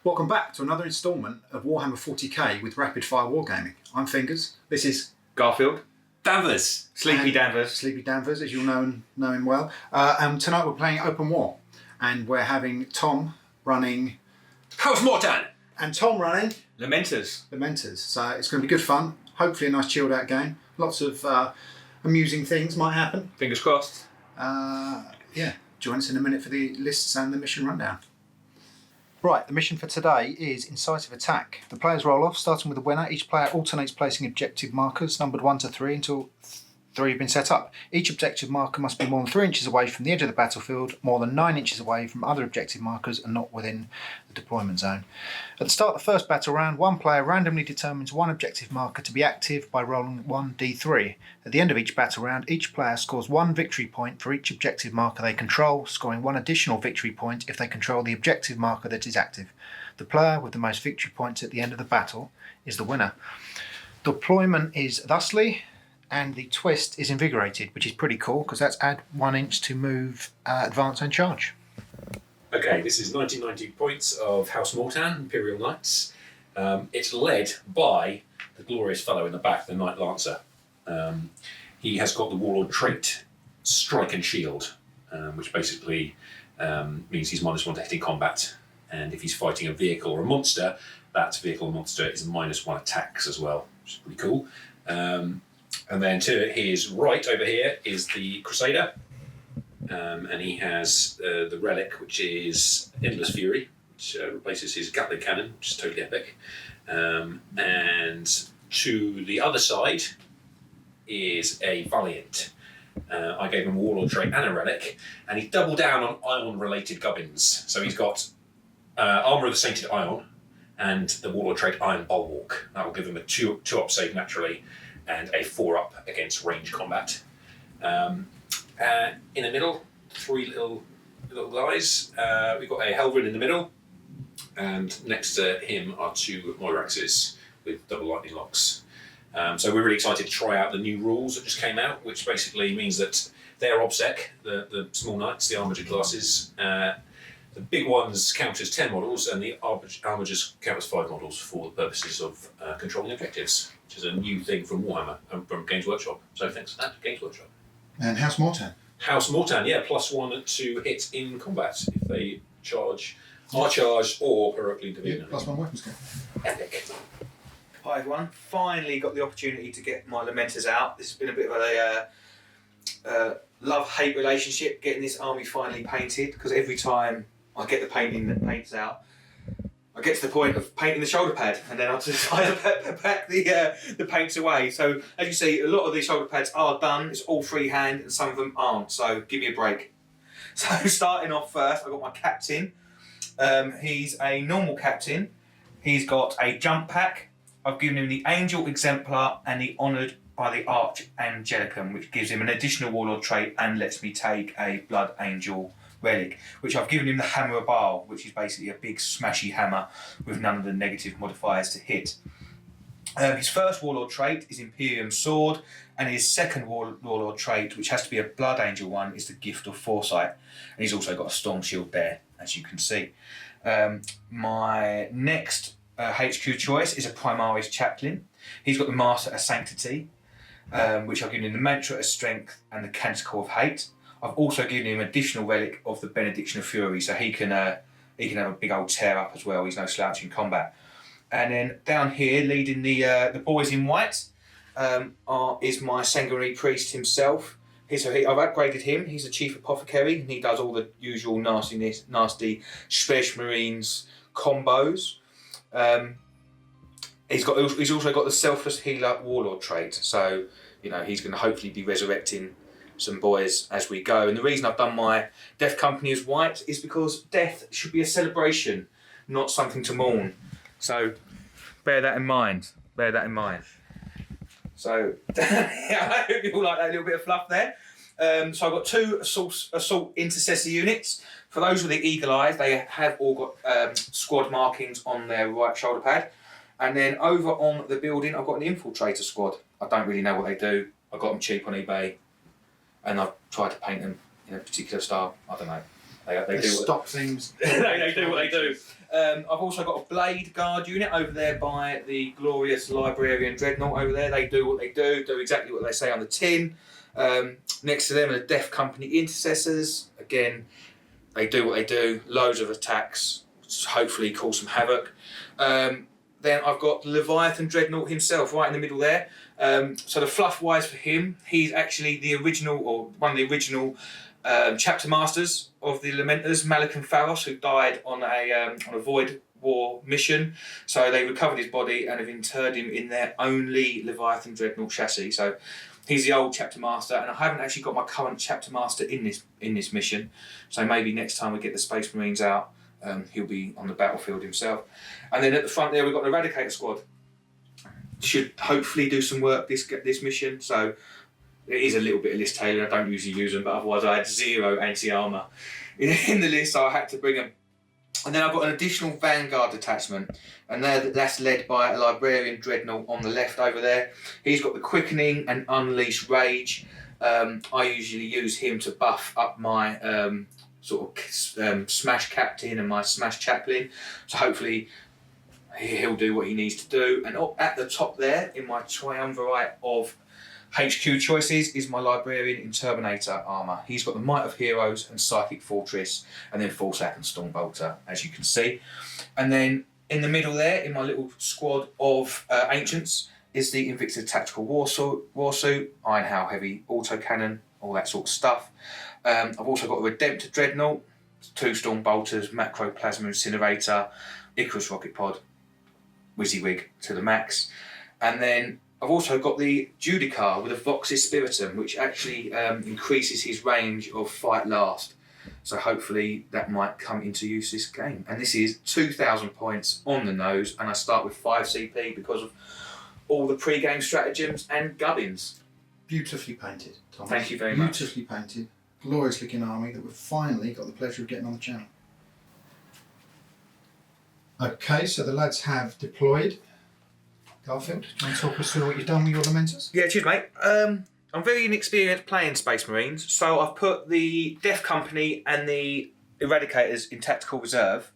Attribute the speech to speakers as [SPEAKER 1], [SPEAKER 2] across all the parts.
[SPEAKER 1] Welcome back to another instalment of Warhammer 40k with Rapid Fire Wargaming. I'm Fingers. This is
[SPEAKER 2] Garfield.
[SPEAKER 3] Danvers.
[SPEAKER 2] Sleepy Danvers.
[SPEAKER 1] Sleepy Danvers, as you'll know him well. And tonight we're playing Open War, and we're having Tom running
[SPEAKER 3] House Mortan.
[SPEAKER 1] and Tom running
[SPEAKER 2] Lamenters.
[SPEAKER 1] Lamenters. So it's going to be good fun. Hopefully a nice chilled out game. Lots of amusing things might happen.
[SPEAKER 2] Fingers crossed.
[SPEAKER 1] Yeah, join us in a minute for the lists and the mission rundown. Right, the mission for today is Incisive Attack. The players roll off, starting with the winner. Each player alternates placing objective markers, numbered 1 to 3, until 3 have been set up. Each objective marker must be more than 3 inches away from the edge of the battlefield, more than 9 inches away from other objective markers, and not within the deployment zone. At the start of the first battle round, one player randomly determines one objective marker to be active by rolling 1d3. At the end of each battle round, each player scores 1 victory point for each objective marker they control, scoring 1 additional victory point if they control the objective marker that is active. The player with the most victory points at the end of the battle is the winner. Deployment is thusly, and the twist is invigorated, which is pretty cool because that's add 1 inch to move, advance and charge.
[SPEAKER 3] Okay, this is 1990 points of House Mortan, Imperial Knights. It's led by the glorious fellow in the back, the Knight Lancer. He has got the Warlord trait, Strike and Shield, which basically means he's -1 to hitting combat. And if he's fighting a vehicle or a monster, that vehicle or monster is -1 attacks as well, which is pretty cool. And then to his right over here is the Crusader. And he has the relic, which is Endless Fury, which replaces his Gatling cannon, which is totally epic. And to the other side is a Valiant. I gave him a Warlord trait and a relic, and he doubled down on Iron-related gubbins. So he's got Armour of the Sainted Iron and the Warlord trait Iron Bulwark. That will give him a 2-up save naturally and a 4-up against range combat. In the middle, 3 little guys. We've got a Helverin in the middle, and next to him are 2 Moiraxes with double lightning locks. So we're really excited to try out the new rules that just came out, which basically means that their OBSEC, the small knights, the armoured classes, the big ones count as 10 models, and the armourers count as 5 models for the purposes of controlling objectives, which is a new thing from Warhammer and from Games Workshop. So thanks for that, Games Workshop.
[SPEAKER 1] And House Mortan.
[SPEAKER 3] House Mortan, yeah, +1 to hit in combat if they are charged or heroically intervene.
[SPEAKER 1] Yeah, +1 weapons skill.
[SPEAKER 3] Epic.
[SPEAKER 2] Hi everyone. Finally got the opportunity to get my Lamenters out. This has been a bit of a love-hate relationship getting this army finally painted, because every time I get the paints out, I get to the point of painting the shoulder pad, and then I just pack the paints away. So as you see, a lot of these shoulder pads are done. It's all freehand, and some of them aren't. So give me a break. So starting off first, I've got my captain. He's a normal captain. He's got a jump pack. I've given him the Angel Exemplar and the Honoured by the Arch Angelicum, which gives him an additional Warlord trait and lets me take a Blood Angel relic, which I've given him the Hammer of Baal, which is basically a big smashy hammer with none of the negative modifiers to hit. His first Warlord trait is Imperial Sword, and his second Warlord trait, which has to be a Blood Angel one, is the Gift of Foresight. And he's also got a Storm Shield there, as you can see. My next HQ choice is a Primaris Chaplain. He's got the Master of Sanctity, which I've given him the Mantra of Strength and the Canticle of Hate. I've also given him additional relic of the Benediction of Fury, so he can have a big old tear up as well. He's no slouch in combat. And then down here, leading the boys in white, is my Sanguinary Priest himself. I've upgraded him. He's the Chief Apothecary, and he does all the usual nasty Space Marines combos. He's also got the Selfless Healer Warlord trait, so he's going to hopefully be resurrecting some boys as we go. And the reason I've done my Death Company as white is because death should be a celebration, not something to mourn. So bear that in mind. So I hope you all like that little bit of fluff there. So I've got 2 assault intercessor units. For those with the eagle eyes, they have all got squad markings on their right shoulder pad. And then over on the building, I've got an infiltrator squad. I don't really know what they do. I got them cheap on eBay, and I've tried to paint them in a particular style. I don't know. They do
[SPEAKER 1] stop things.
[SPEAKER 2] they do what they do. I've also got a Blade Guard unit over there by the glorious Librarian Dreadnought over there. They do what they do exactly what they say on the tin. Next to them are the Death Company Intercessors. Again, they do what they do. Loads of attacks, hopefully cause some havoc. Then I've got the Leviathan Dreadnought himself right in the middle there. So the fluff wise for him, he's actually the original, or one of the original chapter masters of the Lamenters, Malik and Pharos, who died on a Void War mission. So they recovered his body and have interred him in their only Leviathan Dreadnought chassis. So he's the old chapter master, and I haven't actually got my current chapter master in this mission. So maybe next time we get the Space Marines out, he'll be on the battlefield himself. And then at the front there, we've got the Eradicator Squad. Should hopefully do some work this mission. So it is a little bit of list tailoring. I don't usually use them, but otherwise I had 0 anti-armour in the list, so I had to bring them. And then I've got an additional Vanguard detachment, and that's led by a Librarian Dreadnought on the left over there. He's got the Quickening and Unleash Rage. I usually use him to buff up my Smash Captain and my Smash Chaplain. So hopefully he'll do what he needs to do. And up at the top there, in my triumvirate of HQ choices, is my Librarian in Terminator armour. He's got the Might of Heroes and Psychic Fortress, and then Forsaken Stormbolter, as you can see. And then in the middle there, in my little squad of Ancients, is the Invicta Tactical Warsuit, Iron Howl Heavy Autocannon, all that sort of stuff. I've also got a Redemptor Dreadnought, 2 Stormbolters, Macro Plasma Incinerator, Icarus Rocket Pod, WYSIWYG to the max. And then I've also got the Judicar with a Voxis Spiritum, which actually increases his range of fight last. So hopefully that might come into use this game. And this is 2,000 points on the nose, and I start with 5 CP because of all the pre-game stratagems and gubbins.
[SPEAKER 1] Beautifully painted, Thomas.
[SPEAKER 2] Thank you very much.
[SPEAKER 1] Beautifully painted, glorious looking army that we've finally got the pleasure of getting on the channel. Okay, so the lads have deployed. Garfield, do you want to talk us through what you've done with your Lamenters?
[SPEAKER 2] Yeah, cheers, mate. I'm very inexperienced playing Space Marines, so I've put the Death Company and the Eradicators in Tactical Reserve.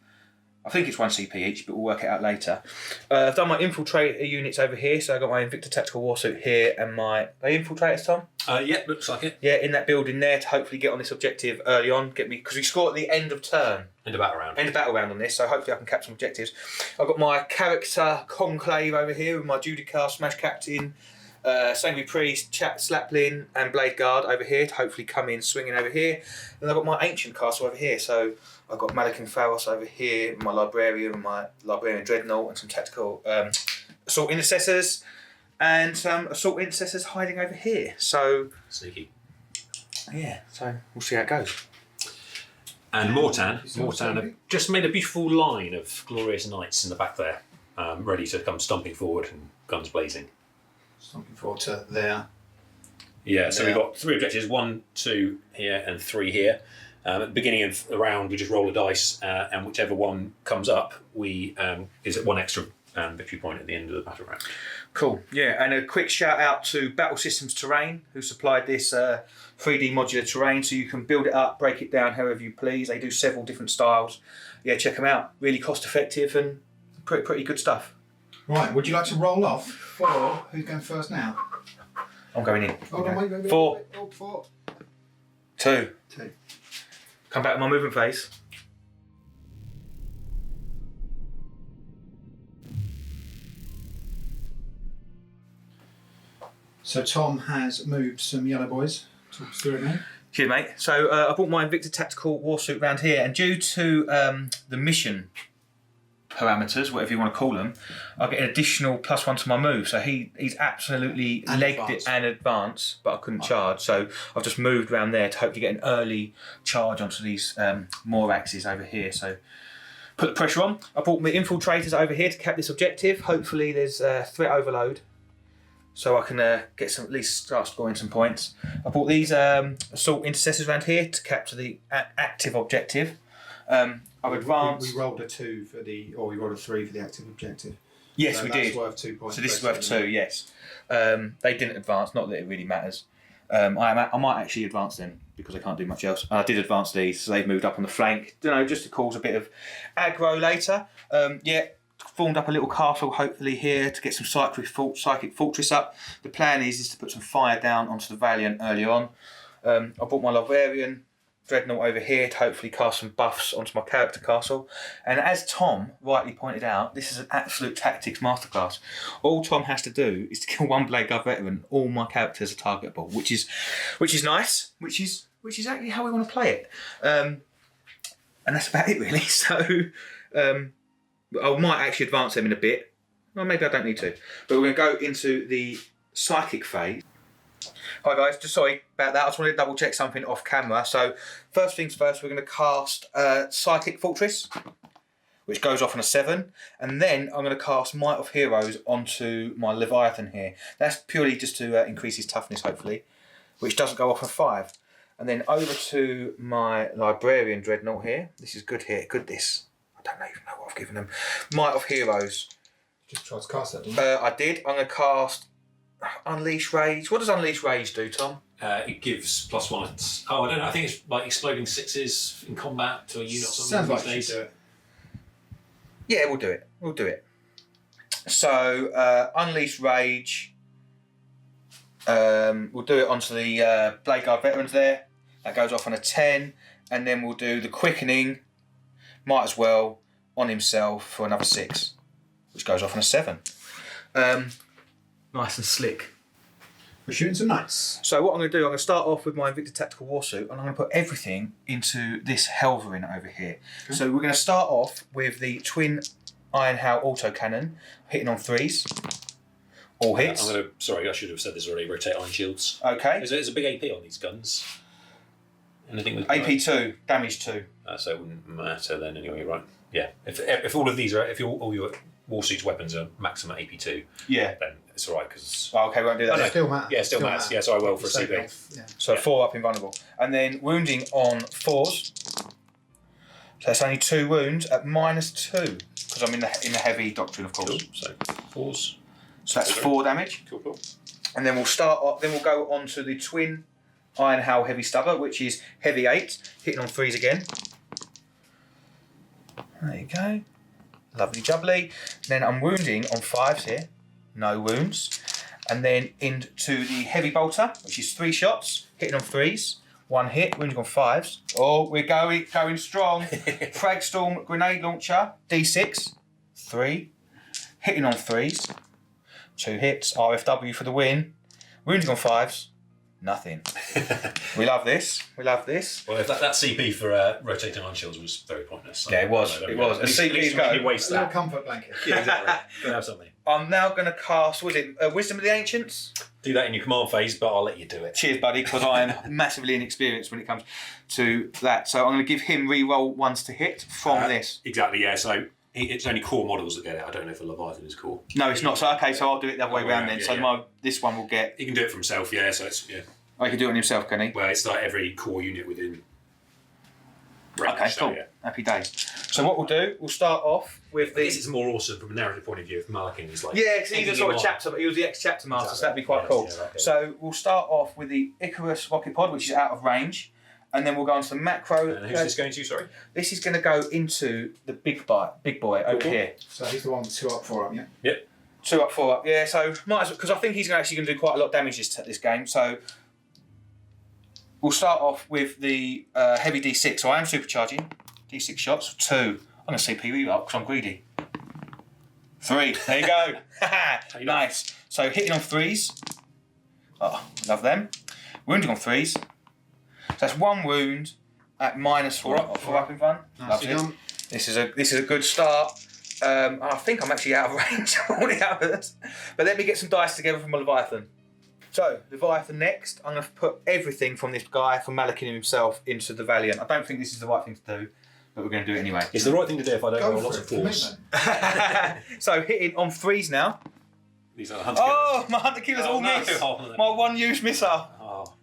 [SPEAKER 2] I think it's 1 CP each, but we'll work it out later. I've done my Infiltrator units over here, so I've got my Invicta Tactical Warsuit here and my... Are they Infiltrators, Tom?
[SPEAKER 3] Yeah, looks like it.
[SPEAKER 2] Yeah, in that building there to hopefully get on this objective early on. Because we score at the end of turn.
[SPEAKER 3] End of battle round.
[SPEAKER 2] End of battle round on this, so hopefully I can capture some objectives. I've got my character Conclave over here with my Judicar, Smash Captain, Sanguine Priest, Slaplin and Blade Guard over here to hopefully come in swinging over here. And I've got my Ancient Castle over here, so I've got Malik and Pharos over here, my Librarian, my Librarian Dreadnought, and some tactical Assault Intercessors, and some Assault Intercessors hiding over here. So
[SPEAKER 3] sneaky.
[SPEAKER 2] Yeah, so we'll see how it goes.
[SPEAKER 3] And Mortan have just made a beautiful line of glorious knights in the back there, ready to come stomping forward and guns blazing.
[SPEAKER 1] Stomping forward to there.
[SPEAKER 3] Yeah, so we've got 3 objectives, 1, 2 here and 3 here. At the beginning of the round, we just roll a dice, and whichever one comes up, we is at 1 extra victory point at the end of the battle round.
[SPEAKER 2] Cool. Yeah, and a quick shout out to Battle Systems Terrain, who supplied this 3D modular terrain, so you can build it up, break it down however you please. They do several different styles. Yeah, check them out. Really cost effective and pretty good stuff.
[SPEAKER 1] Right, would you like to roll off for who's going first now?
[SPEAKER 2] I'm going in.
[SPEAKER 1] Hold on, wait.
[SPEAKER 2] 4.
[SPEAKER 1] Oh, 4.
[SPEAKER 2] 2.
[SPEAKER 1] 2.
[SPEAKER 2] Come back to my movement phase.
[SPEAKER 1] So Tom has moved some yellow boys. Talk us through it, mate.
[SPEAKER 2] Cheers, mate. So I bought my Invicta Tactical Warsuit round here, and due to the mission parameters, whatever you want to call them, I get an additional +1 to my move. So he's absolutely legged it and advanced, but I couldn't charge. So I've just moved around there to hopefully get an early charge onto these more axes over here. So put the pressure on. I brought my Infiltrators over here to cap this objective. Hopefully there's threat overload, so I can get some, at least start scoring some points. I brought these Assault Intercessors around here to capture the active objective. I've advanced.
[SPEAKER 1] We rolled a 2 for the, or we rolled a 3 for the active objective.
[SPEAKER 2] Yes,
[SPEAKER 1] so
[SPEAKER 2] we
[SPEAKER 1] that's
[SPEAKER 2] did.
[SPEAKER 1] Worth 2 points.
[SPEAKER 2] So this is worth 2. Yes. They didn't advance. Not that it really matters. I might actually advance them because I can't do much else. I did advance these, so they've moved up on the flank. Just to cause a bit of aggro later. Formed up a little castle hopefully here to get some psychic fortress up. The plan is to put some fire down onto the Valiant early on. I brought my Librarian Dreadnought over here to hopefully cast some buffs onto my character castle. And as Tom rightly pointed out, this is an absolute tactics masterclass. All Tom has to do is to kill one Blade Guard veteran. All my characters are targetable, which is nice. Which is exactly how we want to play it. And that's about it really. So I might actually advance them in a bit. Well, maybe I don't need to. But we're going to go into the psychic phase. Hi guys, just sorry about that. I just wanted to double check something off camera. So first things first, we're going to cast Psychic Fortress, which goes off on a 7. And then I'm going to cast Might of Heroes onto my Leviathan here. That's purely just to increase his toughness, hopefully, which doesn't go off on 5. And then over to my Librarian Dreadnought here. This is good here. Good this. I don't even know what I've given them. Might of Heroes.
[SPEAKER 1] Just tried to cast that, didn't you?
[SPEAKER 2] I did. I'm going to cast Unleash Rage. What does Unleash Rage do, Tom?
[SPEAKER 3] It gives +1. Oh, I don't know. I think it's like exploding 6s in combat to a unit or something.
[SPEAKER 1] Sounds like
[SPEAKER 3] these
[SPEAKER 1] you
[SPEAKER 3] days.
[SPEAKER 1] do it.
[SPEAKER 2] Yeah, we'll do it. We'll do it. So, Unleash Rage. We'll do it onto the Blade Guard veterans there. That goes off on a 10. And then we'll do the Quickening, might as well, on himself for another 6, which goes off on a 7. Nice and slick.
[SPEAKER 1] We're shooting some knights.
[SPEAKER 2] So what I'm going to do, I'm going to start off with my Invicta Tactical Warsuit, and I'm going to put everything into this Helverin over here. Okay. So we're going to start off with the twin Iron Howl autocannon, hitting on 3s. All hits.
[SPEAKER 3] Sorry, I should have said this already. Rotate iron shields.
[SPEAKER 2] Okay.
[SPEAKER 3] There's a big AP on these guns. Anything with
[SPEAKER 2] AP2, damage 2.
[SPEAKER 3] So it wouldn't matter then anyway, right? Yeah. If all of these are, if all your Warsuit's weapons are maximum AP2,
[SPEAKER 2] yeah,
[SPEAKER 3] then it's alright because.
[SPEAKER 2] Oh, okay, we won't do that.
[SPEAKER 1] No, still matters.
[SPEAKER 3] Yeah, still matters. Yeah, so I will for a CB.
[SPEAKER 1] Yeah.
[SPEAKER 2] So 4 up invulnerable, and then wounding on 4s. So that's only 2 wounds at -2 because I'm in the heavy doctrine, of course.
[SPEAKER 3] Cool. So 4s.
[SPEAKER 2] So that's 4 damage.
[SPEAKER 3] Cool.
[SPEAKER 2] And then we'll start off. Then we'll go on to the twin Iron Howl Heavy Stubber, which is heavy 8, hitting on 3s again. There you go. Lovely jubbly. Then I'm wounding on 5s here. No wounds. And then into the Heavy Bolter, which is 3 shots, hitting on 3s. 1 hit, wounding on 5s. Oh, we're going strong. Frag Storm Grenade Launcher, D6. 3. Hitting on 3s. 2 hits. RFW for the win. Wounding on 5s. Nothing. We love this. We love this.
[SPEAKER 3] Well, if that CP for rotating iron shields was very pointless.
[SPEAKER 2] Yeah, it was. It was.
[SPEAKER 3] At least you waste
[SPEAKER 1] A little
[SPEAKER 3] that.
[SPEAKER 1] comfort blanket.
[SPEAKER 3] Yeah, exactly. Gotta have something.
[SPEAKER 2] I'm now going to cast, was it Wisdom of the Ancients?
[SPEAKER 3] Do that in your command phase, but I'll let you do it.
[SPEAKER 2] Cheers, buddy, because I am massively inexperienced when it comes to that. So I'm going to give him re-roll 1s to hit from this.
[SPEAKER 3] Exactly, yeah. So it's only core models that get it. I don't know if a Leviathan is core.
[SPEAKER 2] No, it's not. So okay, so I'll do it the other way around then.
[SPEAKER 3] Yeah,
[SPEAKER 2] So
[SPEAKER 3] yeah.
[SPEAKER 2] this one will get.
[SPEAKER 3] He can do it for himself, yeah. So it's
[SPEAKER 2] Oh, he can do it on himself, can he?
[SPEAKER 3] Well, it's like every core unit within. Range,
[SPEAKER 2] Okay,
[SPEAKER 3] so,
[SPEAKER 2] cool.
[SPEAKER 3] Yeah.
[SPEAKER 2] Happy days. So what we'll do, we'll start off with
[SPEAKER 3] This
[SPEAKER 2] the.
[SPEAKER 3] is more awesome from a narrative point of view if Malkin is like.
[SPEAKER 2] Yeah, because he's a sort of
[SPEAKER 3] on.
[SPEAKER 2] chapter. He was the ex-chapter master, so that'd be quite
[SPEAKER 3] Yeah,
[SPEAKER 2] cool.
[SPEAKER 3] yeah, okay.
[SPEAKER 2] So we'll start off with the Icarus rocket pod, which is out of range, and then we'll go on to the macro.
[SPEAKER 3] And who's this going to? Sorry.
[SPEAKER 2] This is going to go into the big boy over here.
[SPEAKER 1] So he's the one with 2 up, 4 up, yeah?
[SPEAKER 3] Yep.
[SPEAKER 2] 2 up, 4 up. Yeah, so might as well, because I think he's actually going to do quite a lot of damage this game. So we'll start off with the heavy D6. So I am supercharging. D6 shots. 2. I'm going to CP re-roll because I'm greedy. 3. There you go. Nice. So hitting on 3s. Oh, love them. Wounding on 3s. So that's 1 wound at -4 up. 4 up in fun.
[SPEAKER 1] Nice.
[SPEAKER 2] Lovely. This is a good start. I think I'm actually out of range of all the others. But let me get some dice together from my Leviathan. So, Leviathan next. I'm going to put everything from this guy, from Malakin himself, into the Valiant. I don't think this is the right thing to do, but we're going to do it anyway.
[SPEAKER 3] It's the right thing to do if I don't
[SPEAKER 1] Go
[SPEAKER 3] roll
[SPEAKER 1] for
[SPEAKER 3] lots
[SPEAKER 1] it.
[SPEAKER 3] of 4s.
[SPEAKER 1] Commitment.
[SPEAKER 2] So, hitting on 3s now.
[SPEAKER 3] These are the hunter
[SPEAKER 2] Oh, my Hunter Killers all
[SPEAKER 3] no.
[SPEAKER 2] miss.
[SPEAKER 3] Oh, no.
[SPEAKER 2] My 1-use missile.
[SPEAKER 3] Oh.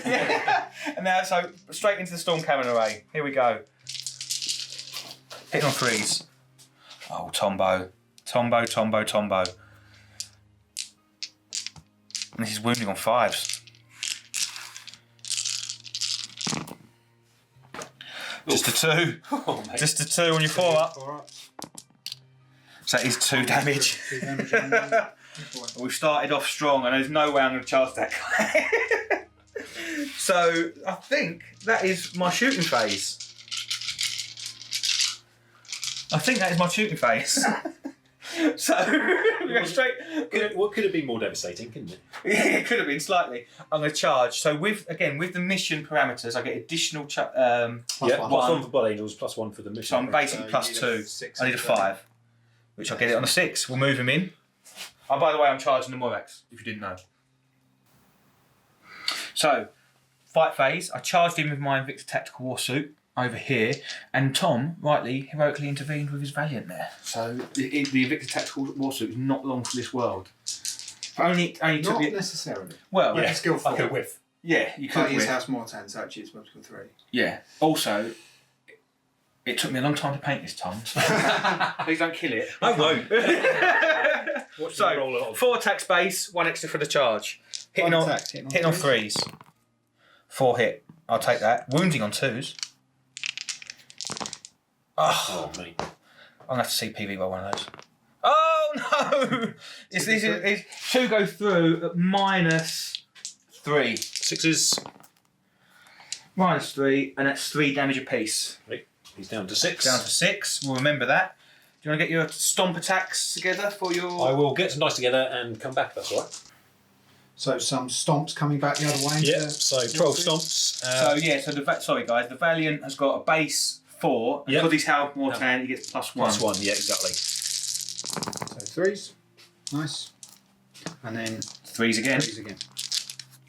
[SPEAKER 2] Yeah. And now, so, straight into the Storm Cannon Array. Here we go. Hitting on 3s. Oh, Tombo. And this is wounding on 5s. Just a 2.
[SPEAKER 3] Oh, mate.
[SPEAKER 2] Just a 2 on your 4 up.
[SPEAKER 1] 4 up.
[SPEAKER 2] So that is 2 damage.
[SPEAKER 1] 2 damage on one.
[SPEAKER 2] We've started off strong and there's no way I'm going to charge that guy. So I think that is my shooting phase. So we go straight.
[SPEAKER 3] What could have been more devastating, couldn't it?
[SPEAKER 2] Yeah, it could have been slightly. I'm going to charge. So with the mission parameters, I get additional.
[SPEAKER 3] +1 for Blood Angels, +1 for the mission.
[SPEAKER 2] So I'm basically
[SPEAKER 1] So
[SPEAKER 2] +2. I need a 5, which I'll get it on a 6. We'll move him in. Oh, by the way, I'm charging the Morax, if you didn't know. So, fight phase. I charged in with my Invicta Tactical War Suit over here, and Tom, rightly, heroically intervened with his Valiant there. So, the Invicta Tactical War Suit is not long for this world. Only took
[SPEAKER 1] Not
[SPEAKER 2] me...
[SPEAKER 1] necessarily.
[SPEAKER 2] Well,
[SPEAKER 3] Yeah,
[SPEAKER 1] skill 4.
[SPEAKER 3] like a whiff.
[SPEAKER 2] yeah, you
[SPEAKER 1] But
[SPEAKER 2] could
[SPEAKER 1] his
[SPEAKER 2] win.
[SPEAKER 1] House Mortan, so actually it's skill 3.
[SPEAKER 2] Yeah. Also, it took me a long time to paint this, Tom. So please don't kill it.
[SPEAKER 3] I won't. Watch
[SPEAKER 2] So,
[SPEAKER 3] me roll a lot of
[SPEAKER 2] 4 attack space, 1 extra for the charge. Hitting on
[SPEAKER 1] attack,
[SPEAKER 2] hitting on 3s. 4 hit. I'll take that. Wounding on 2s. Oh,
[SPEAKER 3] Oh, mate.
[SPEAKER 2] I'm going to have to see PV by one of those. Oh, no! It's 2 go through at -3.
[SPEAKER 3] 6s.
[SPEAKER 2] -3, and that's 3 damage apiece.
[SPEAKER 3] He's down to 6.
[SPEAKER 2] Down to 6. We'll remember that. Do you want to get your stomp attacks together for your...
[SPEAKER 3] I will get some dice together and come back, that's all right.
[SPEAKER 1] So some stomps coming back the other way.
[SPEAKER 3] Yeah, so 12 stomps.
[SPEAKER 2] Sorry guys, the Valiant has got a base 4, and
[SPEAKER 3] Yep.
[SPEAKER 2] because he's House Mortan, he gets +1.
[SPEAKER 3] +1, yeah, exactly.
[SPEAKER 1] So 3s. Nice. And then
[SPEAKER 2] 3s again.
[SPEAKER 1] 3s again.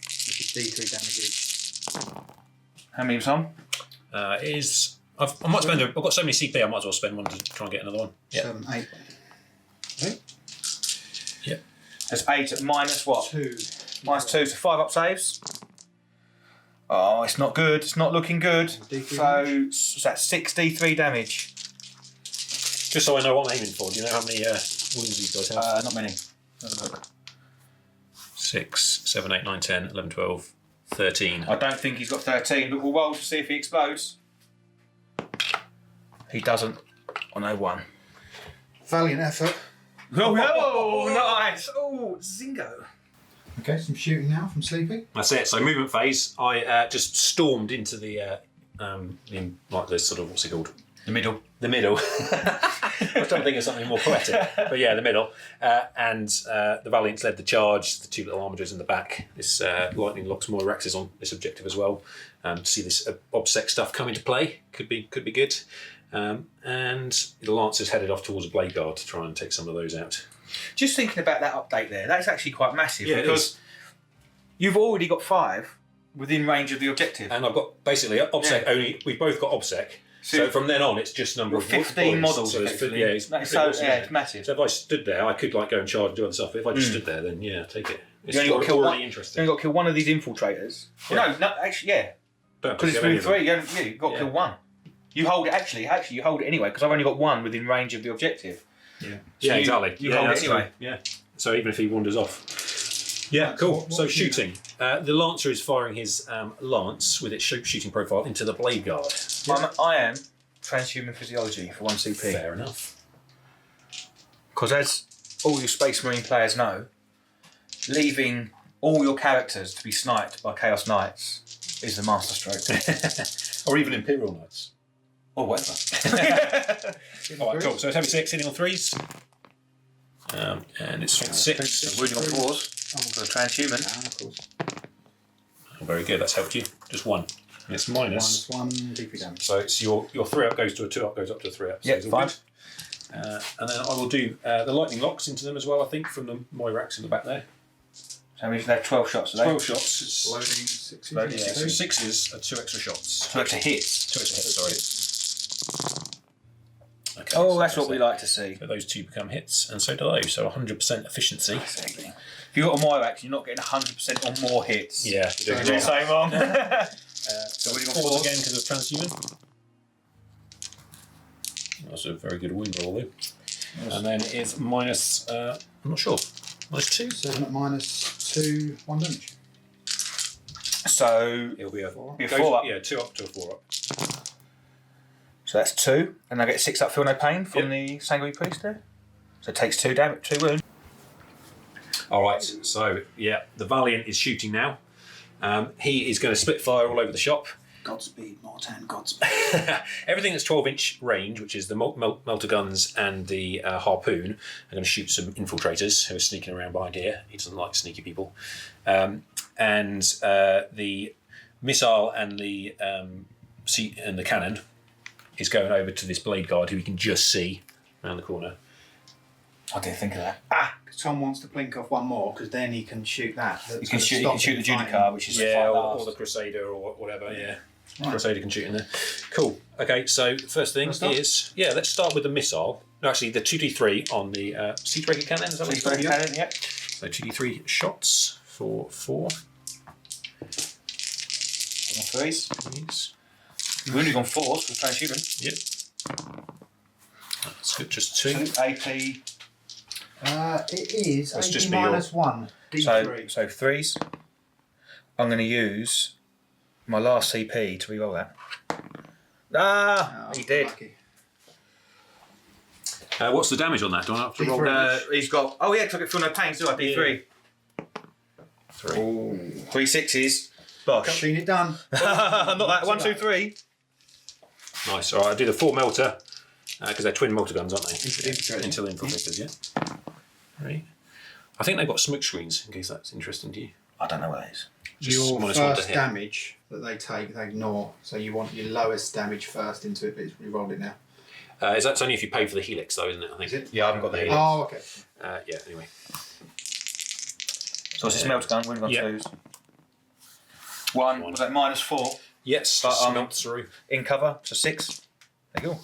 [SPEAKER 1] Which is D3 damage each.
[SPEAKER 2] How many, Tom?
[SPEAKER 3] I might spend. I've got so many CP. I might as well spend one to try and get another one. Yeah.
[SPEAKER 1] 7, 8.
[SPEAKER 2] That's 8 at minus what?
[SPEAKER 1] 2.
[SPEAKER 2] -2, so 5 up saves. Oh, it's not good. It's not looking good.
[SPEAKER 1] D3
[SPEAKER 2] So that's 6 D3 damage.
[SPEAKER 3] Just so I know what I'm aiming for. Do you know how many wounds these guys have?
[SPEAKER 2] Not many.
[SPEAKER 3] 6, 7, 8, 9, 10, 11, 12, 13.
[SPEAKER 2] I don't think he's got 13, but we'll roll to see if he explodes. He doesn't. On 01.
[SPEAKER 1] Valiant effort.
[SPEAKER 2] Oh, nice! Oh, zingo.
[SPEAKER 1] Okay, some shooting now from Sleepy.
[SPEAKER 3] That's it. So movement phase. I just stormed into the like the sort of what's it called?
[SPEAKER 2] The middle.
[SPEAKER 3] The middle. I was trying to think of something more poetic, but yeah, the middle. And the Valiants led the charge. The 2 little armadures in the back. This lightning locks more Rexes on this objective as well. To see this obsec stuff come into play could be good. And the Lancers headed off towards a Blade Guard to try and take some of those out.
[SPEAKER 2] Just thinking about that update there, that's actually quite massive,
[SPEAKER 3] Yeah, it
[SPEAKER 2] because you've already got 5 within range of the objective.
[SPEAKER 3] And I've got basically obsec only. We've both got obsec. So from then on, it's just number of
[SPEAKER 2] 15
[SPEAKER 3] points.
[SPEAKER 2] models.
[SPEAKER 3] So
[SPEAKER 2] Effectively.
[SPEAKER 3] it's
[SPEAKER 2] It's massive.
[SPEAKER 3] So if I stood there, I could like go and charge and do other stuff. But if I just stood there, then yeah, take it. It's
[SPEAKER 2] You only got to kill
[SPEAKER 3] already
[SPEAKER 2] one.
[SPEAKER 3] interesting.
[SPEAKER 2] You only got to kill one of these infiltrators. Well, no, actually, yeah,
[SPEAKER 3] Don't
[SPEAKER 2] because it's
[SPEAKER 3] have to
[SPEAKER 2] through
[SPEAKER 3] get any of
[SPEAKER 2] 3. You've got to kill one. You hold it. Actually, you hold it anyway because I've only got 1 within range of the objective.
[SPEAKER 3] them.
[SPEAKER 2] So
[SPEAKER 3] exactly.
[SPEAKER 2] You hold it
[SPEAKER 3] that's
[SPEAKER 2] anyway.
[SPEAKER 3] true. Yeah. So even if he wanders off. Yeah, cool.
[SPEAKER 1] What
[SPEAKER 3] So
[SPEAKER 1] was he
[SPEAKER 3] shooting. The Lancer is firing his lance with its shooting profile into the Blade Guard.
[SPEAKER 2] I am transhuman physiology for 1 CP.
[SPEAKER 3] Fair enough.
[SPEAKER 2] Because as all you Space Marine players know, leaving all your characters to be sniped by Chaos Knights is the masterstroke.
[SPEAKER 3] Or even Imperial Knights.
[SPEAKER 2] Or whatever.
[SPEAKER 3] Alright, cool. So it's heavy 6, hitting on 3s. And it's strength 6.
[SPEAKER 2] So wounding on 4s for the transhuman.
[SPEAKER 1] Of course.
[SPEAKER 3] Oh, very good, that's helped you. Just 1. And it's minus.
[SPEAKER 1] -1 DP damage.
[SPEAKER 3] So it's your 3 up goes to a 2 up, goes up to a 3 up. So
[SPEAKER 2] Yeah,
[SPEAKER 3] it's all
[SPEAKER 2] fine.
[SPEAKER 3] good. And then I will do the lightning locks into them as well, I think, from the Moirax in the back there.
[SPEAKER 2] So we've had 12 shots today.
[SPEAKER 3] 12 shots. It's,
[SPEAKER 1] Loading 6.
[SPEAKER 2] Loading
[SPEAKER 3] yeah, so
[SPEAKER 2] 2.
[SPEAKER 3] 6s are 2 extra shots.
[SPEAKER 2] 2 extra hits.
[SPEAKER 3] 2 extra hits, sorry. Okay,
[SPEAKER 2] Oh,
[SPEAKER 3] so
[SPEAKER 2] that's what we like to see.
[SPEAKER 3] So those 2 become hits, and so do those. So 100% efficiency.
[SPEAKER 2] Exactly. If you've got a Moirax, you're not getting 100% or more hits.
[SPEAKER 3] Yeah,
[SPEAKER 2] You're doing the same wrong.
[SPEAKER 3] so
[SPEAKER 2] we're doing
[SPEAKER 3] 4
[SPEAKER 2] 4s
[SPEAKER 3] again because of transhuman. That's a very good wound roll, though. And then it's minus, I'm not sure, minus 2?
[SPEAKER 1] 7 at -2. 2, 1 damage.
[SPEAKER 4] So
[SPEAKER 3] It'll be a
[SPEAKER 4] Be a 4 up.
[SPEAKER 3] Yeah, 2 up to a 4 up.
[SPEAKER 4] So that's 2, and I get 6 up, feel no pain from the Sanguine Priest there. So it takes 2 damage, 2 wounds.
[SPEAKER 3] All right, so yeah, the Valiant is shooting now. He is going to split fire all over the shop.
[SPEAKER 1] Godspeed, Mortan, Godspeed.
[SPEAKER 3] Everything that's 12-inch range, which is the melter guns and the harpoon, are going to shoot some infiltrators who are sneaking around behind here. He doesn't like sneaky people. And the missile and the cannon is going over to this blade guard who we can just see around the corner.
[SPEAKER 4] I didn't think of that.
[SPEAKER 1] Tom wants to blink off one more because then he can shoot that.
[SPEAKER 4] You can shoot the Judicar, which is
[SPEAKER 3] or the Crusader or whatever. Yeah, right. Crusader can shoot in there. Cool. Okay, so first thing is let's start with the missile. No, actually, the 2d3 on the Siegebreaker cannon. Is that what it's called?
[SPEAKER 4] Cannon, yeah.
[SPEAKER 3] So 2d3 shots for 4.
[SPEAKER 4] Threes.
[SPEAKER 3] Please.
[SPEAKER 4] You've only gone 4s for trying to shoot them.
[SPEAKER 3] Yep. That's good. Just 2.
[SPEAKER 4] 2 AP.
[SPEAKER 1] It is
[SPEAKER 3] That's
[SPEAKER 1] 80
[SPEAKER 3] just
[SPEAKER 1] minus 1, D3.
[SPEAKER 4] So 3s. I'm going to use my last CP to reroll that. He did.
[SPEAKER 1] Lucky.
[SPEAKER 3] What's the damage on that? Do I have to roll?
[SPEAKER 4] He's got. Oh yeah, because I get feel no pain, do I? D3.
[SPEAKER 3] 3.
[SPEAKER 4] Ooh. 3 6s. Bosh.
[SPEAKER 1] Seen it done.
[SPEAKER 4] Not that. 1, 2, 3.
[SPEAKER 3] Nice. All right, I'll do the 4 melter because they're twin melter guns, aren't they?
[SPEAKER 1] Infiltrators.
[SPEAKER 3] Until infiltrators, yeah. Right. I think they've got smoke screens in case that's interesting to you.
[SPEAKER 4] I don't know what that is.
[SPEAKER 3] Just
[SPEAKER 1] Your
[SPEAKER 3] minus 1 to
[SPEAKER 1] first
[SPEAKER 3] hit.
[SPEAKER 1] damage that they take, they ignore. So you want your lowest damage first into it, but we rolled it now.
[SPEAKER 3] That's only if you pay for the helix, though, isn't it? I think.
[SPEAKER 1] Is it?
[SPEAKER 4] Yeah, I haven't got the helix.
[SPEAKER 1] Oh, okay.
[SPEAKER 3] Yeah. Anyway.
[SPEAKER 4] So it's a smelter gun. We've got 2s. 1 was that -4
[SPEAKER 3] Yes.
[SPEAKER 4] But,
[SPEAKER 3] Smelt through.
[SPEAKER 4] in cover, so 6. There you go.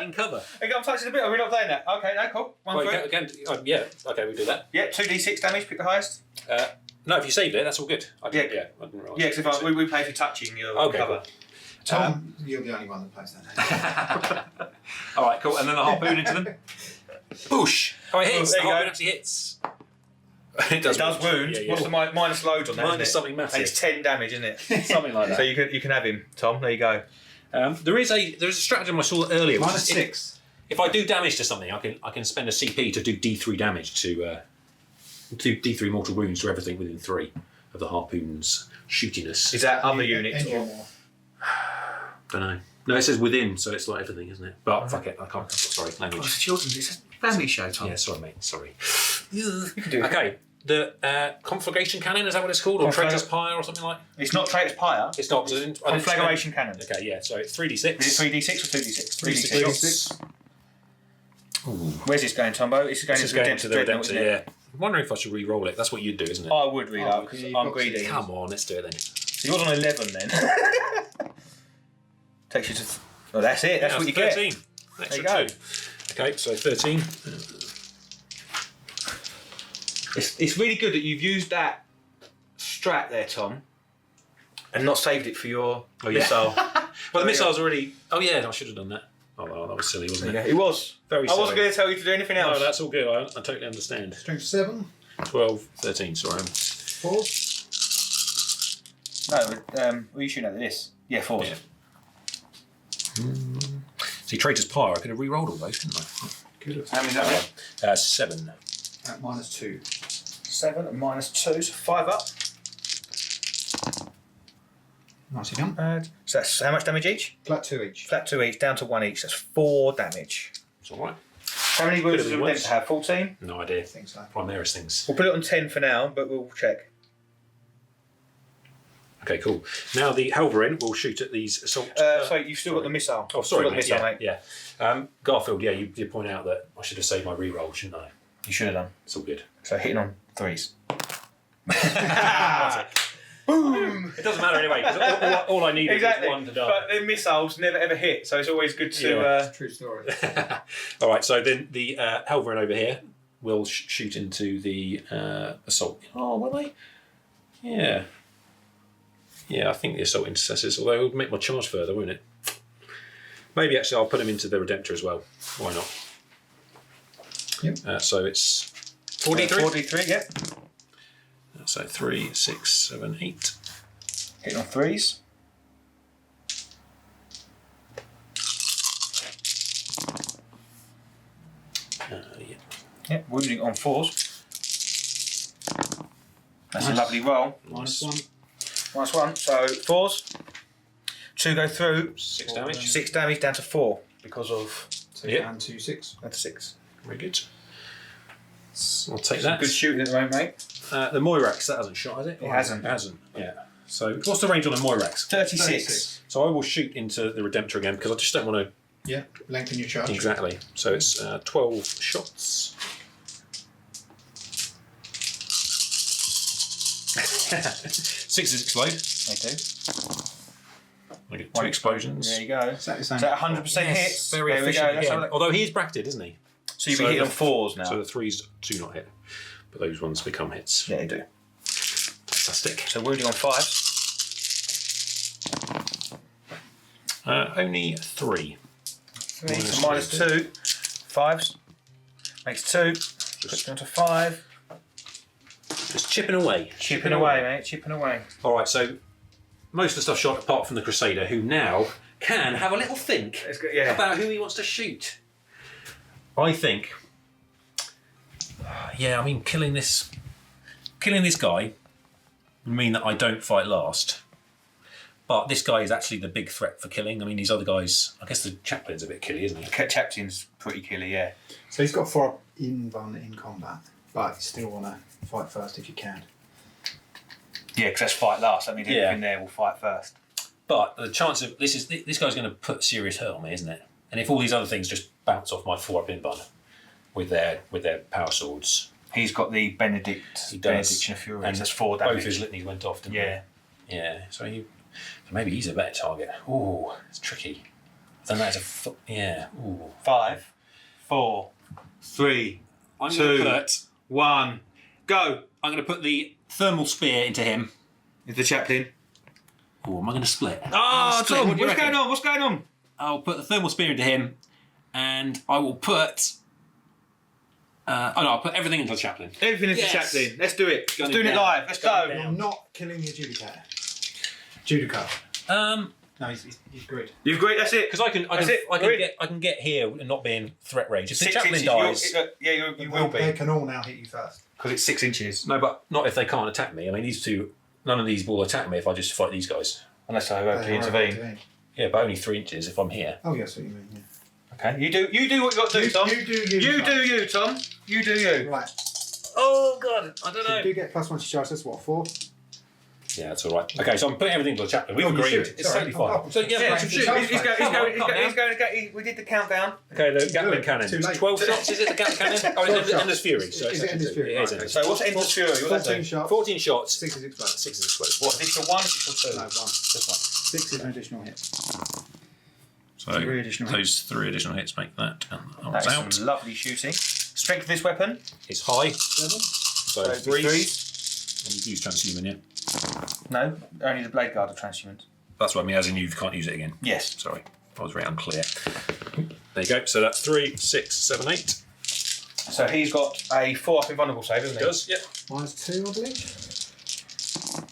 [SPEAKER 3] In cover.
[SPEAKER 4] I'm touching a bit. Are we not playing that? Okay, no, cool. 1
[SPEAKER 3] Well,
[SPEAKER 4] through.
[SPEAKER 3] again, yeah. Okay, we do that.
[SPEAKER 4] Yeah, 2d6 damage. Pick the highest.
[SPEAKER 3] No, if you saved it, that's all good. I didn't realise.
[SPEAKER 4] Yeah, because if we play for touching, you're
[SPEAKER 3] Okay,
[SPEAKER 4] cover.
[SPEAKER 3] cool.
[SPEAKER 1] Tom, you're the only one that plays that.
[SPEAKER 3] All right, cool. And then the harpoon into them. Boosh! Oh, it hits.
[SPEAKER 4] there
[SPEAKER 3] The
[SPEAKER 4] you
[SPEAKER 3] harpoon
[SPEAKER 4] go.
[SPEAKER 3] actually hits.
[SPEAKER 4] It does wound.
[SPEAKER 3] Yeah.
[SPEAKER 4] What's the minus loads on that?
[SPEAKER 3] Minus
[SPEAKER 4] isn't
[SPEAKER 3] something
[SPEAKER 4] it?
[SPEAKER 3] massive.
[SPEAKER 4] And it's 10 damage, isn't it?
[SPEAKER 3] Something like that.
[SPEAKER 4] So you can have him, Tom. There you go.
[SPEAKER 3] There is a stratagem I saw earlier. Which
[SPEAKER 1] Minus
[SPEAKER 3] is
[SPEAKER 1] 6.
[SPEAKER 3] If I do damage to something, I can spend a CP to do D3 damage to do D3 mortal wounds to everything within 3 of the harpoon's shootiness.
[SPEAKER 4] Is that other units?
[SPEAKER 1] Engine
[SPEAKER 4] Or?
[SPEAKER 1] war.
[SPEAKER 3] Don't know. No, it says within, so it's like everything, isn't it? But fuck it, I can't. Sorry, language.
[SPEAKER 4] It's children's. It's a family show, Tom.
[SPEAKER 3] Yeah, sorry, mate. Sorry.
[SPEAKER 4] You can do it.
[SPEAKER 3] Okay, the conflagration cannon, is that what it's called, or traitor's pyre, or something like?
[SPEAKER 4] It's not Traitor's Pyre.
[SPEAKER 3] It's not.
[SPEAKER 4] Conflagration cannon.
[SPEAKER 3] Okay, yeah. So it's 3d6.
[SPEAKER 4] Is it 3d6 or 2d6?
[SPEAKER 3] 3d6 shots.
[SPEAKER 4] Where's this going, Tombo? This is going
[SPEAKER 3] This is
[SPEAKER 4] into
[SPEAKER 3] going to the
[SPEAKER 4] Redemptor,
[SPEAKER 3] Redemptor,
[SPEAKER 4] isn't it?
[SPEAKER 3] yeah. I'm wondering if I should re-roll it. That's what you'd do, isn't it?
[SPEAKER 4] I would read out because
[SPEAKER 1] yeah, you've
[SPEAKER 4] I'm
[SPEAKER 1] got
[SPEAKER 4] greedy.
[SPEAKER 3] Come on, let's do it then.
[SPEAKER 4] So yours on 11 then. Takes you to. Well, that's it. That's
[SPEAKER 3] Yeah,
[SPEAKER 4] what you
[SPEAKER 3] 13.
[SPEAKER 4] get.
[SPEAKER 3] Extra
[SPEAKER 4] you go.
[SPEAKER 3] 2. Okay, so 13.
[SPEAKER 4] It's really good that you've used that strat there, Tom, and not saved it for your missile.
[SPEAKER 3] Well, the missile's already. Oh yeah, I should have done that. Oh, well, that was silly, wasn't it?
[SPEAKER 4] It was.
[SPEAKER 3] Very
[SPEAKER 4] I wasn't
[SPEAKER 3] silly.
[SPEAKER 4] going to tell you to do anything else.
[SPEAKER 3] No, that's all good. I totally understand.
[SPEAKER 1] Strength 7.
[SPEAKER 3] 12, 13. Sorry.
[SPEAKER 1] 4.
[SPEAKER 4] No, were you shooting at this? Yeah, 4.
[SPEAKER 3] Yeah. See, Traitor's Pyre. I could have re-rolled all those, couldn't I?
[SPEAKER 1] Good.
[SPEAKER 4] How many is that?
[SPEAKER 3] 7.
[SPEAKER 1] At minus 2.
[SPEAKER 4] 7 and minus 2, so 5 up.
[SPEAKER 1] Nicely done.
[SPEAKER 4] So that's how much damage each?
[SPEAKER 1] Flat 2 each.
[SPEAKER 4] Flat 2 each, down to 1 each. That's 4 damage.
[SPEAKER 3] It's all right.
[SPEAKER 4] How many wounds
[SPEAKER 3] Could
[SPEAKER 4] does
[SPEAKER 3] have
[SPEAKER 4] a
[SPEAKER 3] been
[SPEAKER 4] Redemptor
[SPEAKER 3] worse.
[SPEAKER 4] have? 14?
[SPEAKER 3] No idea.
[SPEAKER 1] I think so.
[SPEAKER 3] Primaris things.
[SPEAKER 4] We'll put it on 10 for now, but we'll check.
[SPEAKER 3] Okay, cool. Now the Halverin will shoot at these assault.
[SPEAKER 4] So you've still got the missile.
[SPEAKER 3] Oh, sorry,
[SPEAKER 4] Still got the
[SPEAKER 3] mate.
[SPEAKER 4] missile,
[SPEAKER 3] Yeah,
[SPEAKER 4] mate.
[SPEAKER 3] yeah. Garfield, yeah, you did point out that I should have saved my re-roll, shouldn't I?
[SPEAKER 4] You should have done.
[SPEAKER 3] It's all good.
[SPEAKER 4] So hitting on 3s.
[SPEAKER 3] Boom! It doesn't matter anyway, because all I needed
[SPEAKER 4] Exactly.
[SPEAKER 3] was one to die.
[SPEAKER 4] But the missiles never ever hit, so it's always good to.
[SPEAKER 3] Yeah.
[SPEAKER 1] True story.
[SPEAKER 3] All right, so then the Halverin over here will shoot into the assault. Oh, will they? Yeah. Yeah, I think the assault intercessors, although it would make my charge further, won't it? Maybe actually I'll put him into the Redemptor as well. Why not?
[SPEAKER 1] Yep.
[SPEAKER 3] So it's 4d3.
[SPEAKER 4] 4d3, yeah.
[SPEAKER 3] So 3, 6, 7, 8.
[SPEAKER 4] Hitting on 3s.
[SPEAKER 3] Yeah.
[SPEAKER 4] Yeah, wounding on 4s. That's a lovely roll.
[SPEAKER 1] -1.
[SPEAKER 4] -1, so 4s. 2 go through.
[SPEAKER 3] 6 damage.
[SPEAKER 4] 6 damage down to 4 because of
[SPEAKER 1] So
[SPEAKER 3] Yep.
[SPEAKER 1] down to 6.
[SPEAKER 4] down to 6.
[SPEAKER 3] Very good. I'll take
[SPEAKER 4] Some
[SPEAKER 3] that.
[SPEAKER 4] good shooting at the moment, mate.
[SPEAKER 3] The Moirax, that hasn't shot, has it?
[SPEAKER 4] It hasn't.
[SPEAKER 3] It hasn't, yeah. So what's the range on a Moirax?
[SPEAKER 4] 36.
[SPEAKER 3] So I will shoot into the Redemptor again because I just don't want
[SPEAKER 1] Yeah, lengthen your charge.
[SPEAKER 3] to... Exactly. So it's 12 shots. 6 explode.
[SPEAKER 4] They do.
[SPEAKER 3] I get 2 explosions.
[SPEAKER 4] There you go.
[SPEAKER 1] Exactly the same.
[SPEAKER 4] So 100% hits.
[SPEAKER 3] Very
[SPEAKER 4] there we
[SPEAKER 3] efficient
[SPEAKER 4] go. Let's have a
[SPEAKER 3] again.
[SPEAKER 4] look.
[SPEAKER 3] Although he is bracketed, isn't he?
[SPEAKER 4] So you'll
[SPEAKER 3] So
[SPEAKER 4] be hitting
[SPEAKER 3] the-
[SPEAKER 4] on 4s now.
[SPEAKER 3] So the 3s do not hit, but those ones become hits.
[SPEAKER 4] Yeah, you do.
[SPEAKER 3] Fantastic.
[SPEAKER 4] So wounding on 5s.
[SPEAKER 3] Only 3.
[SPEAKER 4] 3 so -2. 5s. Makes 2. Puts down to 5.
[SPEAKER 3] Just chipping away.
[SPEAKER 4] Chipping away, mate. Chipping away.
[SPEAKER 3] All right, so most of the stuff shot apart from the Crusader, who now can have a little think
[SPEAKER 4] Let's go, yeah.
[SPEAKER 3] about who he wants to shoot. I think, yeah, I mean, killing this guy would mean that I don't fight last. But this guy is actually the big threat for killing. I mean, these other guys, I guess the chaplain's a bit killy, isn't he?
[SPEAKER 4] Captain's pretty killer, yeah.
[SPEAKER 1] So he's got 4 invuln in combat, but you still want to fight first if you can.
[SPEAKER 4] Yeah, because that's fight last. I mean,
[SPEAKER 3] Yeah.
[SPEAKER 4] everything there will fight first.
[SPEAKER 3] But the chance of this guy's going to put serious hurt on me, isn't it? And if all these other things just bounce off my 4-up invuln with their power swords,
[SPEAKER 4] He's got the
[SPEAKER 3] He does.
[SPEAKER 4] Benediction of Fury.
[SPEAKER 3] And
[SPEAKER 4] That's 4 damage.
[SPEAKER 3] both his litanies went off, didn't
[SPEAKER 4] Yeah.
[SPEAKER 3] they? Yeah. So maybe he's a better target. Ooh, it's tricky. Then that's yeah. Ooh.
[SPEAKER 4] 5, 4, 3,
[SPEAKER 3] I'm
[SPEAKER 4] 2,
[SPEAKER 3] gonna put
[SPEAKER 4] 1, go!
[SPEAKER 3] I'm going to put the thermal spear into him.
[SPEAKER 4] Is the chaplain?
[SPEAKER 3] Oh, am I going to split?
[SPEAKER 4] Oh,
[SPEAKER 3] Split,
[SPEAKER 4] Tom,
[SPEAKER 3] what do you
[SPEAKER 4] what's
[SPEAKER 3] reckon?
[SPEAKER 4] going on? What's going on?
[SPEAKER 3] I'll put the thermal spear into him, and I will put. I'll put everything into the chaplain.
[SPEAKER 4] Everything is
[SPEAKER 3] Yes.
[SPEAKER 4] the chaplain. Let's do it.
[SPEAKER 3] Gun
[SPEAKER 4] Let's
[SPEAKER 3] him
[SPEAKER 4] do it
[SPEAKER 3] down.
[SPEAKER 4] live. Let's
[SPEAKER 3] Gun him
[SPEAKER 4] go.
[SPEAKER 1] You're not killing the adjudicator. Judicator. No, he's good.
[SPEAKER 4] You've agreed. That's it.
[SPEAKER 3] Because I can
[SPEAKER 4] That's it. We're in.
[SPEAKER 3] get here and not be in threat range. If the
[SPEAKER 4] 6
[SPEAKER 3] chaplain
[SPEAKER 4] inches.
[SPEAKER 3] dies,
[SPEAKER 4] You will
[SPEAKER 1] They
[SPEAKER 4] be
[SPEAKER 1] can all now hit you first.
[SPEAKER 4] because it's 6 inches.
[SPEAKER 3] no, but not if they can't attack me. I mean, these two, none of these will attack me if I just fight these guys.
[SPEAKER 4] Unless I hopefully intervene.
[SPEAKER 3] Yeah, but only 3 inches if I'm here.
[SPEAKER 1] Oh, yes, what you mean, yeah.
[SPEAKER 4] Okay. You do what you got to do, Tom.
[SPEAKER 1] You do you.
[SPEAKER 4] You
[SPEAKER 1] Tom.
[SPEAKER 4] do you, Tom. You do you.
[SPEAKER 1] Right.
[SPEAKER 3] Oh god, I don't
[SPEAKER 1] So you do get +1 to charge. That's what, 4?
[SPEAKER 3] Yeah, that's all right. Okay, so I'm putting everything to the chaplain. We've
[SPEAKER 1] Oh, you
[SPEAKER 3] agreed.
[SPEAKER 1] shoot.
[SPEAKER 3] It's
[SPEAKER 1] Sorry.
[SPEAKER 3] totally fine.
[SPEAKER 1] Oh,
[SPEAKER 3] So yeah,
[SPEAKER 4] Yeah,
[SPEAKER 3] shoot.
[SPEAKER 4] he's going to go. We did the countdown.
[SPEAKER 3] Okay, the
[SPEAKER 1] do
[SPEAKER 3] Gatling
[SPEAKER 1] it.
[SPEAKER 3] cannon.
[SPEAKER 1] Too late.
[SPEAKER 3] 12 shots, is it the Gatling cannon? Oh, it's
[SPEAKER 1] 12
[SPEAKER 3] Endless Fury. So
[SPEAKER 1] Is
[SPEAKER 3] it's
[SPEAKER 1] it Endless Fury?
[SPEAKER 3] It is
[SPEAKER 1] Right,
[SPEAKER 3] Endless
[SPEAKER 4] So what's Endless Fury? What's that
[SPEAKER 1] 14
[SPEAKER 4] do?
[SPEAKER 1] shots.
[SPEAKER 3] 14 shots,
[SPEAKER 1] 6 is explode.
[SPEAKER 3] 6 is explosive.
[SPEAKER 4] What, additional 1, additional 2?
[SPEAKER 1] No, 1.
[SPEAKER 4] Just 1.
[SPEAKER 1] 6 is an additional hit.
[SPEAKER 3] So
[SPEAKER 1] 3 additional
[SPEAKER 3] those 3 additional hits make that. And
[SPEAKER 4] That
[SPEAKER 3] arms out.
[SPEAKER 4] is some lovely shooting. Strength of this weapon?
[SPEAKER 3] It's high.
[SPEAKER 1] 7.
[SPEAKER 3] So
[SPEAKER 4] So
[SPEAKER 3] 3.
[SPEAKER 4] 3s.
[SPEAKER 3] And you've used transhuman, yeah?
[SPEAKER 4] No, only the blade guard of transhumant.
[SPEAKER 3] That's what I mean, as in you can't use it again.
[SPEAKER 4] Yes.
[SPEAKER 3] Sorry, I was very unclear. There you go. So that's 3, 6, 7, 8.
[SPEAKER 4] So he's got a 4-up invulnerable save, hasn't he?
[SPEAKER 3] Does, yep.
[SPEAKER 1] -2, I believe.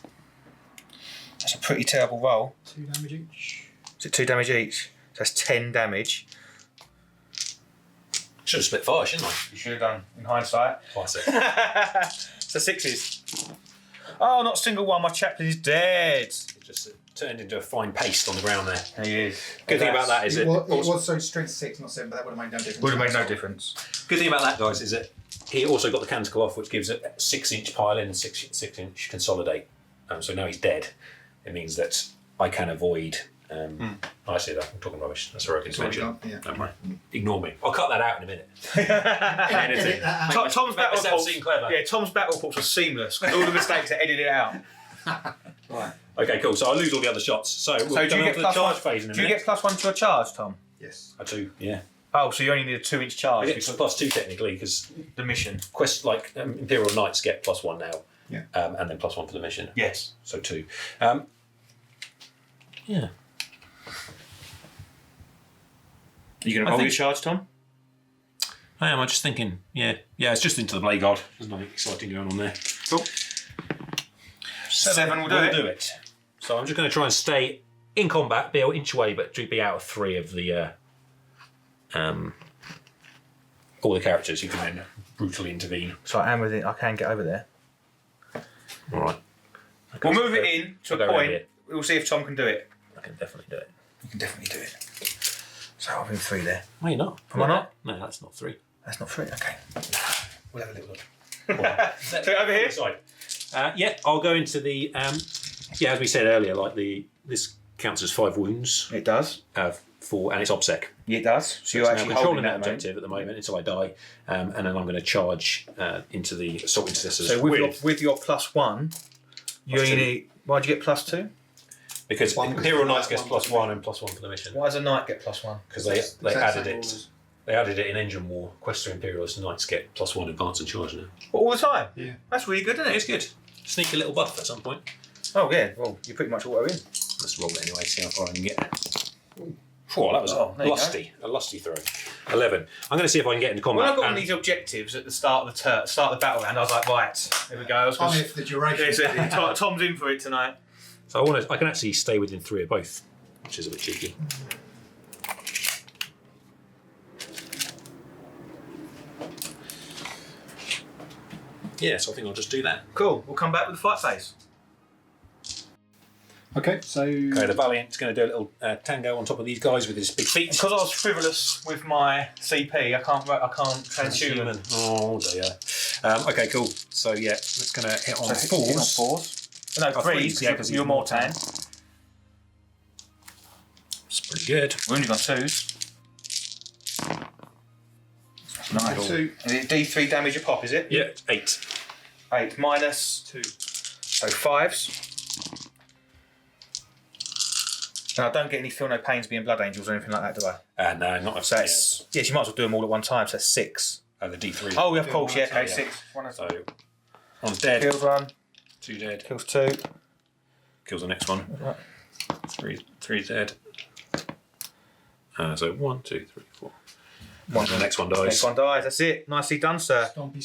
[SPEAKER 4] That's a pretty terrible roll.
[SPEAKER 1] 2 damage each.
[SPEAKER 4] Is it 2 damage each? So that's 10 damage.
[SPEAKER 3] Should have split 5, shouldn't I?
[SPEAKER 4] You should have done, in hindsight.
[SPEAKER 3] Classic.
[SPEAKER 4] So 6s. Oh, not a single one. My chaplain is dead.
[SPEAKER 3] It just turned into a fine paste on the ground there.
[SPEAKER 4] He is.
[SPEAKER 3] Good thing about that is
[SPEAKER 1] It
[SPEAKER 3] that
[SPEAKER 1] was so strength 6, not 7, but that would have made no difference.
[SPEAKER 4] Would have made no difference.
[SPEAKER 3] good thing about that, guys, is that he also got the canticle off, which gives a 6-inch pile in and 6-inch consolidate. So now he's dead. It means that I can avoid. I see that. I'm talking rubbish. That's heroic intervention.
[SPEAKER 1] Yeah.
[SPEAKER 3] Don't worry. Ignore me. I'll cut that out in a minute. Editing.
[SPEAKER 4] Tom's
[SPEAKER 3] Make
[SPEAKER 4] battle
[SPEAKER 3] myself
[SPEAKER 4] reports.
[SPEAKER 3] seem clever.
[SPEAKER 4] Yeah, Tom's battle reports are seamless. All the mistakes are edited out.
[SPEAKER 1] Right.
[SPEAKER 3] Okay, cool. So I'll lose all the other shots. So we'll
[SPEAKER 4] So do you
[SPEAKER 3] go on
[SPEAKER 4] get
[SPEAKER 3] to the charge
[SPEAKER 4] +1?
[SPEAKER 3] phase in a
[SPEAKER 4] Do you
[SPEAKER 3] minute.
[SPEAKER 4] get +1 to a charge, Tom?
[SPEAKER 1] Yes.
[SPEAKER 3] I do, yeah.
[SPEAKER 4] Oh, so you only need a 2-inch
[SPEAKER 3] I
[SPEAKER 4] charge
[SPEAKER 3] get
[SPEAKER 4] because
[SPEAKER 3] +2 technically because
[SPEAKER 4] the mission.
[SPEAKER 3] Imperial Knights get +1 now.
[SPEAKER 1] Yeah.
[SPEAKER 3] And then +1 for the mission.
[SPEAKER 4] Yes.
[SPEAKER 3] So 2. Yeah.
[SPEAKER 4] Are you going
[SPEAKER 3] I
[SPEAKER 4] to roll
[SPEAKER 3] think-
[SPEAKER 4] your charge, Tom?
[SPEAKER 3] I am. I'm just thinking. Yeah. It's just into the blade guard. There's nothing exciting going on there.
[SPEAKER 4] Cool. 7 will do it.
[SPEAKER 3] So I'm just going to try and stay in combat, be an inch away, but be out of 3 of the all the characters. You can then brutally intervene.
[SPEAKER 4] So I am with it. I can get over there.
[SPEAKER 3] All right.
[SPEAKER 4] We'll move it in to
[SPEAKER 3] I'll
[SPEAKER 4] a
[SPEAKER 3] go around
[SPEAKER 4] point.
[SPEAKER 3] here.
[SPEAKER 4] We'll see if Tom can do it.
[SPEAKER 3] I can definitely do it.
[SPEAKER 4] You can definitely do it. So I'll move 3 there.
[SPEAKER 3] No, you're not.
[SPEAKER 4] Am I not?
[SPEAKER 3] No, that's not 3.
[SPEAKER 4] That's not 3. Okay. We'll have a little look.
[SPEAKER 3] So
[SPEAKER 4] over here?
[SPEAKER 3] Side. Yeah, I'll go into the. As we said earlier, like this counts as 5 wounds.
[SPEAKER 4] It does.
[SPEAKER 3] And it's OBSEC.
[SPEAKER 4] Yeah, it does. So you're
[SPEAKER 3] now
[SPEAKER 4] actually
[SPEAKER 3] controlling
[SPEAKER 4] holding
[SPEAKER 3] that
[SPEAKER 4] that
[SPEAKER 3] objective at the moment until I die, and then I'm going to charge into the assault intercessors.
[SPEAKER 4] So with your +1, you only need. Why'd you get +2?
[SPEAKER 3] Because Imperial Knights gets +1 and +1 for the mission.
[SPEAKER 4] Why does a knight get +1?
[SPEAKER 3] Because they added it. They added it in Engine War. Quests for Imperialist Knights get +1 advance and charge now.
[SPEAKER 4] All the time?
[SPEAKER 1] Yeah.
[SPEAKER 4] That's really good, isn't it?
[SPEAKER 3] It's good. Sneak a little buff at some point.
[SPEAKER 4] Oh, yeah. Well, you pretty much auto in.
[SPEAKER 3] Let's roll it anyway, see how far I can get. Oh, that was
[SPEAKER 4] there you
[SPEAKER 3] a lusty throw. 11. I'm going to see if I can get into combat.
[SPEAKER 4] When I got on these objectives at the start of the battle round, I was like, right, here we go. I was
[SPEAKER 1] Only if the duration.
[SPEAKER 4] Tom's in for it tonight.
[SPEAKER 3] So I can actually stay within 3 of both, which is a bit cheeky. Yeah, so I think I'll just do that.
[SPEAKER 4] Cool. We'll come back with the fight phase.
[SPEAKER 1] Okay, so.
[SPEAKER 3] Okay, the Valiant's going to do a little tango on top of these guys with his big feet.
[SPEAKER 4] Because I was frivolous with my CP, I can't transhuman.
[SPEAKER 3] Oh dear. Okay, cool. So yeah, it's going to hit on 4s.
[SPEAKER 4] Hit on 4s. No, 3s, because you're Mortan.
[SPEAKER 3] It's pretty good.
[SPEAKER 4] We're only on 2s. Nice.
[SPEAKER 1] 2.
[SPEAKER 4] Is it D3 damage a pop, is it?
[SPEAKER 3] Yeah, 8.
[SPEAKER 4] 8 minus 2. So 5s. And I don't get any feel no pains being blood angels or anything like that, do I?
[SPEAKER 3] No, not a
[SPEAKER 4] So it's, yes, you might as well do them all at one time, so that's 6.
[SPEAKER 3] the D3.
[SPEAKER 4] Oh, of course, yeah, okay,
[SPEAKER 3] Yeah.
[SPEAKER 4] 6. One at a
[SPEAKER 3] So
[SPEAKER 4] time.
[SPEAKER 3] one's dead.
[SPEAKER 4] Kills 1,
[SPEAKER 3] 2 dead.
[SPEAKER 4] kills 2.
[SPEAKER 3] Kills the next one. 3 dead. So 1, 2, 3, 4. And the next one dies.
[SPEAKER 4] Next one dies, that's it. Nicely done, sir.
[SPEAKER 1] Stompy.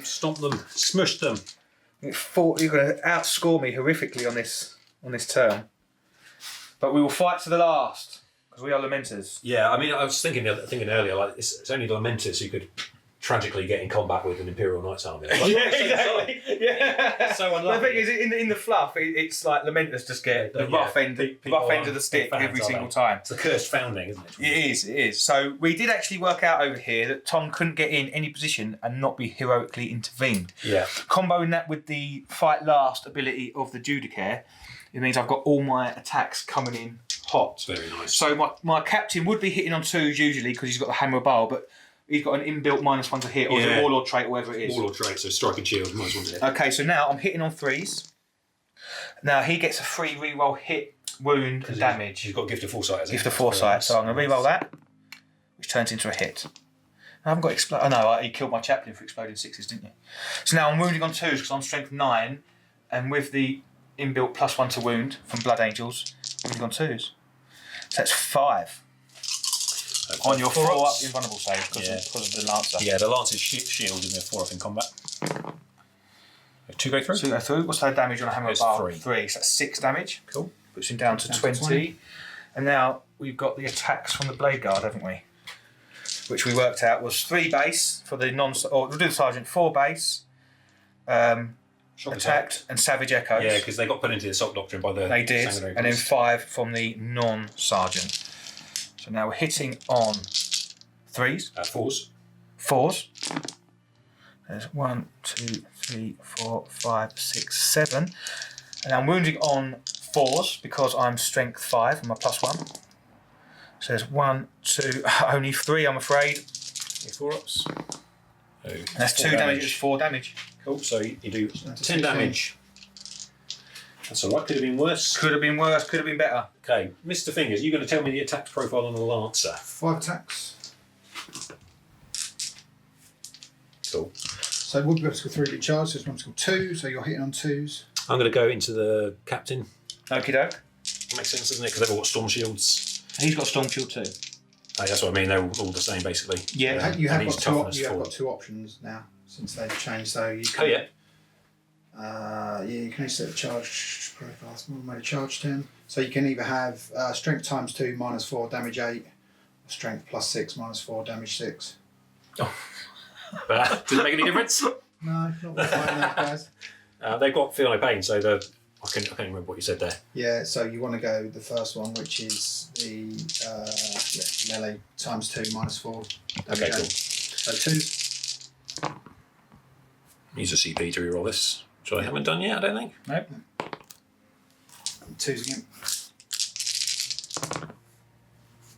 [SPEAKER 3] Stomp them. Smush them.
[SPEAKER 4] You're going to outscore me horrifically on this turn. But we will fight to the last, because we are Lamenters.
[SPEAKER 3] Yeah, I mean, I was thinking earlier, like it's only the Lamenters who could tragically get in combat with an Imperial Knights army. Like,
[SPEAKER 4] Yeah, exactly. Yeah.
[SPEAKER 3] So
[SPEAKER 4] The
[SPEAKER 3] unlucky.
[SPEAKER 4] thing is, in the fluff, it's like Lamenters just get the rough end of the stick
[SPEAKER 3] fans,
[SPEAKER 4] every
[SPEAKER 3] aren't
[SPEAKER 4] single
[SPEAKER 3] they?
[SPEAKER 4] time.
[SPEAKER 3] It's the cursed founding, isn't it?
[SPEAKER 4] It is. So we did actually work out over here that Tom couldn't get in any position and not be heroically intervened.
[SPEAKER 3] Yeah.
[SPEAKER 4] Comboing that with the fight last ability of the Judicare, it means I've got all my attacks coming in hot.
[SPEAKER 3] It's very nice.
[SPEAKER 4] So my captain would be hitting on 2s usually because he's got the hammer bow, but he's got an inbuilt -1 to hit, or
[SPEAKER 3] Yeah.
[SPEAKER 4] the warlord trait, or whatever it is.
[SPEAKER 3] Warlord trait, so strike and shield, might as well do it.
[SPEAKER 4] Okay, so now I'm hitting on 3s. Now he gets a free reroll hit, wound, and damage.
[SPEAKER 3] He's got gift of foresight, hasn't he?
[SPEAKER 4] Gift of foresight, so I'm going to reroll that, which turns into a hit. I haven't got explode. Oh no, he killed my chaplain for exploding 6s, didn't he? So now I'm wounding on 2s because I'm strength 9, and with the inbuilt +1 to wound from Blood Angels, wounding on 2s. So that's 5. On your 4 up invulnerable save because of the Lancer.
[SPEAKER 3] Yeah, the Lancer's shield in their 4 up in combat. 2 go through?
[SPEAKER 4] 2 go through. What's the damage on a hammer
[SPEAKER 3] It's
[SPEAKER 4] bar?
[SPEAKER 3] 3.
[SPEAKER 4] 3. So that's 6 damage.
[SPEAKER 3] Cool.
[SPEAKER 4] Puts him down to 20. And now we've got the attacks from the Blade Guard, haven't we? Which we worked out was 3 base for the we'll do the Sergeant, 4 base, attacked, and Savage Echoes.
[SPEAKER 3] Yeah, because they got put into the assault doctrine by the
[SPEAKER 4] They did.
[SPEAKER 3] sanguinary
[SPEAKER 4] And then
[SPEAKER 3] police.
[SPEAKER 4] 5 from the non-Sergeant. So now we're hitting on 3s.
[SPEAKER 3] 4s.
[SPEAKER 4] 4s. There's 1, 2, 3, 4, 5, 6, 7. And I'm wounding on 4s because I'm strength 5 and my +1. So there's 1, 2, only 3, I'm afraid.
[SPEAKER 3] 4 ups. So
[SPEAKER 4] And that's 2 damage, it's 4 damage.
[SPEAKER 3] Cool, so you do 10 damage. That's alright, could have been worse.
[SPEAKER 4] Could have been worse, could have been better.
[SPEAKER 3] Okay, Mr. Fingers, you're going to tell me the attack profile on the Lancer.
[SPEAKER 1] 5 attacks.
[SPEAKER 3] Cool.
[SPEAKER 1] So would be able to go 3 charge, so this one's got 2, so you're hitting on 2s.
[SPEAKER 3] I'm going to go into the captain.
[SPEAKER 4] Okie doke.
[SPEAKER 3] Makes sense, doesn't it? Because they've all got storm shields.
[SPEAKER 4] He's got Storm Shield too.
[SPEAKER 3] That's what I mean. They're all the same basically.
[SPEAKER 4] Yeah.
[SPEAKER 1] You have
[SPEAKER 3] and
[SPEAKER 1] got
[SPEAKER 3] each
[SPEAKER 1] two.
[SPEAKER 3] toughness
[SPEAKER 1] You have
[SPEAKER 3] four.
[SPEAKER 1] got two options now since they've changed. So you
[SPEAKER 3] Oh
[SPEAKER 1] can.
[SPEAKER 3] yeah.
[SPEAKER 1] You can set the charge profile. It's more made a charge turn. So you can either have strength times 2 minus 4 damage 8, or strength plus 6 minus 4 damage 6.
[SPEAKER 3] Does it make any difference?
[SPEAKER 1] No, not worth fighting those guys.
[SPEAKER 3] They've got feel no pain, so I can't remember what you said there.
[SPEAKER 1] Yeah, so you want to go the first one, which is the melee times 2 minus 4 damage
[SPEAKER 3] Okay,
[SPEAKER 1] 8.
[SPEAKER 3] cool.
[SPEAKER 1] So 2s.
[SPEAKER 3] Use a CP to reroll this, which I haven't done yet. I don't think.
[SPEAKER 4] Nope.
[SPEAKER 1] 2s again.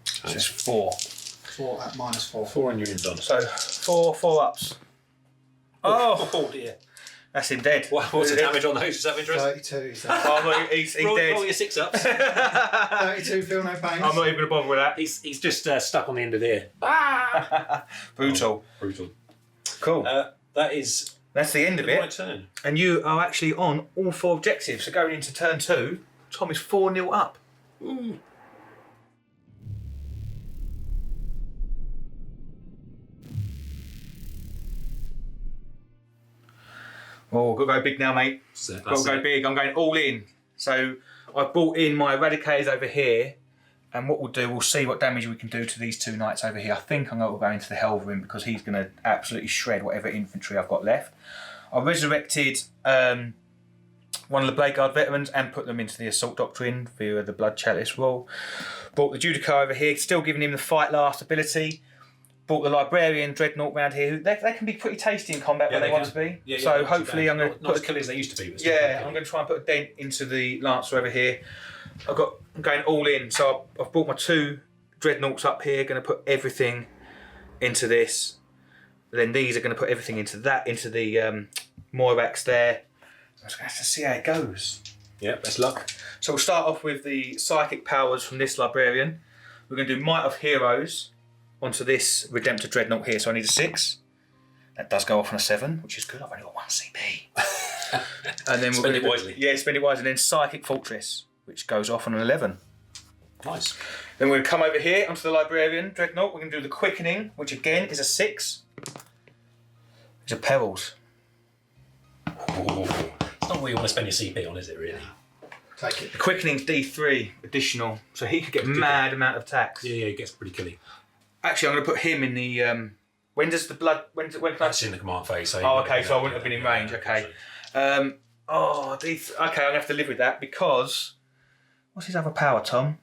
[SPEAKER 4] So it's 4.
[SPEAKER 1] 4 at minus 4.
[SPEAKER 3] 4 and you're in done.
[SPEAKER 4] So 4 ups. Oh
[SPEAKER 3] dear.
[SPEAKER 4] That's him dead.
[SPEAKER 3] What's the damage on those? Is that of interest?
[SPEAKER 1] 32. So
[SPEAKER 4] Oh, he's
[SPEAKER 3] roll
[SPEAKER 4] dead.
[SPEAKER 3] your 6 ups.
[SPEAKER 1] 32, feel no pain.
[SPEAKER 4] I'm not even going to bother with that.
[SPEAKER 3] He's just stuck on the end of the ear.
[SPEAKER 4] Brutal.
[SPEAKER 3] Brutal.
[SPEAKER 4] Cool.
[SPEAKER 3] That's
[SPEAKER 4] That's the end of
[SPEAKER 3] my
[SPEAKER 4] it.
[SPEAKER 3] turn.
[SPEAKER 4] And you are actually on all 4 objectives. So going into turn 2, Tom is 4-0 up.
[SPEAKER 3] Ooh.
[SPEAKER 4] Oh, got to go big now, mate. Got to go big. I'm going all in. So I've brought in my Eradicators over here. And what we'll do, we'll see what damage we can do to these 2 knights over here. I think I'm going to go into the Helverin because he's going to absolutely shred whatever infantry I've got left. I resurrected one of the Blade Guard veterans and put them into the Assault Doctrine via the Blood Chalice rule. Brought the Judicar over here, still giving him the Fight Last ability. Brought the Librarian Dreadnought round here. They can be pretty tasty in combat when they want to be.
[SPEAKER 3] Yeah,
[SPEAKER 4] so
[SPEAKER 3] not too
[SPEAKER 4] hopefully
[SPEAKER 3] bad.
[SPEAKER 4] I'm going to
[SPEAKER 3] not as killy as they used to be. But still
[SPEAKER 4] yeah,
[SPEAKER 3] pretty
[SPEAKER 4] I'm
[SPEAKER 3] killy.
[SPEAKER 4] going to try and put a dent into the Lancer over here. I'm going all in. So I've brought my 2 Dreadnoughts up here. Going to put everything into this. Then these are going to put everything into that, into the Moirax there. I'm just going to have to see how it goes.
[SPEAKER 3] Yeah, best luck.
[SPEAKER 4] So we'll start off with the psychic powers from this Librarian. We're going to do Might of Heroes onto this Redemptor Dreadnought here. So I need a 6. That does go off on a 7, which is good. I've only got 1 CP. And then
[SPEAKER 3] Spend it wisely.
[SPEAKER 4] Yeah, spend it wisely. And then Psychic Fortress, which goes off on an 11.
[SPEAKER 3] Nice.
[SPEAKER 4] Then we're going to come over here onto the Librarian Dreadnought. We're going to do the Quickening, which again is a 6. These are Perils.
[SPEAKER 3] Ooh. It's not what you want to spend your CP on, is it, really?
[SPEAKER 1] Take it.
[SPEAKER 4] The Quickening's D3 additional, so he could get mad amount of attacks.
[SPEAKER 3] Yeah, it gets pretty killy.
[SPEAKER 4] Actually, I'm going to put him in the. When does the blood? When can I?
[SPEAKER 3] That's in the command phase. So
[SPEAKER 4] Oh, okay. So I wouldn't have been in range. Okay. Okay, I'm going to have to live with that because what's his other power, Tom?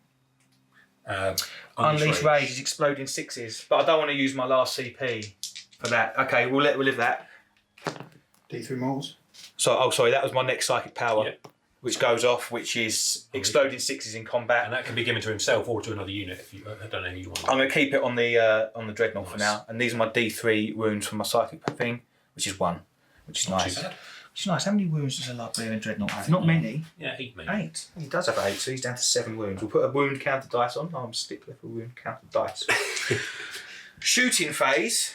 [SPEAKER 4] Unleash Rage is exploding 6s, but I don't want to use my last CP for that. Okay, we'll live that.
[SPEAKER 1] D3 mortals.
[SPEAKER 4] So, sorry, that was my next psychic power,
[SPEAKER 3] Yep.
[SPEAKER 4] which goes off, which is exploding 6s in combat.
[SPEAKER 3] And that can be given to himself or to another unit if you. I don't know who you want.
[SPEAKER 4] I'm going to keep it on the Dreadnought for
[SPEAKER 3] Nice.
[SPEAKER 4] now, and these are my D3 wounds from my psychic thing, which is 1, which is
[SPEAKER 3] Not
[SPEAKER 4] nice.
[SPEAKER 3] too bad.
[SPEAKER 4] Which is nice. How many wounds does a Librarian Dreadnought have? Not many.
[SPEAKER 3] Yeah, 8 maybe.
[SPEAKER 4] 8. He does have 8, so he's down to 7 wounds. We'll put a wound counter dice on. I'm a stickler for wound counter dice. Shooting phase.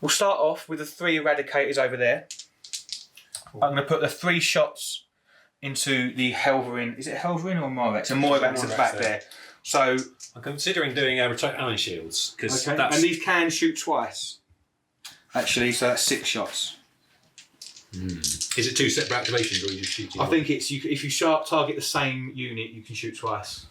[SPEAKER 4] We'll start off with the 3 Eradicators over there. I'm going to put the 3 shots into the Helverin. Is it Helverin or Moirax? And Moirax at the back there. So,
[SPEAKER 3] I'm considering doing rotate iron shields because
[SPEAKER 4] okay.
[SPEAKER 3] that's.
[SPEAKER 4] And these can shoot twice. Actually, so that's 6 shots.
[SPEAKER 3] Is it 2 separate activations or are you just shooting?
[SPEAKER 4] I think it's if you target the same unit, you can shoot twice.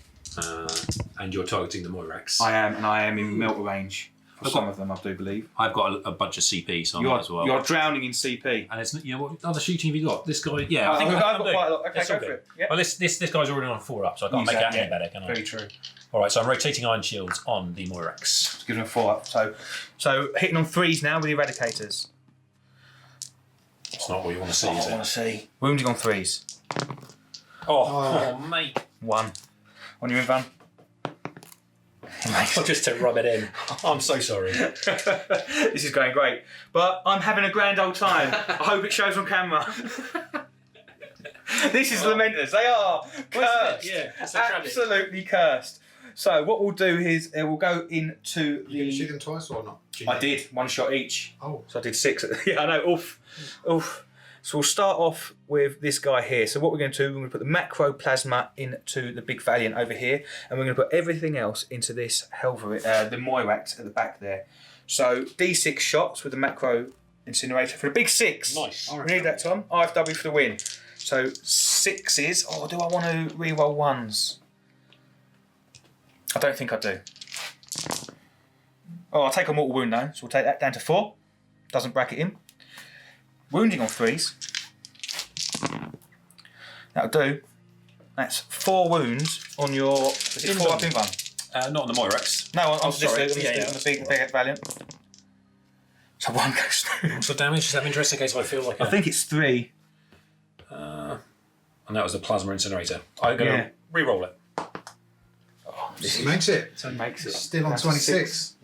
[SPEAKER 3] And you're targeting the Moirax.
[SPEAKER 4] I am in melter range for some of them, I do believe.
[SPEAKER 3] I've got a bunch of CP, so I might as well.
[SPEAKER 4] You're drowning in CP.
[SPEAKER 3] And it's what other shooting have you got? This guy, yeah. I think
[SPEAKER 4] I've got
[SPEAKER 3] I'm
[SPEAKER 4] quite a
[SPEAKER 3] doing.
[SPEAKER 4] lot. Okay,
[SPEAKER 3] That's
[SPEAKER 4] go
[SPEAKER 3] all
[SPEAKER 4] for
[SPEAKER 3] good.
[SPEAKER 4] it. Yep.
[SPEAKER 3] Well, this guy's already on 4 up, so I can't make that any better, can I?
[SPEAKER 4] Very true.
[SPEAKER 3] All right, so I'm rotating iron shields on the Moirax.
[SPEAKER 4] Give them a 4 up. So hitting on 3s now with the Eradicators.
[SPEAKER 3] It's not what you want to see,
[SPEAKER 4] I
[SPEAKER 3] is
[SPEAKER 4] want
[SPEAKER 3] it?
[SPEAKER 4] to see. Wounding on 3s.
[SPEAKER 3] Oh, mate.
[SPEAKER 4] 1. On your Van.
[SPEAKER 3] I'll just to rub it in. I'm so sorry.
[SPEAKER 4] This is going great. But I'm having a grand old time. I hope it shows on camera. This is Lamenters. They are cursed.
[SPEAKER 3] Yeah, it's a tragic.
[SPEAKER 4] Absolutely cursed. So what we'll do is we'll go into
[SPEAKER 1] You can shoot
[SPEAKER 4] the...
[SPEAKER 1] them twice or not? Do you
[SPEAKER 4] I
[SPEAKER 1] know?
[SPEAKER 4] did. 1 shot each.
[SPEAKER 1] Oh.
[SPEAKER 4] So I did 6. Yeah, I know. Oof. So we'll start off with this guy here. So what we're going to do, we're going to put the macro plasma into the big Valiant over here, and we're going to put everything else into this the Moirax at the back there. So D6 shots with the macro incinerator for the big 6.
[SPEAKER 3] Nice.
[SPEAKER 4] We need that, Tom. IFW for the win. So 6s. Oh, do I want to re-roll 1s? I don't think I do. Oh, I'll take a mortal wound now. So we'll take that down to 4. Doesn't bracket him. Wounding on 3s. That'll do. That's 4 wounds on your. Is it 4 up in one?
[SPEAKER 3] Not on the Moirax.
[SPEAKER 4] No, on
[SPEAKER 3] sorry.
[SPEAKER 4] on the big Valiant. So 1 goes through.
[SPEAKER 3] What's the damage? Does that have interest in case I feel like
[SPEAKER 4] I think it's 3.
[SPEAKER 3] And that was the plasma incinerator. I'm going to re-roll it.
[SPEAKER 4] Oh,
[SPEAKER 1] This makes it.
[SPEAKER 4] So makes it.
[SPEAKER 1] Still on 26.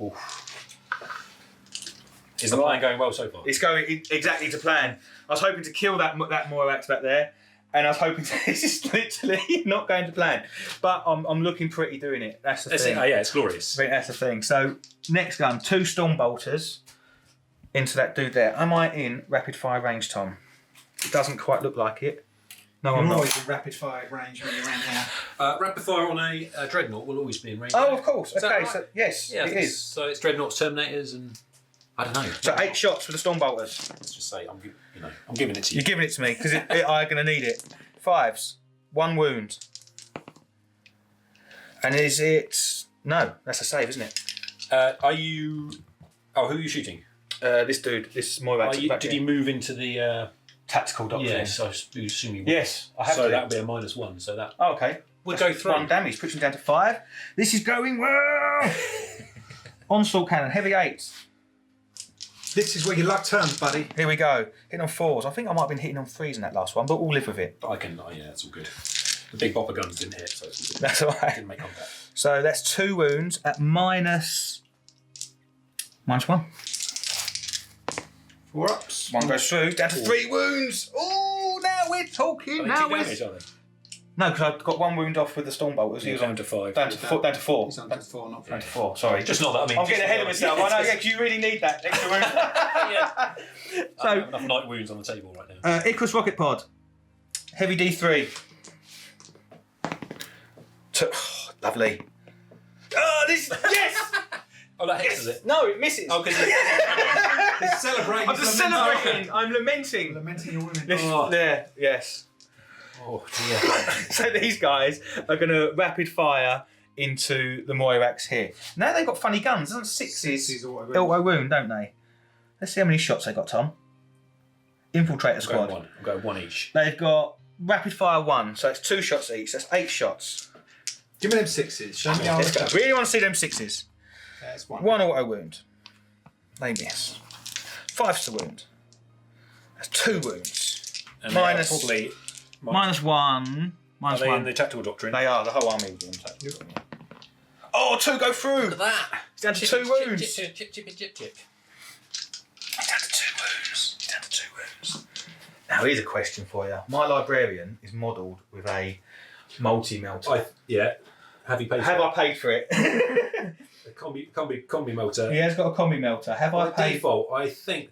[SPEAKER 3] Is the plan going well so far?
[SPEAKER 4] It's going exactly to plan. I was hoping to kill that Moirax back there, and I was hoping to. This is literally not going to plan. But I'm looking pretty doing it. That's the thing.
[SPEAKER 3] Yeah, it's glorious.
[SPEAKER 4] I think that's the thing. So next gun, 2 storm bolters into that dude there. Am I in rapid fire range, Tom? It doesn't quite look like it. No, I'm
[SPEAKER 1] You're
[SPEAKER 4] not.
[SPEAKER 1] always in rapid fire range when you're around here.
[SPEAKER 3] Rapid fire on a dreadnought will always be in range.
[SPEAKER 4] Oh, of course.
[SPEAKER 3] Is that
[SPEAKER 4] Okay,
[SPEAKER 3] right?
[SPEAKER 4] so yes,
[SPEAKER 3] Yeah,
[SPEAKER 4] it is.
[SPEAKER 3] So it's dreadnoughts, terminators, and I don't know.
[SPEAKER 4] So 8 shots for the storm bolters.
[SPEAKER 3] Let's just say I'm giving it to you.
[SPEAKER 4] You're giving it to me because I'm going to need it. 5s, 1 wound. And is it? No, that's a save, isn't it?
[SPEAKER 3] Are you? Oh, who are you shooting?
[SPEAKER 4] This dude, this Moirax.
[SPEAKER 3] Did he move into the?
[SPEAKER 4] Tactical doctrine?
[SPEAKER 3] Yes, I assume he would.
[SPEAKER 4] Yes, I have
[SPEAKER 3] So
[SPEAKER 4] to.
[SPEAKER 3] that would be a -1. So that
[SPEAKER 4] Oh, okay.
[SPEAKER 3] would
[SPEAKER 4] That's
[SPEAKER 3] go through.
[SPEAKER 4] 1 damage, puts him down to 5. This is going well. Onslaught cannon, heavy 8s.
[SPEAKER 1] This is where your luck turns, buddy.
[SPEAKER 4] Here we go. Hitting on 4s. I think I might have been hitting on 3s in that last one, but we'll live with it.
[SPEAKER 3] I can. Yeah, it's all good. The big bopper guns didn't hit, so it's all good.
[SPEAKER 4] That's all right.
[SPEAKER 3] Didn't make contact.
[SPEAKER 4] So that's 2 wounds at -1.
[SPEAKER 1] 4 ups.
[SPEAKER 4] 1 goes through, down to 3 wounds. Oh, now we're talking.
[SPEAKER 3] Are they
[SPEAKER 4] Now
[SPEAKER 3] 2
[SPEAKER 4] we're.
[SPEAKER 3] damage, are they?
[SPEAKER 4] No, because I got 1 wound off with the storm bolters. He was
[SPEAKER 3] Down to 5.
[SPEAKER 4] down to 4. Down to 4.
[SPEAKER 1] He's on to 4, not 3.
[SPEAKER 4] Down to 4. Sorry.
[SPEAKER 3] Just not that. I mean,
[SPEAKER 4] I'm getting ahead of myself. I know. Yeah, because you really need that extra wound.
[SPEAKER 3] Yeah.
[SPEAKER 4] So-
[SPEAKER 3] I don't have enough light wounds on the table right now.
[SPEAKER 4] Icarus rocket pod, heavy D3. Lovely. Oh, this yes.
[SPEAKER 3] Oh, that hits, is it?
[SPEAKER 4] No, it misses.
[SPEAKER 3] Oh, because
[SPEAKER 1] He's celebrating.
[SPEAKER 4] I'm just celebrating. I'm lamenting.
[SPEAKER 1] Lamenting your women.
[SPEAKER 4] This, there, yes.
[SPEAKER 3] oh dear.
[SPEAKER 4] So these guys are going to rapid fire into the Moirax here. Now they've got funny guns. Isn't 6s auto wound, don't they? Let's see how many shots they got, Tom. Infiltrator squad.
[SPEAKER 3] I'll go 1 each.
[SPEAKER 4] They've got rapid fire 1, so it's 2 shots each. That's 8 shots.
[SPEAKER 1] Give me them 6s. Show me how
[SPEAKER 4] Let's go.
[SPEAKER 1] it's
[SPEAKER 4] Really want to see them 6s.
[SPEAKER 1] That's 1.
[SPEAKER 4] 1 auto wound. They miss. 5's to wound. That's 2 wounds.
[SPEAKER 3] And
[SPEAKER 4] Minus-
[SPEAKER 3] probably.
[SPEAKER 4] -1.
[SPEAKER 3] Are they in
[SPEAKER 4] -1.
[SPEAKER 3] the tactical doctrine?
[SPEAKER 4] They are, the whole army will be in tactical. Oh, 2 go through!
[SPEAKER 3] Look at that.
[SPEAKER 4] He's down to 2 wounds.
[SPEAKER 3] Chip.
[SPEAKER 4] He's down to 2 wounds. He's down to 2 wounds. Now, here's a question for you. My librarian is modelled with a multi-melter.
[SPEAKER 3] Yeah. Have you paid for
[SPEAKER 4] Have
[SPEAKER 3] it?
[SPEAKER 4] I paid for it?
[SPEAKER 3] A combi melter.
[SPEAKER 4] He has got a combi melter. Have I
[SPEAKER 3] By
[SPEAKER 4] paid?
[SPEAKER 3] default, I think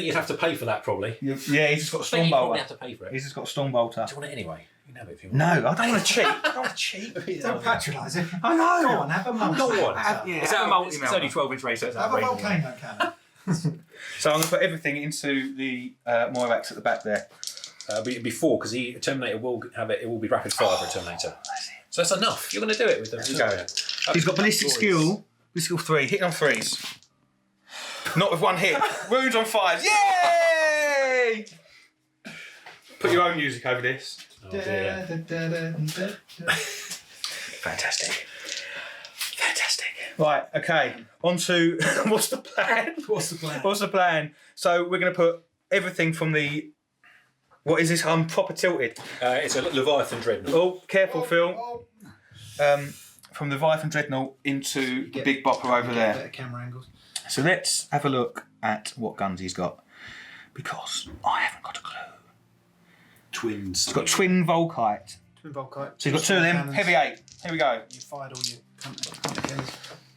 [SPEAKER 3] you'd have to pay for that probably.
[SPEAKER 4] Yeah, he's just got a
[SPEAKER 3] I think
[SPEAKER 4] storm
[SPEAKER 3] you probably
[SPEAKER 4] bolter.
[SPEAKER 3] have to pay for it.
[SPEAKER 4] He's just got a storm bolter.
[SPEAKER 3] Do you want it anyway? You can have it if you want.
[SPEAKER 4] No, I don't want to cheat. I don't want to cheat.
[SPEAKER 1] Don't patronise him.
[SPEAKER 4] I know.
[SPEAKER 1] Go on, have a multi.
[SPEAKER 3] Go on.
[SPEAKER 4] Yeah,
[SPEAKER 3] It's,
[SPEAKER 4] have a
[SPEAKER 3] it's
[SPEAKER 4] multi-melter.
[SPEAKER 3] only 12-inch race, so it's
[SPEAKER 1] Have a
[SPEAKER 3] outrageous.
[SPEAKER 1] volcano cannon.
[SPEAKER 4] So I'm going to put everything into the Moirax at the back there.
[SPEAKER 3] Before, because the Terminator will have it. It will be rapid fire for a Terminator. So that's enough. You're going to do it with the.
[SPEAKER 4] He's got ballistic skill. Ballistic skill 3. Hitting on 3s. Not with 1 hit. Wounds on 5s. Yay! Put your own music over this.
[SPEAKER 3] Oh, dear.
[SPEAKER 4] Fantastic. Right, okay. On to what's the plan?
[SPEAKER 1] What's the plan?
[SPEAKER 4] What's the plan? So we're going to put everything from the. What is this? I'm proper tilted.
[SPEAKER 3] It's a Leviathan Dreadnought.
[SPEAKER 4] Oh, careful, Phil.
[SPEAKER 1] Oh.
[SPEAKER 4] From the Leviathan Dreadnought into the big bopper over
[SPEAKER 1] Get
[SPEAKER 4] there.
[SPEAKER 1] better camera angles.
[SPEAKER 4] So let's have a look at what guns he's got. Because I haven't got a clue.
[SPEAKER 3] Twins.
[SPEAKER 4] He's got twin Volkite.
[SPEAKER 1] Twin Volkite.
[SPEAKER 4] So he's got 2 of them.
[SPEAKER 1] Cannons.
[SPEAKER 4] Heavy 8. Here we go.
[SPEAKER 1] You fired all your counter-killers.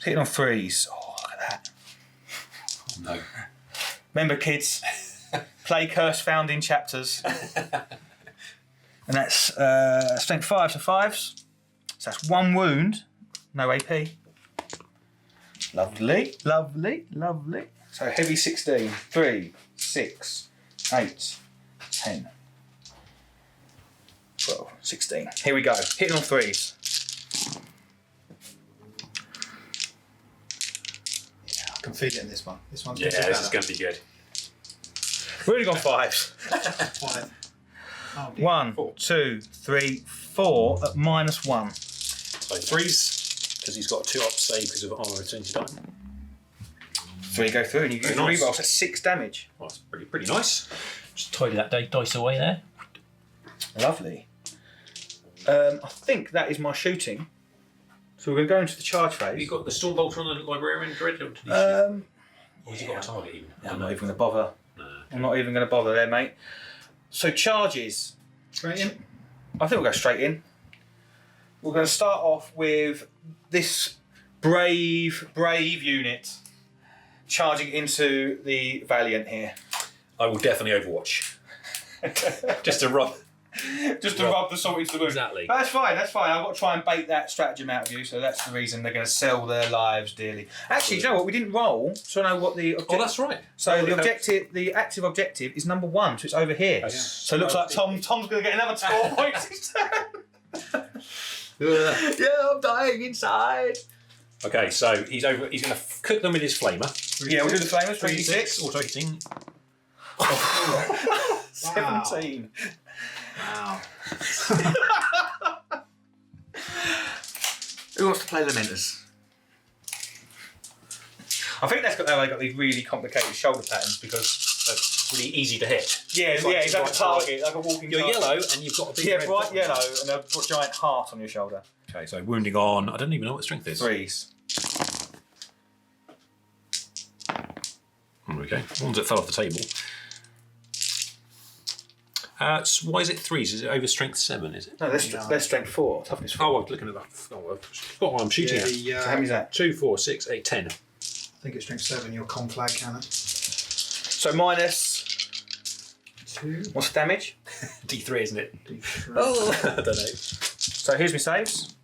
[SPEAKER 4] Hitting on 3s. Oh, look at that.
[SPEAKER 3] No.
[SPEAKER 4] Remember, kids, Play curse found in chapters. And that's strength 5, so 5s. So that's 1 wound, no AP. Lovely, lovely, lovely. So heavy 16, 3, 6, 8, 10, 12, 16. Here we go, hitting on 3s.
[SPEAKER 1] Yeah, I can feel it in this one. This one's
[SPEAKER 3] Yeah, this is going to be good.
[SPEAKER 4] We've only gone 5s.
[SPEAKER 1] 5. Oh, dear.
[SPEAKER 4] 1, 2, 3, 4 at -1.
[SPEAKER 3] So 3s, because he's got a 2-up save because of armour return to die.
[SPEAKER 4] 3 go through and you get
[SPEAKER 3] Very
[SPEAKER 4] a
[SPEAKER 3] nice.
[SPEAKER 4] reroll, so that's 6 damage.
[SPEAKER 3] Well, that's pretty nice.
[SPEAKER 5] Just tidy that dice away there.
[SPEAKER 4] Lovely. I think that is my shooting. So we're going to go into the charge
[SPEAKER 3] Have you
[SPEAKER 4] phase.
[SPEAKER 3] got the Stormbolter on the Librarian Dread? Or did he shoot? Or has he got a target even?
[SPEAKER 4] I'm not even going to bother.
[SPEAKER 3] No.
[SPEAKER 4] I'm not even going to bother there, mate. So charges.
[SPEAKER 1] Straight in.
[SPEAKER 4] I think we'll go straight in. We're going to start off with this brave unit charging into the Valiant here.
[SPEAKER 3] I will definitely Overwatch. Just to rub.
[SPEAKER 4] Just to rub the salt into the wound.
[SPEAKER 3] Exactly.
[SPEAKER 4] But that's fine, that's fine. I've got to try and bait that stratagem out of you, so that's the reason they're going to sell their lives dearly. Actually, do you know what? We didn't roll, so I know what the objective...
[SPEAKER 3] Oh, that's right.
[SPEAKER 4] So the objective, the active objective is number 1, so it's over here.
[SPEAKER 3] Yes.
[SPEAKER 4] So it looks like Tom's going to get another 12 points this turn. Yeah, I'm dying inside.
[SPEAKER 3] Okay, so he's over. He's going to cook them with his flamer.
[SPEAKER 4] Yeah, we'll do the flamers. 26.
[SPEAKER 3] Auto hitting.
[SPEAKER 4] 17.
[SPEAKER 1] Wow.
[SPEAKER 4] Who wants to play Lamenters? I think that's got they got these really complicated shoulder patterns because
[SPEAKER 3] It's really easy to hit.
[SPEAKER 4] yeah,
[SPEAKER 3] It's like-
[SPEAKER 4] it's like a
[SPEAKER 3] it's
[SPEAKER 4] target, like a walking
[SPEAKER 3] You're
[SPEAKER 4] target.
[SPEAKER 3] yellow and you've got a big
[SPEAKER 4] Yeah,
[SPEAKER 3] red
[SPEAKER 4] bright
[SPEAKER 3] dot.
[SPEAKER 4] yellow and a giant heart on your shoulder.
[SPEAKER 3] Okay, so wounding on. I don't even know what the strength is.
[SPEAKER 4] 3s.
[SPEAKER 3] Okay, ones that fell off the table. So why is it 3s? Is it over strength 7? Is it?
[SPEAKER 4] No, they're strength 4, toughness 4.
[SPEAKER 3] Oh, I was looking at that. Oh, I'm shooting
[SPEAKER 1] Yeah,
[SPEAKER 3] at.
[SPEAKER 1] the,
[SPEAKER 4] So how many's that?
[SPEAKER 3] 2, 4, 6, 8, 10.
[SPEAKER 1] I think it's strength 7, your conflag cannon.
[SPEAKER 4] So minus
[SPEAKER 1] 2.
[SPEAKER 4] what's the damage?
[SPEAKER 3] D3, isn't it?
[SPEAKER 1] D3.
[SPEAKER 3] Oh, I don't know.
[SPEAKER 4] So here's my saves.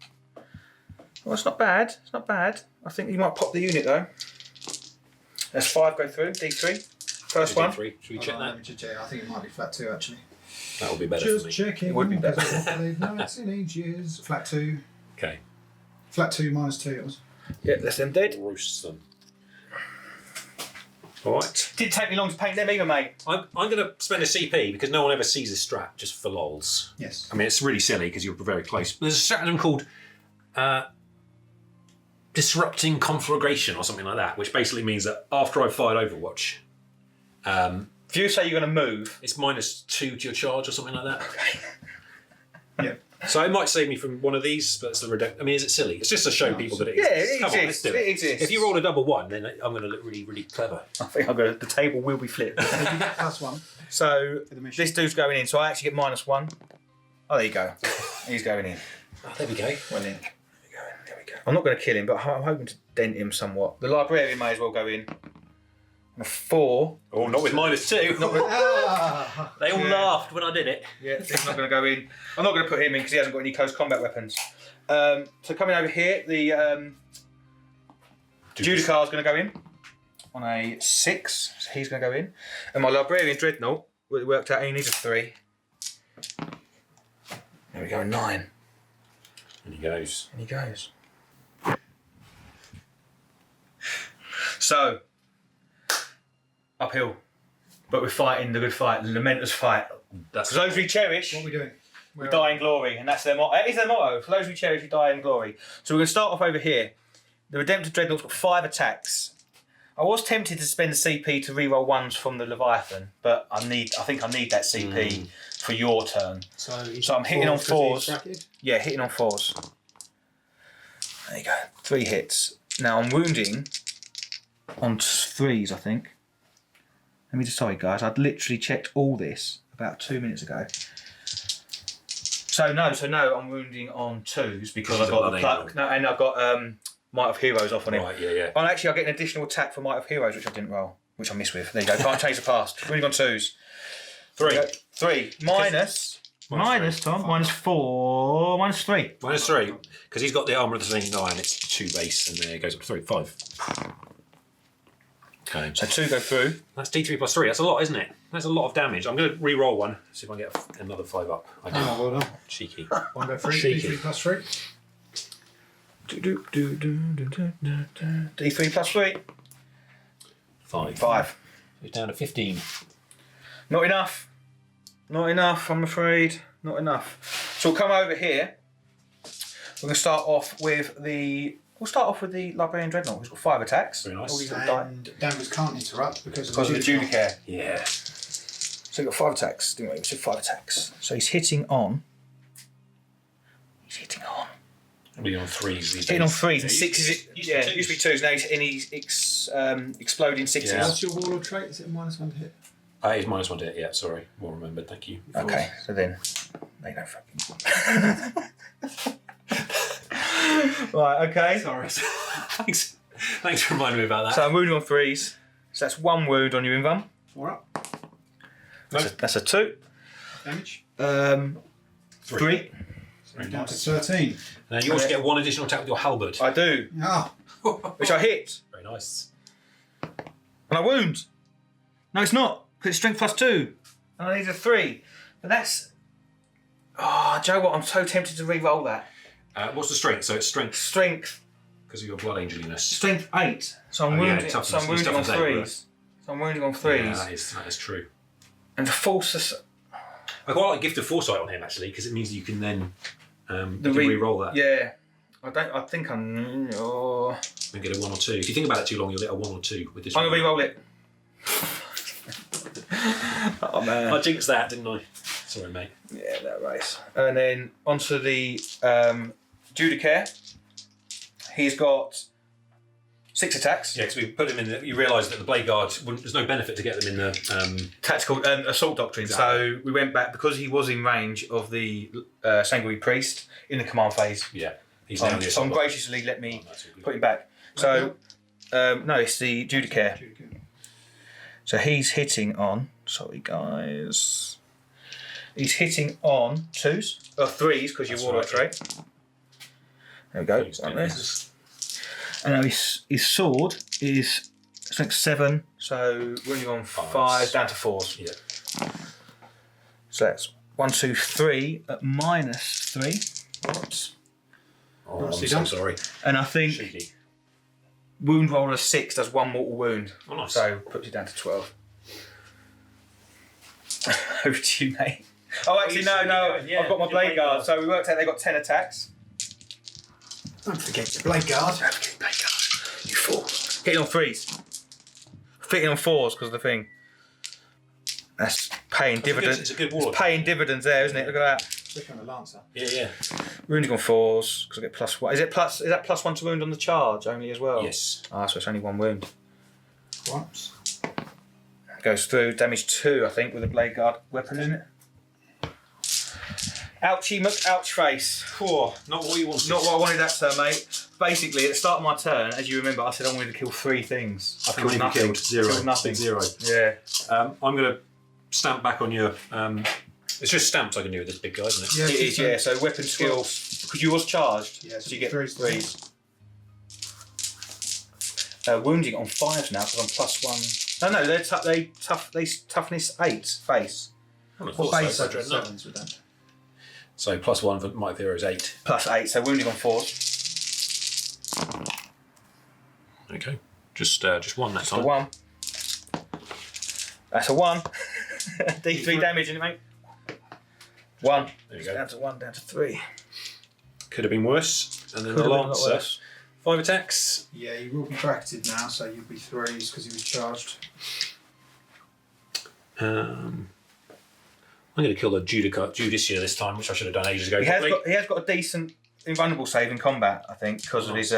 [SPEAKER 4] Well, it's not bad. It's not bad. I think you might pop the unit though. There's 5 go through. D3. First one.
[SPEAKER 3] D3. Should we check
[SPEAKER 1] Let
[SPEAKER 3] that?
[SPEAKER 1] me just check. I think it might be flat 2 actually.
[SPEAKER 3] That will be better
[SPEAKER 1] Just
[SPEAKER 3] for me.
[SPEAKER 1] checking.
[SPEAKER 4] It would be better.
[SPEAKER 1] No, it's in ages. Flat 2.
[SPEAKER 3] Okay.
[SPEAKER 1] Flat 2 minus 2 it was.
[SPEAKER 4] Yeah, that's them dead.
[SPEAKER 3] Roast them. Alright.
[SPEAKER 4] Didn't take me long to paint them either, mate.
[SPEAKER 3] I'm going to spend a CP because no one ever sees this strat just for lols.
[SPEAKER 1] Yes.
[SPEAKER 3] I mean, it's really silly because you're very close. But there's a stratagem called Disrupting Conflagration or something like that, which basically means that after I've fired Overwatch,
[SPEAKER 4] If you say you're going to move,
[SPEAKER 3] it's -2 to your charge or something like that.
[SPEAKER 1] Yeah.
[SPEAKER 3] So it might save me from one of these, but it's the I mean, is it silly? It's just to show people that it exists.
[SPEAKER 4] yeah, it
[SPEAKER 3] Come on, let's
[SPEAKER 4] exists.
[SPEAKER 3] do
[SPEAKER 4] It exists.
[SPEAKER 3] If you roll a double 1, then I'm going to look really, really clever.
[SPEAKER 4] I think the table will be flipped.
[SPEAKER 1] You get +1.
[SPEAKER 4] So
[SPEAKER 1] For the mission.
[SPEAKER 4] this dude's going in, so I actually get -1. Oh, there you go. He's going in.
[SPEAKER 3] Oh, there we go.
[SPEAKER 4] Well in. There we go. I'm not going to kill him, but I'm hoping to dent him somewhat. The librarian may as well go in. And a 4.
[SPEAKER 3] Oh, not with -2.
[SPEAKER 1] Ah,
[SPEAKER 3] They all laughed when I did it.
[SPEAKER 4] Yeah, he's not going to go in. I'm not going to put him in because he hasn't got any close combat weapons. So coming over here, the Judicar's going to go in on a 6. So he's going to go in. And my librarian Dreadnought, it worked out he needs a 3. There we go, 9.
[SPEAKER 3] And he goes.
[SPEAKER 4] And he goes. So, uphill. But we're fighting the good fight, the Lamenters fight.
[SPEAKER 3] That's
[SPEAKER 4] For those we cherish,
[SPEAKER 1] what are we doing?
[SPEAKER 4] we die in glory. And that's their motto. It is their motto. For those we cherish, we die in glory. So we're going to start off over here. The Redemptive Dreadnought's got 5 attacks. I was tempted to spend the CP to reroll 1s from the Leviathan, but I think I need that CP for your turn.
[SPEAKER 1] So
[SPEAKER 4] I'm hitting on 4s.
[SPEAKER 1] Bracket.
[SPEAKER 4] Yeah, hitting on 4s. There you go. 3 hits. Now I'm wounding on 3s, I think. Let me just tell you guys, I'd literally checked all this about 2 minutes ago. So no, I'm wounding on 2s because I've got the pluck. No, and I've got Might of Heroes off on him.
[SPEAKER 3] Right, yeah.
[SPEAKER 4] And actually, I get an additional attack for Might of Heroes, which I didn't roll. which I miss with. There you go. Can't change the past. Wounding on 2s.
[SPEAKER 3] 3.
[SPEAKER 4] 3 minus Tom minus 4 minus 3.
[SPEAKER 3] Minus 3, because he's got the armour of the Sling 9. It's 2 base, and there it goes up to 3. 5. Okay.
[SPEAKER 4] So 2 go through.
[SPEAKER 3] That's D3 plus 3. That's a lot, isn't it? That's a lot of damage. I'm going to re-roll one, see if I can get another 5 up. I do.
[SPEAKER 1] Oh, well done.
[SPEAKER 3] Cheeky.
[SPEAKER 1] 1 go 3,
[SPEAKER 3] Cheeky.
[SPEAKER 1] D3 plus 3.
[SPEAKER 4] D3 plus 3.
[SPEAKER 3] 5.
[SPEAKER 4] 5.
[SPEAKER 5] It's down to 15.
[SPEAKER 4] Not enough. Not enough, I'm afraid. Not enough. So we'll come over here. We're going to start off with the... We'll start off with the Librarian Dreadnought, who's got 5 attacks.
[SPEAKER 3] Very nice.
[SPEAKER 4] All these little die.
[SPEAKER 1] And Danvers can't interrupt because
[SPEAKER 4] Because of the Judicare.
[SPEAKER 3] Yeah.
[SPEAKER 4] So he's got 5 attacks, didn't we? We said 5 attacks. So he's hitting on...
[SPEAKER 3] What are you on 3s these days?
[SPEAKER 4] Hitting on 3s and 6s.
[SPEAKER 3] Used to
[SPEAKER 4] Yeah,
[SPEAKER 3] be
[SPEAKER 4] it used to be 2s. Now he's exploding 6s.
[SPEAKER 3] Yeah.
[SPEAKER 1] What's your Warlord trait? Is it -1 to hit?
[SPEAKER 3] It's minus 1 to hit, yeah, sorry. Well remembered, thank you.
[SPEAKER 4] Okay, so then they don't fucking. Right, okay.
[SPEAKER 1] Sorry.
[SPEAKER 3] Thanks for reminding me about that.
[SPEAKER 4] So I'm wounding on 3s. So that's 1 wound on your invuln.
[SPEAKER 1] 4 up.
[SPEAKER 4] That's a 2.
[SPEAKER 1] Damage.
[SPEAKER 4] 3.
[SPEAKER 1] So down to 13.
[SPEAKER 3] Now you also get 1 additional attack with your halberd.
[SPEAKER 4] I do,
[SPEAKER 1] Ah,
[SPEAKER 4] which I hit.
[SPEAKER 3] Very nice.
[SPEAKER 4] And I wound. No, it's not, because it's strength plus 2. And I need a 3. But that's... Oh, do you know what? I'm so tempted to re-roll that.
[SPEAKER 3] What's the strength? So it's strength
[SPEAKER 4] Strength
[SPEAKER 3] because of your blood angeliness.
[SPEAKER 4] Strength 8. So I'm
[SPEAKER 3] Oh, yeah,
[SPEAKER 4] wounding,
[SPEAKER 3] toughness.
[SPEAKER 4] so I'm wounding on
[SPEAKER 3] Toughness 8,
[SPEAKER 4] 3s.
[SPEAKER 3] right.
[SPEAKER 4] So I'm wounding on 3s.
[SPEAKER 3] Yeah, that is true.
[SPEAKER 4] And the force...
[SPEAKER 3] I quite like Gift of Foresight on him actually because it means you can then you can
[SPEAKER 4] re-
[SPEAKER 3] re-roll that
[SPEAKER 4] Yeah. I think I'm... Oh.
[SPEAKER 3] and get a 1 or 2. If you think about it too long, you'll get a 1 or 2 with this.
[SPEAKER 4] I'm going to re-roll it. Oh, man.
[SPEAKER 3] I jinxed that, didn't I? Sorry, mate.
[SPEAKER 4] Yeah, that race. And then onto the Judicare. He's got 6 attacks.
[SPEAKER 3] Yeah, because we put him in. You realise that the Blade Guard there's no benefit to get them in the.
[SPEAKER 4] Tactical assault doctrine.
[SPEAKER 3] Exactly.
[SPEAKER 4] So we went back because he was in range of the Sanguinary Priest in the command phase.
[SPEAKER 3] Yeah, he's now in the
[SPEAKER 4] So
[SPEAKER 3] assault.
[SPEAKER 4] graciously let me
[SPEAKER 3] That's all good.
[SPEAKER 4] put him back. So no, it's the Judicare. So he's hitting on. Sorry, guys. He's hitting on 2s or 3s because you're
[SPEAKER 3] That's
[SPEAKER 4] Warlord
[SPEAKER 3] right.
[SPEAKER 4] trait. There we go.
[SPEAKER 3] Thanks,
[SPEAKER 4] Like
[SPEAKER 3] Dennis.
[SPEAKER 4] this. And now his sword is strength 7, so running on 5 down to 4s.
[SPEAKER 3] Yeah.
[SPEAKER 4] So that's 1, 2, 3 at minus 3. What?
[SPEAKER 3] Oh, I'm
[SPEAKER 1] Nicely
[SPEAKER 3] so
[SPEAKER 1] done.
[SPEAKER 3] sorry.
[SPEAKER 4] And I think
[SPEAKER 3] Cheeky.
[SPEAKER 4] wound roll of 6 does 1 mortal wound.
[SPEAKER 3] Oh, nice.
[SPEAKER 4] So puts you down to 12. Over to you, mate. Oh, actually, no.
[SPEAKER 5] Yeah,
[SPEAKER 4] I've got my
[SPEAKER 5] your
[SPEAKER 4] blade
[SPEAKER 5] blade
[SPEAKER 4] guard.
[SPEAKER 5] guard.
[SPEAKER 4] So we worked out they got 10 attacks.
[SPEAKER 1] Don't forget your Blade Guard.
[SPEAKER 4] Blade guard. You fool. Hitting on 3s. Hitting on 4s because of the thing. That's paying dividends.
[SPEAKER 3] It's a good
[SPEAKER 4] It's
[SPEAKER 3] Warlord.
[SPEAKER 4] paying dividends there, isn't it? Look at that.
[SPEAKER 1] Stick on the Lancer.
[SPEAKER 3] Yeah.
[SPEAKER 4] Wounding on 4s because I get +1. Is that +1 to wound on the charge only as well?
[SPEAKER 3] Yes.
[SPEAKER 4] Ah, so it's only 1 wound.
[SPEAKER 1] Whoops.
[SPEAKER 4] Goes through, damage 2, I think, with a blade guard weapon, isn't it? Ouchie ouch face. Whew.
[SPEAKER 3] Not what you wanted.
[SPEAKER 4] Not what I wanted that turn, mate. Basically, at the start of my turn, as you remember, I said I wanted to kill 3 things. I
[SPEAKER 3] How
[SPEAKER 4] killed
[SPEAKER 3] many have you
[SPEAKER 4] nothing.
[SPEAKER 3] killed? 0.
[SPEAKER 4] Killed nothing.
[SPEAKER 3] 0.
[SPEAKER 4] Yeah.
[SPEAKER 3] I'm going to stamp back on your. It's just stamps I can do with this big guy, isn't it?
[SPEAKER 1] Yeah,
[SPEAKER 4] It is, yeah. So weapon skill, because you was charged,
[SPEAKER 1] Yeah,
[SPEAKER 4] so you get
[SPEAKER 1] 3s.
[SPEAKER 4] 3s. Wounding on 5s now because I'm +1. No, they're toughness 8 face.
[SPEAKER 1] What base are 7s with that?
[SPEAKER 3] So +1 for my hero is 8.
[SPEAKER 4] +8, so wounding on 4s.
[SPEAKER 3] Okay. Just one that
[SPEAKER 4] So
[SPEAKER 3] time.
[SPEAKER 4] 1. That's a 1. D3 damage, isn't it, mate? 1.
[SPEAKER 3] There you go.
[SPEAKER 4] Down to 1, down to 3.
[SPEAKER 3] Could have been worse. And then
[SPEAKER 4] Could
[SPEAKER 3] the
[SPEAKER 4] have been a lot
[SPEAKER 3] Lancer.
[SPEAKER 4] worse.
[SPEAKER 3] 5 attacks.
[SPEAKER 1] Yeah, you will be bracketed now, so you'll be 3s because he was charged.
[SPEAKER 3] I'm going to kill the Judicia this time, which I should have done ages ago.
[SPEAKER 4] He has got a decent invulnerable save in combat, I think, because of his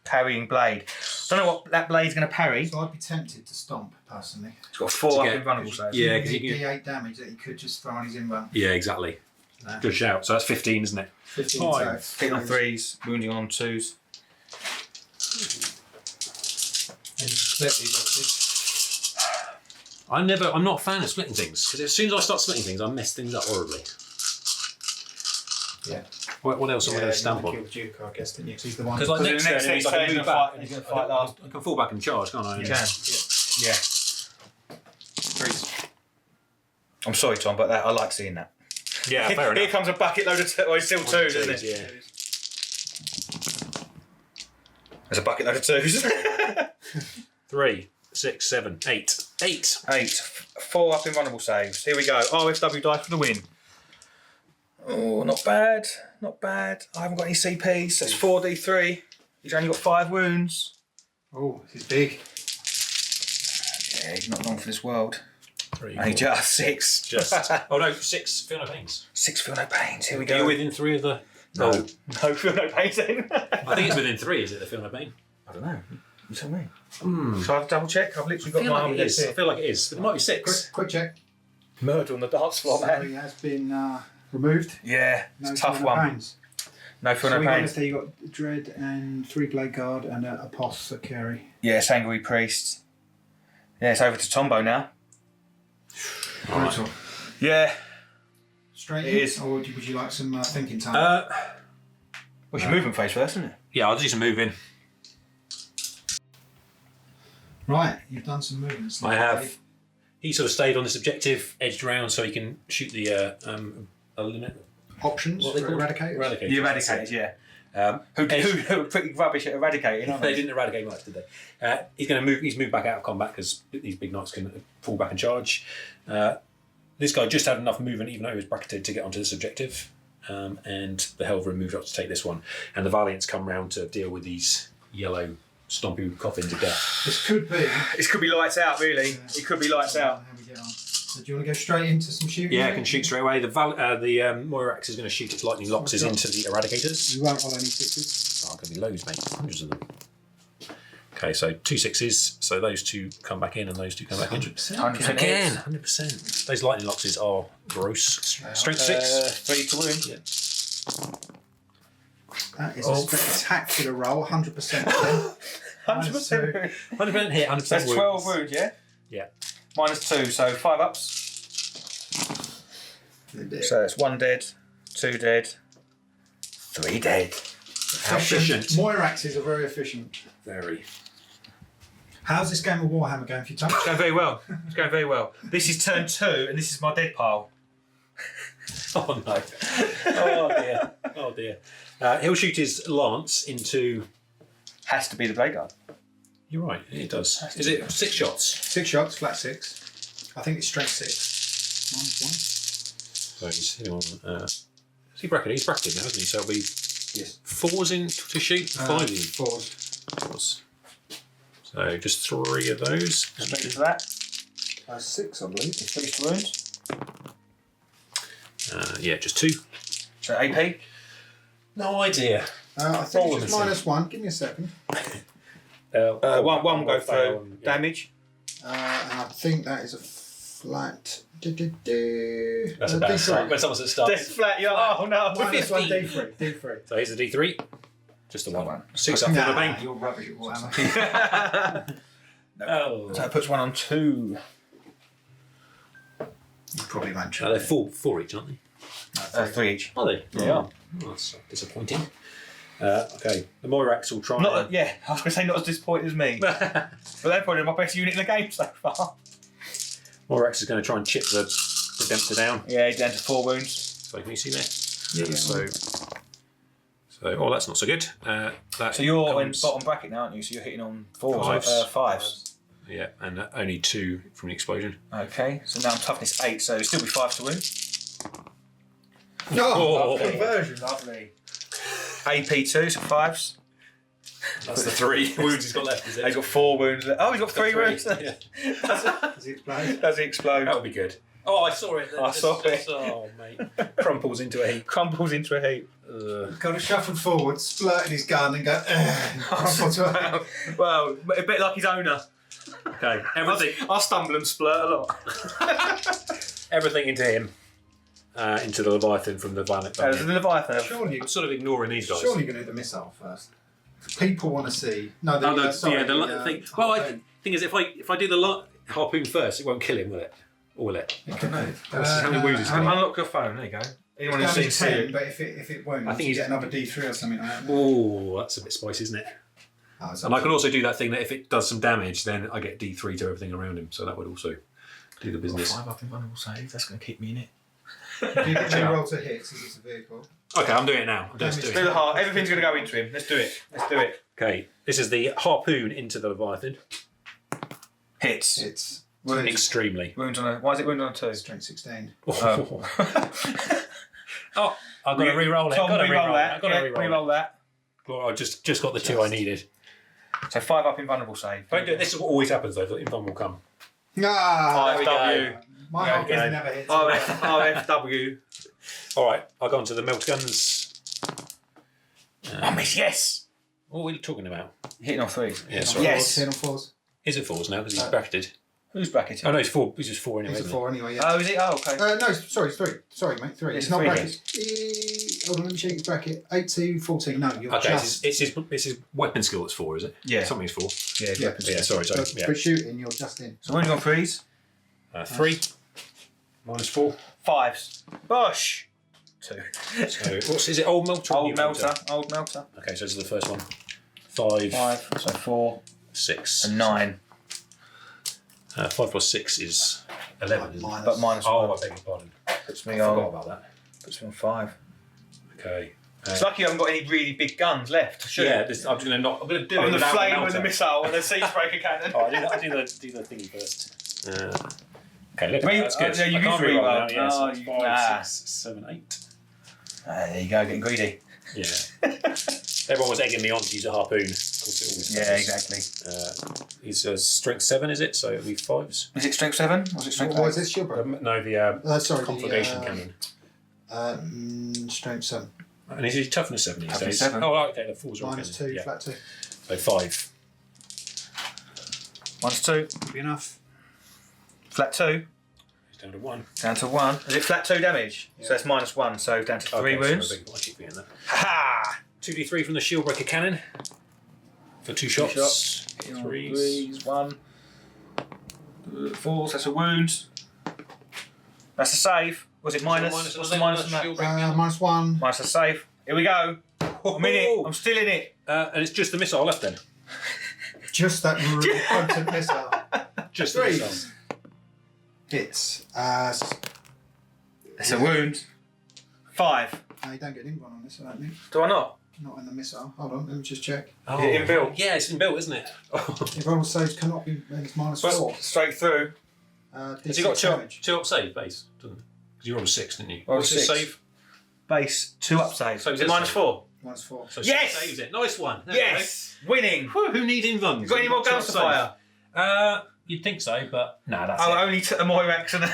[SPEAKER 4] parrying blade. Don't know what that blade's going to parry.
[SPEAKER 1] So I'd be tempted to stomp, personally.
[SPEAKER 4] He's got a 4
[SPEAKER 3] To
[SPEAKER 4] up
[SPEAKER 3] get-
[SPEAKER 4] invulnerable save.
[SPEAKER 3] Yeah,
[SPEAKER 1] You
[SPEAKER 3] because
[SPEAKER 1] get
[SPEAKER 3] you can.
[SPEAKER 1] D8 damage that he could just throw on his invuln.
[SPEAKER 3] Yeah, exactly.
[SPEAKER 1] No.
[SPEAKER 3] Good shout. So that's 15, isn't it?
[SPEAKER 1] 15
[SPEAKER 3] Five.
[SPEAKER 1] attacks.
[SPEAKER 4] Hitting on 3s, wounding on 2s.
[SPEAKER 1] And you split these, obviously.
[SPEAKER 3] I'm not a fan of splitting things because as soon as I start splitting things, I mess things up horribly.
[SPEAKER 1] Yeah.
[SPEAKER 3] What else am I going to stamp on?
[SPEAKER 1] Killed Duke, I guess, didn't you? 'Cause he's the one.
[SPEAKER 3] Because like next turn,
[SPEAKER 4] next
[SPEAKER 3] I can
[SPEAKER 4] turn
[SPEAKER 3] move back.
[SPEAKER 4] he's going to fight last.
[SPEAKER 3] I can fall back and charge, can't I?
[SPEAKER 4] You can. Yeah. I'm sorry, Tom, but I like seeing that.
[SPEAKER 3] Yeah, fair
[SPEAKER 4] Here
[SPEAKER 3] enough.
[SPEAKER 4] comes a bucket load of it's still twos, isn't it?
[SPEAKER 3] Yeah.
[SPEAKER 4] There's a bucket load of twos.
[SPEAKER 3] 3, 6, 7, 8. 8.
[SPEAKER 4] 8. 4 up in vulnerable saves. Here we go. RFW dice for the win. Oh, not bad. Not bad. I haven't got any CPs. That's 4d3. He's only got 5 wounds.
[SPEAKER 1] Oh, this is big.
[SPEAKER 4] Yeah, he's not long for this world.
[SPEAKER 3] 3.
[SPEAKER 4] Only just 6.
[SPEAKER 3] Just. Oh no, 6. Feel no pains.
[SPEAKER 4] 6 feel no pains. Here we
[SPEAKER 3] Are you
[SPEAKER 4] go.
[SPEAKER 3] within 3 of the?
[SPEAKER 4] No. No feel no pains then.
[SPEAKER 3] I think it's within 3. Is it the feel no pain?
[SPEAKER 4] I don't know. You tell me. Shall I have a double check? I've literally got
[SPEAKER 3] I feel
[SPEAKER 4] my
[SPEAKER 3] like
[SPEAKER 4] arm
[SPEAKER 3] it is. I feel like it is. But it might be 6.
[SPEAKER 1] Quick check.
[SPEAKER 4] Murder on the dance floor,
[SPEAKER 1] So
[SPEAKER 4] man.
[SPEAKER 1] he has been removed.
[SPEAKER 4] Yeah, it's
[SPEAKER 1] No
[SPEAKER 4] a tough
[SPEAKER 1] feel no
[SPEAKER 4] one.
[SPEAKER 1] pains.
[SPEAKER 4] No feel
[SPEAKER 1] So
[SPEAKER 4] no
[SPEAKER 1] we got
[SPEAKER 4] pains.
[SPEAKER 1] this there, you got Dread and 3 Blade Guard and a Poth that carry.
[SPEAKER 4] Yeah, Sanguine Priest. Yeah, it's over to Tombo now.
[SPEAKER 1] Brutal.
[SPEAKER 4] Yeah.
[SPEAKER 1] Straight
[SPEAKER 4] It
[SPEAKER 1] in,
[SPEAKER 4] is.
[SPEAKER 1] or would you like some thinking time?
[SPEAKER 4] What's your movement phase first, isn't it?
[SPEAKER 3] Yeah, I'll do some moving.
[SPEAKER 1] Right, you've done some movements.
[SPEAKER 3] I have. He sort of stayed on this objective, edged around so he can shoot the limit.
[SPEAKER 1] Options
[SPEAKER 3] What
[SPEAKER 1] for
[SPEAKER 3] are they called?
[SPEAKER 1] Eradicators.
[SPEAKER 3] Eradicators.
[SPEAKER 4] The Eradicators, yeah. Who
[SPEAKER 3] Edge-
[SPEAKER 4] were pretty rubbish at eradicating, aren't
[SPEAKER 3] They
[SPEAKER 4] they?
[SPEAKER 3] didn't eradicate much, did they? He's going to move. He's moved back out of combat because these big knights can fall back and charge. This guy just had enough movement, even though he was bracketed, to get onto this objective. And the Helverin moved up to take this one. And the Valiants come round to deal with these yellow stompy coffins of death.
[SPEAKER 1] This could be.
[SPEAKER 4] It could be lights out, really. It could be lights out.
[SPEAKER 1] How we get on. So do you want to go straight into some shooting?
[SPEAKER 3] Yeah, I can shoot straight away. The Moirax is going to shoot its lightning loxes into the Eradicators.
[SPEAKER 1] You won't roll any 6s.
[SPEAKER 3] Oh, going to be loads, mate. Hundreds of them. Okay, so 2 6s. So those 2 come back in and those 2 come back in.
[SPEAKER 4] 100%
[SPEAKER 3] Again,
[SPEAKER 4] hits.
[SPEAKER 3] 100%. Those lightning loxes are gross. Strength 6.
[SPEAKER 4] 3 to wound.
[SPEAKER 3] Yeah.
[SPEAKER 1] That is a spectacular roll, 100%.
[SPEAKER 4] 100%.
[SPEAKER 3] 100% hit, 100%
[SPEAKER 4] That's 12
[SPEAKER 3] wounds.
[SPEAKER 4] wounds, yeah?
[SPEAKER 3] Yeah.
[SPEAKER 4] -2, so 5 ups. So it's 1 dead, 2 dead, 3 dead.
[SPEAKER 3] Efficient.
[SPEAKER 1] Moiraxes are very efficient.
[SPEAKER 3] Very.
[SPEAKER 1] How's this game of Warhammer going for you, Tom?
[SPEAKER 4] It's going very well. It's going very well. This is turn 2, and this is my dead pile.
[SPEAKER 3] Oh no. Oh dear. Oh dear. He'll shoot his lance into.
[SPEAKER 4] Has to be the blade guard.
[SPEAKER 3] You're right. It does. Is it 6 shots?
[SPEAKER 1] 6 shots, flat 6. I think it's strength 6.
[SPEAKER 3] So he's hitting on. Is he bracketed? He's bracketed now, isn't he? So it'll be 4s in to shoot. 5 in.
[SPEAKER 1] 4s.
[SPEAKER 3] 4s. So just 3 of those.
[SPEAKER 4] Straight into that.
[SPEAKER 1] 6, I believe.
[SPEAKER 4] 3 to wound.
[SPEAKER 3] Yeah, just 2.
[SPEAKER 4] So AP.
[SPEAKER 3] No idea.
[SPEAKER 1] I think it's just -1. Give me a second.
[SPEAKER 4] One will go through damage.
[SPEAKER 1] And I think that is a flat.
[SPEAKER 3] That's a bad start. When someone's at start.
[SPEAKER 4] Dead flat, yeah. Oh no.
[SPEAKER 1] -1 D3. D3.
[SPEAKER 3] So here's a D3. Just the one. 6 up for the bank.
[SPEAKER 1] You're rubbish at Warhammer.
[SPEAKER 3] Oh.
[SPEAKER 4] So that puts 1 on 2.
[SPEAKER 1] You probably won't check.
[SPEAKER 3] They're 4 each, aren't they?
[SPEAKER 4] 3 each.
[SPEAKER 3] Are they?
[SPEAKER 4] They are.
[SPEAKER 3] Oh, that's disappointing. Okay, the Moirax will try.
[SPEAKER 4] Not, yeah, I was going to say not as disappointed as me. But they're probably my best unit in the game so far.
[SPEAKER 3] Moirax is going to try and chip the Redemptor down.
[SPEAKER 4] Yeah, he's down to 4 wounds.
[SPEAKER 3] So can you see there?
[SPEAKER 1] Yeah.
[SPEAKER 3] So oh, that's not so good. That
[SPEAKER 4] So you're in
[SPEAKER 3] comes-
[SPEAKER 4] bottom bracket now, aren't you? So you're hitting on 4s,
[SPEAKER 3] Fives.
[SPEAKER 4] 5s.
[SPEAKER 3] Yeah, and only 2 from the explosion.
[SPEAKER 4] Okay, so now I'm toughness 8, so it'll still be 5 to win.
[SPEAKER 3] Oh,
[SPEAKER 1] conversion.
[SPEAKER 4] Lovely. AP 2, so 5s.
[SPEAKER 3] That's the 3 wounds he's got left, is it?
[SPEAKER 4] He's got 4 wounds left. Oh, he's got 3 wounds.
[SPEAKER 3] Yeah.
[SPEAKER 1] Does he explode?
[SPEAKER 4] Does he explode?
[SPEAKER 3] That would be good. Oh, I saw it.
[SPEAKER 4] I saw it.
[SPEAKER 3] Oh, mate. Crumples into a heap.
[SPEAKER 4] Crumbles into a heap.
[SPEAKER 1] Kind of shuffled forward, splurted his gun and go. Crumpled to a
[SPEAKER 4] Well, a bit like his owner.
[SPEAKER 3] Okay, everything,
[SPEAKER 4] I stumble and splurt a lot.
[SPEAKER 3] everything into him. Into the Leviathan from the Violent
[SPEAKER 4] There's
[SPEAKER 3] Bunny.
[SPEAKER 4] the Leviathan.
[SPEAKER 1] Surely,
[SPEAKER 3] I'm sort of ignoring these guys.
[SPEAKER 1] surely you're going to do the missile first. People want to see. No, the,
[SPEAKER 3] Oh,
[SPEAKER 1] sorry,
[SPEAKER 3] the thing. Well, I think is if I do the harpoon first, it won't kill him, will it? Or will it?
[SPEAKER 1] I don't know.
[SPEAKER 3] How many wounds is it?
[SPEAKER 4] Unlock your phone. There you go. Anyone who's seen
[SPEAKER 1] Damage 10, but if it won't,
[SPEAKER 3] I think
[SPEAKER 1] you
[SPEAKER 3] he's-
[SPEAKER 1] get another D3 or something like that.
[SPEAKER 3] Oh, that's a bit spicy, isn't it?
[SPEAKER 1] Oh, it's
[SPEAKER 3] And I
[SPEAKER 1] up
[SPEAKER 3] can
[SPEAKER 1] to-
[SPEAKER 3] also do that thing that if it does some damage, then I get D3 to everything around him. So that would also do the business.
[SPEAKER 4] 5 up invulnerable save. That's going to keep me in it.
[SPEAKER 1] Do you get two roll to hits? Is this a vehicle?
[SPEAKER 3] Okay, I'm doing it now. I'm just
[SPEAKER 1] Damage.
[SPEAKER 3] doing
[SPEAKER 4] Do
[SPEAKER 3] it.
[SPEAKER 4] the heart. Everything's going to go into him. Let's do it. Let's do it.
[SPEAKER 3] Okay, this is the harpoon into the Leviathan.
[SPEAKER 4] Hits.
[SPEAKER 1] It's
[SPEAKER 4] Wounds.
[SPEAKER 3] Extremely.
[SPEAKER 4] Wounds on a. Why is it wound on a 2?
[SPEAKER 1] strength 16.
[SPEAKER 3] Oh, I've got to re-roll it.
[SPEAKER 4] Tom,
[SPEAKER 3] I've got to
[SPEAKER 4] re-roll that.
[SPEAKER 3] I've got to
[SPEAKER 4] Yeah,
[SPEAKER 3] re-roll
[SPEAKER 4] re-roll that.
[SPEAKER 3] it. I just got the 2 I needed.
[SPEAKER 4] So 5 up invulnerable save.
[SPEAKER 3] Don't do it. This is what always happens though. The invuln will come.
[SPEAKER 1] Ah,
[SPEAKER 4] RFW.
[SPEAKER 1] my
[SPEAKER 4] Yeah,
[SPEAKER 1] heart
[SPEAKER 4] okay.
[SPEAKER 1] never hits.
[SPEAKER 4] RFW.
[SPEAKER 3] All right, I'll go on to the melt guns.
[SPEAKER 4] I miss. Yes.
[SPEAKER 3] What are we talking about?
[SPEAKER 4] Hitting on 3s.
[SPEAKER 3] Yeah, sorry.
[SPEAKER 4] Yes.
[SPEAKER 1] 10 or 4s.
[SPEAKER 3] Is it 4s now because he's bracketed?
[SPEAKER 4] Who's bracketed?
[SPEAKER 3] Oh no, it's 4. It's just 4 anyway.
[SPEAKER 1] It's a
[SPEAKER 3] Isn't
[SPEAKER 1] 4 anyway, yeah.
[SPEAKER 4] Oh, is it? Oh, okay.
[SPEAKER 1] No, sorry, 3. Sorry, mate, 3.
[SPEAKER 4] It's
[SPEAKER 1] It's not
[SPEAKER 4] 3,
[SPEAKER 1] brackets. Hold on, let me check his bracket. 8 to 14. No, you're
[SPEAKER 3] it? Okay,
[SPEAKER 1] just...
[SPEAKER 3] it's his weapon skill that's 4, is it?
[SPEAKER 4] Yeah.
[SPEAKER 3] Something's 4.
[SPEAKER 4] Yeah.
[SPEAKER 1] Yeah.
[SPEAKER 3] Yeah, sorry.
[SPEAKER 1] For,
[SPEAKER 3] Yeah.
[SPEAKER 1] for shooting, you're just in.
[SPEAKER 4] So wounding on 3s.
[SPEAKER 3] 3 minus 4.
[SPEAKER 4] 5s. Bosh. 2.
[SPEAKER 3] So is it old melter? or new
[SPEAKER 4] Old melter. Old melter.
[SPEAKER 3] Okay, so this is the first one. 5,
[SPEAKER 4] 5. So 4
[SPEAKER 3] 6,
[SPEAKER 4] and 9.
[SPEAKER 3] 5 plus 6 is 11. Isn't it?
[SPEAKER 4] But minus
[SPEAKER 3] Oh,
[SPEAKER 4] 1
[SPEAKER 3] I beg your pardon.
[SPEAKER 4] puts
[SPEAKER 3] I
[SPEAKER 4] me
[SPEAKER 3] forgot
[SPEAKER 4] on.
[SPEAKER 3] about that.
[SPEAKER 4] Puts me on 5.
[SPEAKER 3] Okay.
[SPEAKER 4] It's lucky you haven't got any really big guns left to shoot.
[SPEAKER 3] Yeah, I'm going to do it.
[SPEAKER 4] I'm the
[SPEAKER 3] without
[SPEAKER 4] flame
[SPEAKER 3] melter.
[SPEAKER 4] with the missile and the siege breaker cannon.
[SPEAKER 3] Oh, I do the thingy first. Okay, look at
[SPEAKER 4] Wait,
[SPEAKER 3] that. That's good.
[SPEAKER 4] yeah, you
[SPEAKER 3] I
[SPEAKER 4] can
[SPEAKER 3] can't
[SPEAKER 4] re-roll.
[SPEAKER 3] re-roll now. Yeah, so
[SPEAKER 4] Oh,
[SPEAKER 3] it's
[SPEAKER 4] you-
[SPEAKER 3] 5,
[SPEAKER 4] nah.
[SPEAKER 3] 6, 7, 8.
[SPEAKER 4] There you go, getting greedy.
[SPEAKER 3] Yeah. Everyone was egging me on to use a harpoon. Of course, it always
[SPEAKER 4] Yeah,
[SPEAKER 3] happens.
[SPEAKER 4] exactly.
[SPEAKER 3] He's strength 7, is it? So it'll be 5s.
[SPEAKER 4] Is it strength 7? Or is it strength 8?
[SPEAKER 1] What is this? Shield break?
[SPEAKER 3] No, the
[SPEAKER 1] Sorry,
[SPEAKER 3] conflagration
[SPEAKER 1] the,
[SPEAKER 3] cannon.
[SPEAKER 1] strength 7.
[SPEAKER 3] And is he toughness 7 these
[SPEAKER 4] Toughness
[SPEAKER 3] days?
[SPEAKER 4] 7.
[SPEAKER 3] Oh, right, okay, the 4s are on
[SPEAKER 1] Minus
[SPEAKER 3] cannon.
[SPEAKER 1] 2,
[SPEAKER 3] Yeah.
[SPEAKER 1] flat 2.
[SPEAKER 3] So 5.
[SPEAKER 4] Minus 2.
[SPEAKER 1] Be enough.
[SPEAKER 4] Flat 2.
[SPEAKER 3] He's down to 1.
[SPEAKER 4] Down to 1. Is it flat 2 damage?
[SPEAKER 1] Yeah.
[SPEAKER 4] So that's minus 1, so down to 3 wounds.
[SPEAKER 3] Sorry, I keep forgetting that.
[SPEAKER 4] Ha!
[SPEAKER 3] 2d3 from the shield breaker cannon for 2 shots.
[SPEAKER 4] shots.
[SPEAKER 3] 3s.
[SPEAKER 4] 1. 4, so that's a wound. That's a save. Was it minus? What's the minus on that?
[SPEAKER 1] Minus 1.
[SPEAKER 4] Minus a save. Here we go. I'm in it. I'm still in it.
[SPEAKER 3] And it's just the missile left then.
[SPEAKER 1] Just that really potent missile.
[SPEAKER 3] Just the
[SPEAKER 1] Threes.
[SPEAKER 3] missile.
[SPEAKER 1] Hits.
[SPEAKER 4] It's a wound. 5.
[SPEAKER 1] You don't get an invuln on this, I don't think.
[SPEAKER 4] Do I not?
[SPEAKER 1] Not in the missile. Hold on, let me just check.
[SPEAKER 3] Oh.
[SPEAKER 4] Is it inbuilt?
[SPEAKER 3] Yeah, it's inbuilt, isn't it?
[SPEAKER 1] Invuln saves cannot be it's minus
[SPEAKER 4] But
[SPEAKER 1] 4.
[SPEAKER 4] straight through.
[SPEAKER 3] Has he got two up save base? Because you rolled a 6, didn't you?
[SPEAKER 4] Rolled
[SPEAKER 3] What's his
[SPEAKER 4] 6.
[SPEAKER 3] save?
[SPEAKER 4] Base 2 up save.
[SPEAKER 3] So
[SPEAKER 4] Is
[SPEAKER 3] is
[SPEAKER 4] it
[SPEAKER 3] it
[SPEAKER 4] minus
[SPEAKER 3] save?
[SPEAKER 4] 4?
[SPEAKER 1] Minus 4.
[SPEAKER 3] So
[SPEAKER 4] Yes!
[SPEAKER 3] 6 saves it. Nice one. There we
[SPEAKER 4] Yes! Winning!
[SPEAKER 3] go. Whew, who need invulns?
[SPEAKER 4] You got any more guns to fire?
[SPEAKER 3] You'd think so, but no, that's
[SPEAKER 4] Oh,
[SPEAKER 3] it.
[SPEAKER 4] only a Moirax and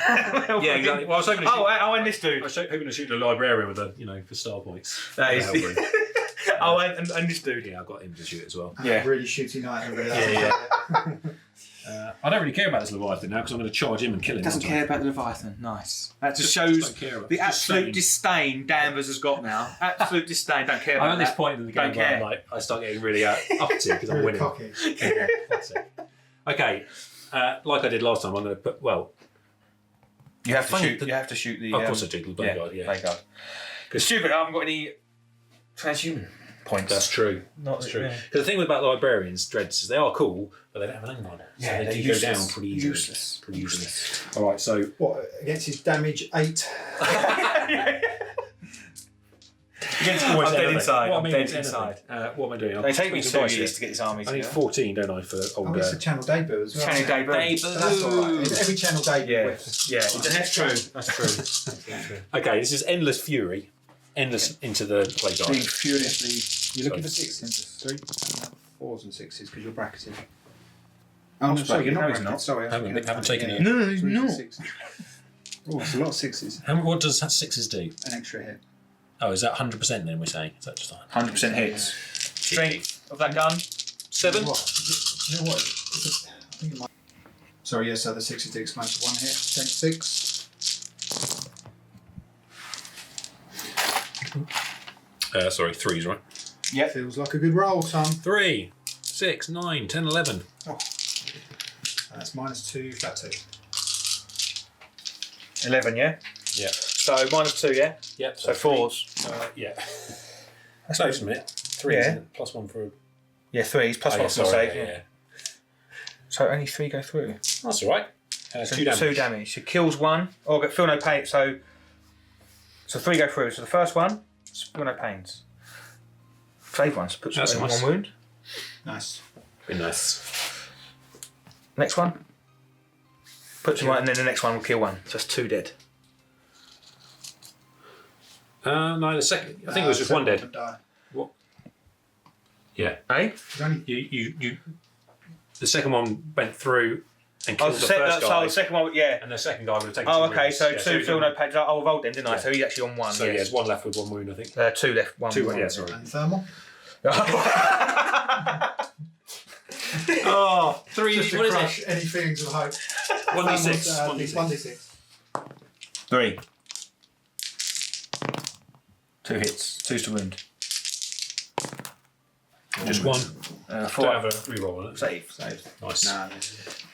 [SPEAKER 3] Yeah, exactly. Well, I was hoping to shoot,
[SPEAKER 4] Oh, and this dude.
[SPEAKER 3] I was hoping to shoot the librarian with a, for star points.
[SPEAKER 4] That is-
[SPEAKER 3] Hellbrew.
[SPEAKER 4] Oh, and this dude.
[SPEAKER 3] Yeah, I've got him to shoot as well.
[SPEAKER 4] Yeah.
[SPEAKER 1] Really shooty night over
[SPEAKER 3] Yeah, I don't really care about this Leviathan now because I'm going to charge him and kill him.
[SPEAKER 4] Doesn't
[SPEAKER 3] aren't I?
[SPEAKER 4] care about the Leviathan. Nice. That just
[SPEAKER 3] Just
[SPEAKER 4] shows
[SPEAKER 3] don't care about
[SPEAKER 4] the
[SPEAKER 3] it. Just
[SPEAKER 4] absolute
[SPEAKER 3] saying.
[SPEAKER 4] disdain Danvers has got now. Absolute disdain. Don't care about
[SPEAKER 3] I'm at this
[SPEAKER 4] that.
[SPEAKER 3] point in the game
[SPEAKER 4] Don't
[SPEAKER 3] where
[SPEAKER 4] care.
[SPEAKER 3] I'm like, I start getting really uppity because I'm
[SPEAKER 1] Really
[SPEAKER 3] winning.
[SPEAKER 1] cocky.
[SPEAKER 3] Yeah, that's it. Okay, like I did last time, I'm going to put
[SPEAKER 4] You have to
[SPEAKER 3] Funny
[SPEAKER 4] shoot.
[SPEAKER 3] that-
[SPEAKER 4] You have to shoot the.
[SPEAKER 3] of course I do the bodyguard. Yeah,
[SPEAKER 4] Bodyguard. It's stupid. I haven't got any transhuman points.
[SPEAKER 3] that's true.
[SPEAKER 4] Not
[SPEAKER 3] That's true.
[SPEAKER 4] yeah.
[SPEAKER 3] Because the thing about librarians, dreads, is they are cool, but they don't have an aim on. So
[SPEAKER 4] Yeah,
[SPEAKER 3] they
[SPEAKER 4] they're
[SPEAKER 3] do
[SPEAKER 4] useless.
[SPEAKER 3] go down pretty easily.
[SPEAKER 4] Useless.
[SPEAKER 3] Pretty easily. All right, so
[SPEAKER 1] What, against his damage 8?
[SPEAKER 3] against
[SPEAKER 4] I'm dead
[SPEAKER 3] anything.
[SPEAKER 4] inside.
[SPEAKER 3] What
[SPEAKER 4] I'm
[SPEAKER 3] am I
[SPEAKER 4] dead
[SPEAKER 3] doing?
[SPEAKER 4] inside.
[SPEAKER 3] What am I doing?
[SPEAKER 4] They take me
[SPEAKER 3] Put
[SPEAKER 4] 2
[SPEAKER 3] some dice
[SPEAKER 4] years
[SPEAKER 3] here.
[SPEAKER 4] to get this army
[SPEAKER 3] I need
[SPEAKER 4] together.
[SPEAKER 3] 14, don't I, for
[SPEAKER 1] Oh,
[SPEAKER 3] old.
[SPEAKER 1] it's a channel debut as well.
[SPEAKER 4] Channel debut.
[SPEAKER 1] So that's alright. Every channel debut
[SPEAKER 4] Yeah.
[SPEAKER 1] whiffs.
[SPEAKER 4] Yeah. That's true.
[SPEAKER 3] That's true. Okay, this is Endless Fury. Endless into the play
[SPEAKER 4] Being
[SPEAKER 3] guard.
[SPEAKER 4] furiously.
[SPEAKER 1] You're looking for 6s, 3, 4s and 6s because you're bracketed. Oh, no, sorry, you're not
[SPEAKER 4] No, he's
[SPEAKER 1] bracketed.
[SPEAKER 4] not.
[SPEAKER 1] Sorry, I
[SPEAKER 3] Haven't taken it.
[SPEAKER 4] No,
[SPEAKER 1] Threes
[SPEAKER 4] no.
[SPEAKER 1] and 6s. Oh, it's a lot of 6s.
[SPEAKER 3] What does that 6s do?
[SPEAKER 1] An extra hit.
[SPEAKER 3] Oh, is that 100% then we're saying? Is that just
[SPEAKER 4] 100% hits. Strength of that gun.
[SPEAKER 3] 7?
[SPEAKER 1] What? You know what? I think it might... Sorry, yeah, so the 6s did explain to 1 hit. Strength 6.
[SPEAKER 3] Sorry, 3s, right?
[SPEAKER 4] Yep.
[SPEAKER 1] Feels like a good roll, Tom.
[SPEAKER 3] 3, 6, 9, 10, 11.
[SPEAKER 1] That's -2, flat 2.
[SPEAKER 4] 11, yeah?
[SPEAKER 3] Yeah.
[SPEAKER 4] So -2, yeah?
[SPEAKER 3] Yep.
[SPEAKER 4] So 4s.
[SPEAKER 3] Yeah. That's no, just a minute. 3
[SPEAKER 4] Yeah.
[SPEAKER 3] +1 for.
[SPEAKER 4] Yeah, 3s, plus 1
[SPEAKER 3] yeah,
[SPEAKER 4] for
[SPEAKER 3] sorry,
[SPEAKER 4] save.
[SPEAKER 3] yeah.
[SPEAKER 4] So only 3 go through.
[SPEAKER 3] That's all right.
[SPEAKER 4] So
[SPEAKER 3] 2 damage.
[SPEAKER 4] 2 damage. So kills 1. Oh, but feel no pain. So 3 go through. So the first one, feel no pains. Save one, so puts
[SPEAKER 3] That's
[SPEAKER 4] it in
[SPEAKER 3] nice.
[SPEAKER 4] 1 wound.
[SPEAKER 1] Nice.
[SPEAKER 3] Be nice.
[SPEAKER 4] Next one. Puts him 1, and then the next one will kill 1. So that's 2 dead.
[SPEAKER 3] No, the second. I think it was just 1 dead. What? Yeah.
[SPEAKER 4] Eh?
[SPEAKER 3] You. The second one went through and killed the first guy.
[SPEAKER 4] So the second one, yeah.
[SPEAKER 3] And the second guy would have taken.
[SPEAKER 4] Oh,
[SPEAKER 3] 2
[SPEAKER 4] okay.
[SPEAKER 3] wounds.
[SPEAKER 4] So
[SPEAKER 3] Yeah,
[SPEAKER 4] 2
[SPEAKER 3] he's
[SPEAKER 4] feel
[SPEAKER 3] on-
[SPEAKER 4] no pain. I rolled then, didn't I?
[SPEAKER 3] Yeah.
[SPEAKER 4] So he's actually on 1.
[SPEAKER 3] So
[SPEAKER 4] yes.
[SPEAKER 3] there's 1 left with 1 wound, I think.
[SPEAKER 4] 2 left. 1.
[SPEAKER 3] 2. Yeah, sorry.
[SPEAKER 1] And thermal.
[SPEAKER 3] Oh, 3.
[SPEAKER 1] Just to
[SPEAKER 3] What is
[SPEAKER 1] crush
[SPEAKER 3] it?
[SPEAKER 1] any feelings of hope.
[SPEAKER 3] 1d6.
[SPEAKER 1] 1d6.
[SPEAKER 4] 3. 2 hits. 2's to wound.
[SPEAKER 3] Just 1.
[SPEAKER 4] 4.
[SPEAKER 3] Don't have a reroll on it.
[SPEAKER 4] Save.
[SPEAKER 3] Nice.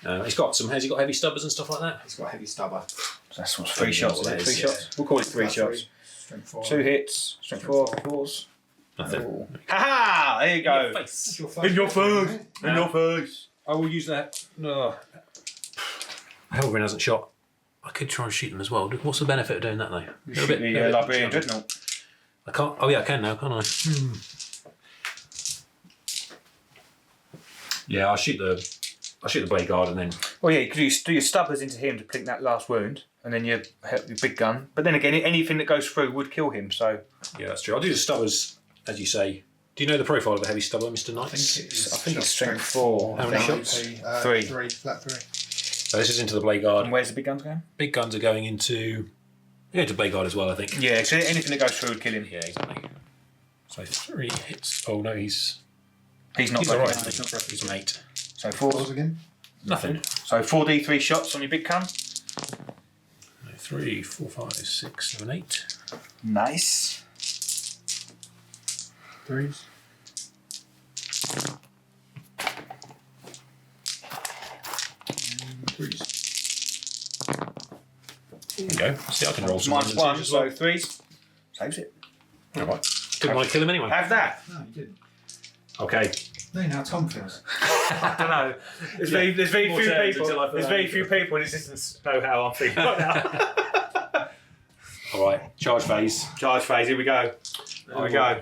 [SPEAKER 1] No,
[SPEAKER 3] He's got some. Has he got heavy stubbers and stuff like that?
[SPEAKER 1] he's got a heavy stubber.
[SPEAKER 4] So that's what's 3 shots.
[SPEAKER 3] That is,
[SPEAKER 4] 3
[SPEAKER 3] yeah.
[SPEAKER 4] shots. We'll call it 3 shots.
[SPEAKER 1] Strength 4.
[SPEAKER 4] 2 hits. Strength 4. 4s.
[SPEAKER 3] Nothing.
[SPEAKER 4] Oh. Ha! There you go.
[SPEAKER 3] Face.
[SPEAKER 4] In your face. In your face.
[SPEAKER 3] I will use that. No. Helverin hasn't shot. I could try and shoot them as well. What's the benefit of doing that though?
[SPEAKER 4] Shoot the Librarian Dreadnought.
[SPEAKER 3] I can't. Oh yeah, I can now, can't I? Yeah, I'll shoot the blade guard and then.
[SPEAKER 4] Well, yeah, because you do your stubbers into him to plink that last wound, and then your big gun. But then again, anything that goes through would kill him. So
[SPEAKER 3] Yeah, that's true. I'll do the stubbers, as you say. Do you know the profile of a heavy stubber, Mr. Knight?
[SPEAKER 4] I think it's strength 4.
[SPEAKER 3] How many shots?
[SPEAKER 4] 3.
[SPEAKER 1] 3, flat 3.
[SPEAKER 3] So this is into the blade guard.
[SPEAKER 4] And where's the big guns going?
[SPEAKER 3] Big guns are going into. Yeah, into blade guard as well, I think.
[SPEAKER 4] Yeah, so anything that goes through would kill him.
[SPEAKER 3] Yeah, exactly. So 3 hits. Oh no, he's
[SPEAKER 4] He's not
[SPEAKER 3] all right.
[SPEAKER 4] broken.
[SPEAKER 3] He's an 8.
[SPEAKER 4] So 4.
[SPEAKER 1] Pause again.
[SPEAKER 3] Nothing.
[SPEAKER 4] So 4d3 shots on your big gun.
[SPEAKER 3] 3, 4, 5, 6, 7, 8.
[SPEAKER 4] Nice.
[SPEAKER 1] 3s. And 3s.
[SPEAKER 3] There you go. See, I can roll some
[SPEAKER 4] Minus
[SPEAKER 3] ones
[SPEAKER 4] 1,
[SPEAKER 3] as well.
[SPEAKER 4] so 3s. Saves it.
[SPEAKER 3] All right. Didn't want to kill him anyway.
[SPEAKER 4] Have that.
[SPEAKER 1] No, you didn't.
[SPEAKER 3] Okay.
[SPEAKER 1] No, now Tom feels.
[SPEAKER 4] I don't know. There's very
[SPEAKER 3] More
[SPEAKER 4] few
[SPEAKER 3] turns
[SPEAKER 4] people.
[SPEAKER 3] until I feel
[SPEAKER 4] There's very few people in existence know how I'm feeling right now.
[SPEAKER 3] All right. Charge phase.
[SPEAKER 4] Charge phase. Here we go. Here we go.
[SPEAKER 3] I'm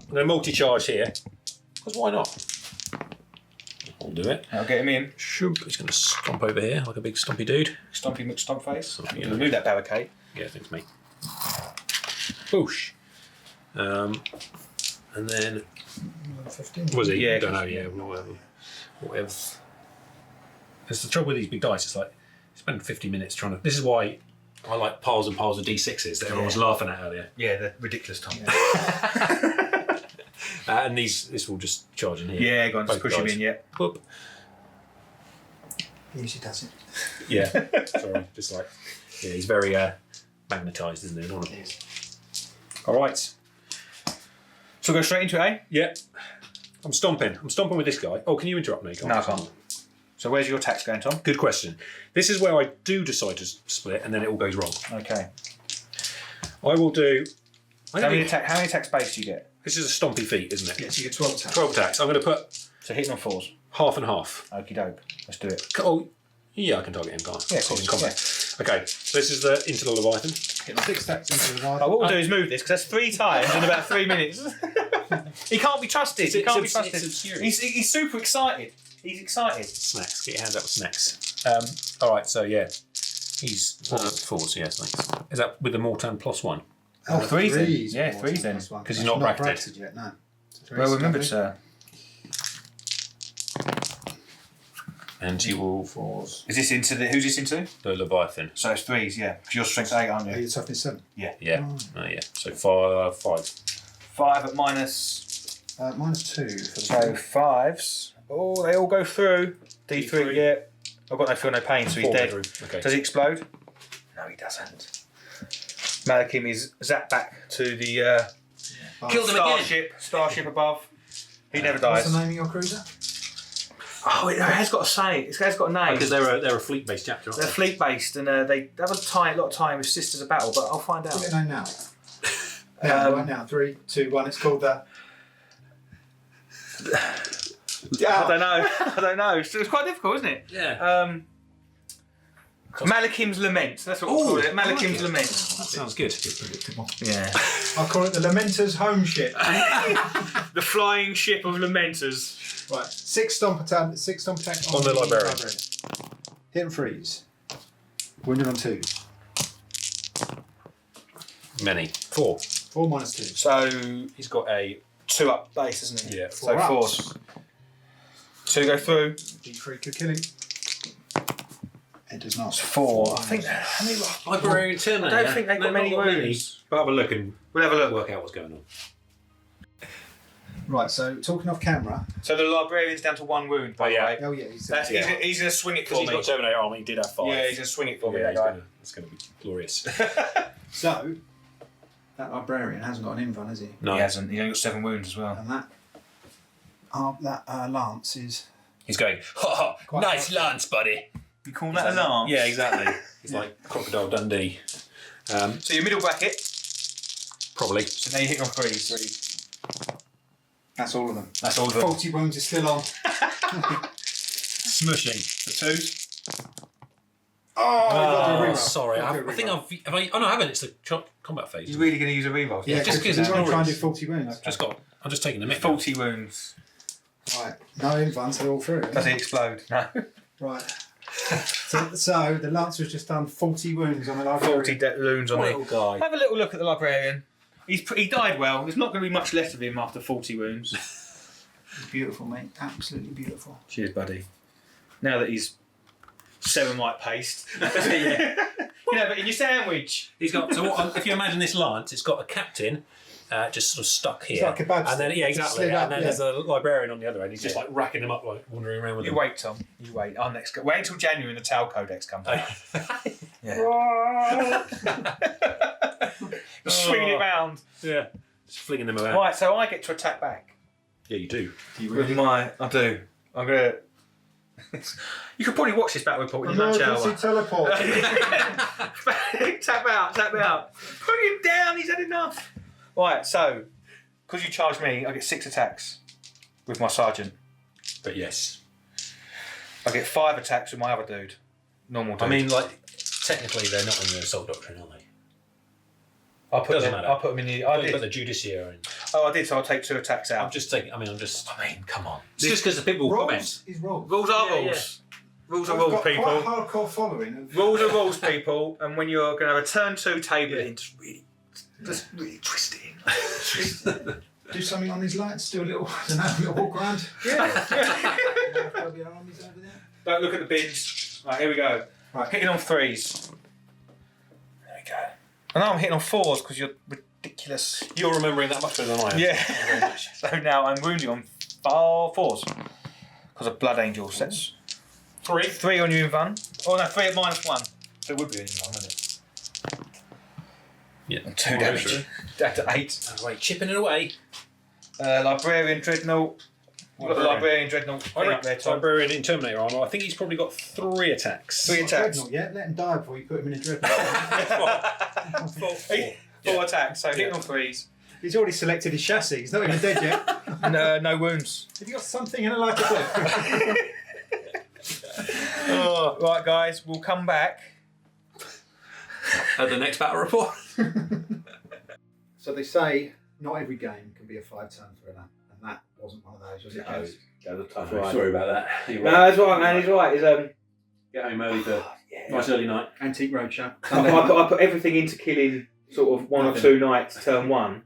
[SPEAKER 3] going to multi-charge here. Because why not? I'll do it.
[SPEAKER 4] I'll get him in.
[SPEAKER 3] Shoop. He's going to stomp over here like a big stompy dude.
[SPEAKER 4] Stumpy McStumpface.
[SPEAKER 3] Yeah.
[SPEAKER 4] Remove that barricade.
[SPEAKER 3] Yeah, thanks, mate. Boosh. And then
[SPEAKER 1] 15.
[SPEAKER 3] was he?
[SPEAKER 4] Yeah,
[SPEAKER 3] Don't know. Yeah, whatever. It's the trouble with these big dice. It's like spend 50 minutes trying to. This is why I like piles and piles of d6s that everyone was laughing at earlier.
[SPEAKER 4] Yeah, the ridiculous Tom.
[SPEAKER 3] And this will just charge in here.
[SPEAKER 4] Yeah, go on, just
[SPEAKER 3] Both
[SPEAKER 4] push him
[SPEAKER 3] guys.
[SPEAKER 4] in, yeah.
[SPEAKER 3] Whoop.
[SPEAKER 1] He usually does it.
[SPEAKER 3] Yeah. Sorry, just like he's very magnetised, isn't he?
[SPEAKER 1] He is.
[SPEAKER 3] All right.
[SPEAKER 4] So go straight into it, eh?
[SPEAKER 3] Yeah. I'm stomping with this guy. Oh, can you interrupt me?
[SPEAKER 4] No, I can't. So where's your attacks going, Tom?
[SPEAKER 3] Good question. This is where I do decide to split, and then it all goes wrong.
[SPEAKER 4] Okay.
[SPEAKER 3] I will do.
[SPEAKER 4] How many attacks base do you get?
[SPEAKER 3] This is a stompy feat, isn't it?
[SPEAKER 1] Yes, you get 12 attacks.
[SPEAKER 3] 12 attacks. I'm going to put
[SPEAKER 4] So hitting on 4s.
[SPEAKER 3] half and half.
[SPEAKER 4] Okie doke. Let's do it.
[SPEAKER 3] Oh, yeah, I can target him, can't I?
[SPEAKER 4] Yeah,
[SPEAKER 3] He's in
[SPEAKER 4] of course,
[SPEAKER 3] combat. Okay, so this is the into the Leviathan.
[SPEAKER 1] 6 attacks into the ride.
[SPEAKER 4] Oh, what we'll do is move this, because that's 3 times in about 3 minutes. He can't be trusted. He can't be trusted. He's super excited. He's excited.
[SPEAKER 3] Snacks. Get your hands up with snacks. All right, so yeah. He's 4s, yes, thanks. Is that with the Mortan +1?
[SPEAKER 4] Oh, 3s then.
[SPEAKER 1] Threes,
[SPEAKER 4] Yeah,
[SPEAKER 1] more
[SPEAKER 4] 3s then.
[SPEAKER 1] plus one.
[SPEAKER 3] 'Cause he's not bracketed.
[SPEAKER 1] bracketed yet, no. So threes,
[SPEAKER 4] Well remembered,
[SPEAKER 1] lovely.
[SPEAKER 4] sir.
[SPEAKER 3] And he will
[SPEAKER 1] 4s.
[SPEAKER 4] Is this into the... Who's this into?
[SPEAKER 3] the Leviathan.
[SPEAKER 4] So it's 3s, yeah. Because you're strength 8, aren't
[SPEAKER 1] Are
[SPEAKER 4] you?
[SPEAKER 1] you toughness 7?
[SPEAKER 3] Yeah.
[SPEAKER 1] Oh.
[SPEAKER 3] Oh, yeah. So 5.
[SPEAKER 4] 5 at minus...
[SPEAKER 1] -2 for the
[SPEAKER 4] So 5s. Oh, they all go through. D3, yeah. I've got no feel, no pain, so he's
[SPEAKER 3] 4
[SPEAKER 4] dead.
[SPEAKER 3] through. Okay.
[SPEAKER 4] Does he explode? No, he doesn't. Malakim is zapped back to the
[SPEAKER 3] Killed him again.
[SPEAKER 4] starship above. He never
[SPEAKER 1] What's
[SPEAKER 4] dies.
[SPEAKER 1] the name of your cruiser?
[SPEAKER 4] Oh, it has got a say. It has got a name.
[SPEAKER 3] Because they're a fleet-based chapter, aren't
[SPEAKER 4] They're fleet-based, and they have a lot of time with Sisters of Battle, but I'll find out.
[SPEAKER 1] Give it a name now. Right now, 3, 2, 1. It's called the.
[SPEAKER 4] I don't know. It's quite difficult, isn't it?
[SPEAKER 3] Yeah.
[SPEAKER 4] Malakim's Lament. That's what we'll call it. Malakim's Lament.
[SPEAKER 3] That sounds good.
[SPEAKER 1] Predictable.
[SPEAKER 4] Yeah.
[SPEAKER 1] I'll call it the Lamenters home ship.
[SPEAKER 4] The flying ship of Lamenters.
[SPEAKER 1] Right. 6 stomp attack on
[SPEAKER 3] the librarian.
[SPEAKER 1] Hit and freeze. Wounded on 2.
[SPEAKER 3] Many. 4.
[SPEAKER 1] 4 minus 2.
[SPEAKER 4] So
[SPEAKER 3] He's got a
[SPEAKER 4] 2 up base, isn't it?
[SPEAKER 3] Yeah.
[SPEAKER 4] So
[SPEAKER 1] 4
[SPEAKER 4] 4.
[SPEAKER 1] ups.
[SPEAKER 4] 2 go through.
[SPEAKER 1] D3 could kill him. It does not.
[SPEAKER 4] 4. I think. How many?
[SPEAKER 3] librarian Terminator.
[SPEAKER 4] I don't think they've got many wounds.
[SPEAKER 3] But have a look and
[SPEAKER 4] We'll have a look.
[SPEAKER 3] work out what's going on.
[SPEAKER 1] Right. So talking off camera.
[SPEAKER 4] So the librarian's down to 1 wound, by the way.
[SPEAKER 1] Oh yeah. He's
[SPEAKER 4] He's going to swing it for
[SPEAKER 3] Because he's
[SPEAKER 4] me.
[SPEAKER 3] got Terminator armor, he did have 5.
[SPEAKER 4] Yeah, he's going to swing it for me.
[SPEAKER 3] Yeah,
[SPEAKER 4] That guy.
[SPEAKER 3] it's going to be glorious.
[SPEAKER 1] So that librarian hasn't got an invuln, has he?
[SPEAKER 3] No.
[SPEAKER 4] He hasn't. He's only got 7 wounds as well.
[SPEAKER 1] And that lance is.
[SPEAKER 3] He's going, ha ha, nice lance, buddy.
[SPEAKER 4] You call that a lance?
[SPEAKER 3] Yeah, exactly. He's like Crocodile Dundee.
[SPEAKER 4] So your middle bracket.
[SPEAKER 3] Probably.
[SPEAKER 4] So now you hit on 3.
[SPEAKER 1] That's all of them.
[SPEAKER 4] That's all of them.
[SPEAKER 1] 40 wounds is still on.
[SPEAKER 3] Smushing.
[SPEAKER 4] The 2s.
[SPEAKER 3] Oh, sorry. I think have I? Oh no, I haven't. It's the combat phase.
[SPEAKER 4] He's really going to use a reroll.
[SPEAKER 1] Yeah,
[SPEAKER 3] just
[SPEAKER 1] because
[SPEAKER 3] 'cause
[SPEAKER 1] he's going to try and do
[SPEAKER 3] it's
[SPEAKER 1] 40 wounds.
[SPEAKER 3] I'm just taking the mic.
[SPEAKER 4] 40 wounds.
[SPEAKER 1] Right. No invulns, they're all through.
[SPEAKER 4] Does he explode? No.
[SPEAKER 1] Right. So the Lancer's just done 40 wounds on the librarian.
[SPEAKER 4] 40 wounds on
[SPEAKER 3] Little
[SPEAKER 4] it.
[SPEAKER 3] guy.
[SPEAKER 4] Have a little look at the librarian. He died well. There's not going to be much left of him after 40 wounds.
[SPEAKER 1] Beautiful, mate. Absolutely beautiful.
[SPEAKER 4] Cheers, buddy. Now that he's 7 white paste.
[SPEAKER 3] Yeah.
[SPEAKER 4] You know, but in your sandwich.
[SPEAKER 3] He's got. So if you imagine this lance, it's got a captain. Just sort of stuck here.
[SPEAKER 1] It's like a badge
[SPEAKER 3] and then
[SPEAKER 1] stick. Just
[SPEAKER 3] exactly.
[SPEAKER 1] slid up,
[SPEAKER 3] And then there's a librarian on the other end. He's just like racking them up, like wandering around with
[SPEAKER 4] You
[SPEAKER 3] them.
[SPEAKER 4] wait, Tom. You wait. Our next. Wait until January when the Tau Codex comes out. Yeah. Swinging it round.
[SPEAKER 3] Yeah. Just flinging them around.
[SPEAKER 4] Right, so I get to attack back.
[SPEAKER 3] Yeah, you do.
[SPEAKER 4] With my. I do. I'm gonna. You could probably watch this battle report in your lunch hour.
[SPEAKER 1] Teleport.
[SPEAKER 4] Tap out, tap out. Put him down, he's had enough. Right, so, because you charged me, I get 6 attacks with my sergeant.
[SPEAKER 3] But yes.
[SPEAKER 4] I get 5 attacks with my other dude. Normal dude.
[SPEAKER 3] I mean, like, technically they're not in the assault doctrine, are they?
[SPEAKER 4] I'll put
[SPEAKER 3] doesn't
[SPEAKER 4] them,
[SPEAKER 3] matter.
[SPEAKER 4] I'll put them in the.
[SPEAKER 3] I
[SPEAKER 4] I
[SPEAKER 3] put
[SPEAKER 4] did.
[SPEAKER 3] the judiciary in.
[SPEAKER 4] Oh, I did. So I'll take 2 attacks out.
[SPEAKER 3] I'm just, come on. It's just because the people will comment.
[SPEAKER 1] Rules is rules.
[SPEAKER 4] Rules are
[SPEAKER 3] Yeah,
[SPEAKER 4] rules. Rules are
[SPEAKER 1] I've
[SPEAKER 4] rules,
[SPEAKER 1] got
[SPEAKER 4] people.
[SPEAKER 1] quite a hardcore following. Of
[SPEAKER 4] Rules are rules, people. And when you're going to have a turn 2 table in, just really twist it in.
[SPEAKER 1] do something on these lights. Do a little, I don't know, a little walk around.
[SPEAKER 4] Yeah.
[SPEAKER 1] There'll be armies over there.
[SPEAKER 4] Don't look at the bins. Right, here we go.
[SPEAKER 1] Right.
[SPEAKER 4] Hitting on 3s. There we go. And now I'm hitting on 4s because you're ridiculous.
[SPEAKER 3] You're remembering that much better than I am.
[SPEAKER 4] Yeah.
[SPEAKER 3] Thank you very much.
[SPEAKER 4] So now I'm wounding on 4s because of Blood Angel sets. 3 on you, Invun. Oh no, 3 at -1. So it would be an Invun, wouldn't it?
[SPEAKER 3] Yeah.
[SPEAKER 4] And 2 damage. Down to 8.
[SPEAKER 3] Right, chipping it away.
[SPEAKER 4] Librarian Dreadnought. We've got the Librarian Dreadnought thing up there, Tom.
[SPEAKER 3] Librarian in Terminator armor. I think he's probably got 3 attacks.
[SPEAKER 4] 3 attacks.
[SPEAKER 1] Dreadnought, yeah, let him die before you put him in a dreadnought.
[SPEAKER 4] 4 attacks, so hitting on 3s.
[SPEAKER 1] He's already selected his chassis. He's not even dead yet.
[SPEAKER 4] And no wounds.
[SPEAKER 1] Have you got something in a lighter blue?
[SPEAKER 4] Oh, right, guys, we'll come back.
[SPEAKER 3] At the next battle report.
[SPEAKER 1] So they say not every game can be a 5-turn thriller, and that wasn't one of those, was it?
[SPEAKER 3] No.
[SPEAKER 1] Jez?
[SPEAKER 3] That was a tough
[SPEAKER 4] Right.
[SPEAKER 3] Sorry about that. You're
[SPEAKER 4] No,
[SPEAKER 3] right.
[SPEAKER 4] that's right, man. He's right. He's
[SPEAKER 3] Get home early for
[SPEAKER 4] yeah.
[SPEAKER 3] nice early night.
[SPEAKER 1] Antique Roadshow.
[SPEAKER 4] I put everything into killing sort of 1 or 2 nights turn 1,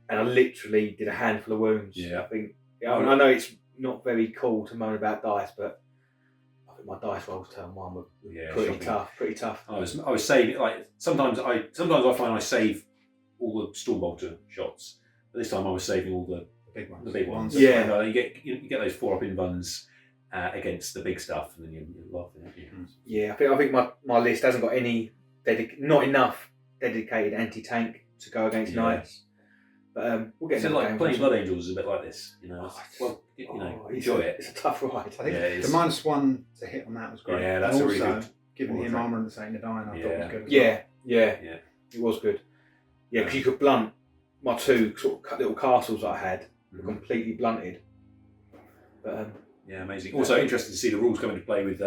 [SPEAKER 4] and I literally did a handful of wounds.
[SPEAKER 3] Yeah.
[SPEAKER 4] I think. Yeah, I know it's not very cool to moan about dice, but I think my dice rolls turn 1 were pretty
[SPEAKER 3] shocking.
[SPEAKER 4] tough. Pretty tough.
[SPEAKER 3] I was saving, like sometimes I find I save all the Stormbolter shots, but this time I was saving all the
[SPEAKER 1] Big ones.
[SPEAKER 3] big ones.
[SPEAKER 4] Yeah.
[SPEAKER 3] You get those 4-up invuns against the big stuff, and then you're laughing at you.
[SPEAKER 4] Yeah, I think my list hasn't got any not enough dedicated anti-tank to go against
[SPEAKER 3] Yeah.
[SPEAKER 4] knights.
[SPEAKER 2] But we'll get
[SPEAKER 3] So
[SPEAKER 2] another
[SPEAKER 3] like
[SPEAKER 2] game.
[SPEAKER 3] playing Blood Angels is a bit like this, you know. Well, enjoy it.
[SPEAKER 2] It's a tough ride.
[SPEAKER 1] I think
[SPEAKER 3] Yeah, it
[SPEAKER 1] the
[SPEAKER 3] is.
[SPEAKER 1] -1 to hit on that was great.
[SPEAKER 3] Yeah, that's
[SPEAKER 1] and
[SPEAKER 3] a really
[SPEAKER 1] also,
[SPEAKER 3] good
[SPEAKER 1] giving him
[SPEAKER 3] portrait.
[SPEAKER 1] armour and the Saint of Dying, I thought was
[SPEAKER 3] Yeah.
[SPEAKER 1] good as well.
[SPEAKER 2] Yeah, it was good. Yeah, because you could blunt my 2 sort of little castles I had were completely blunted. But
[SPEAKER 3] yeah, amazing. Also interesting to see the rules come into play with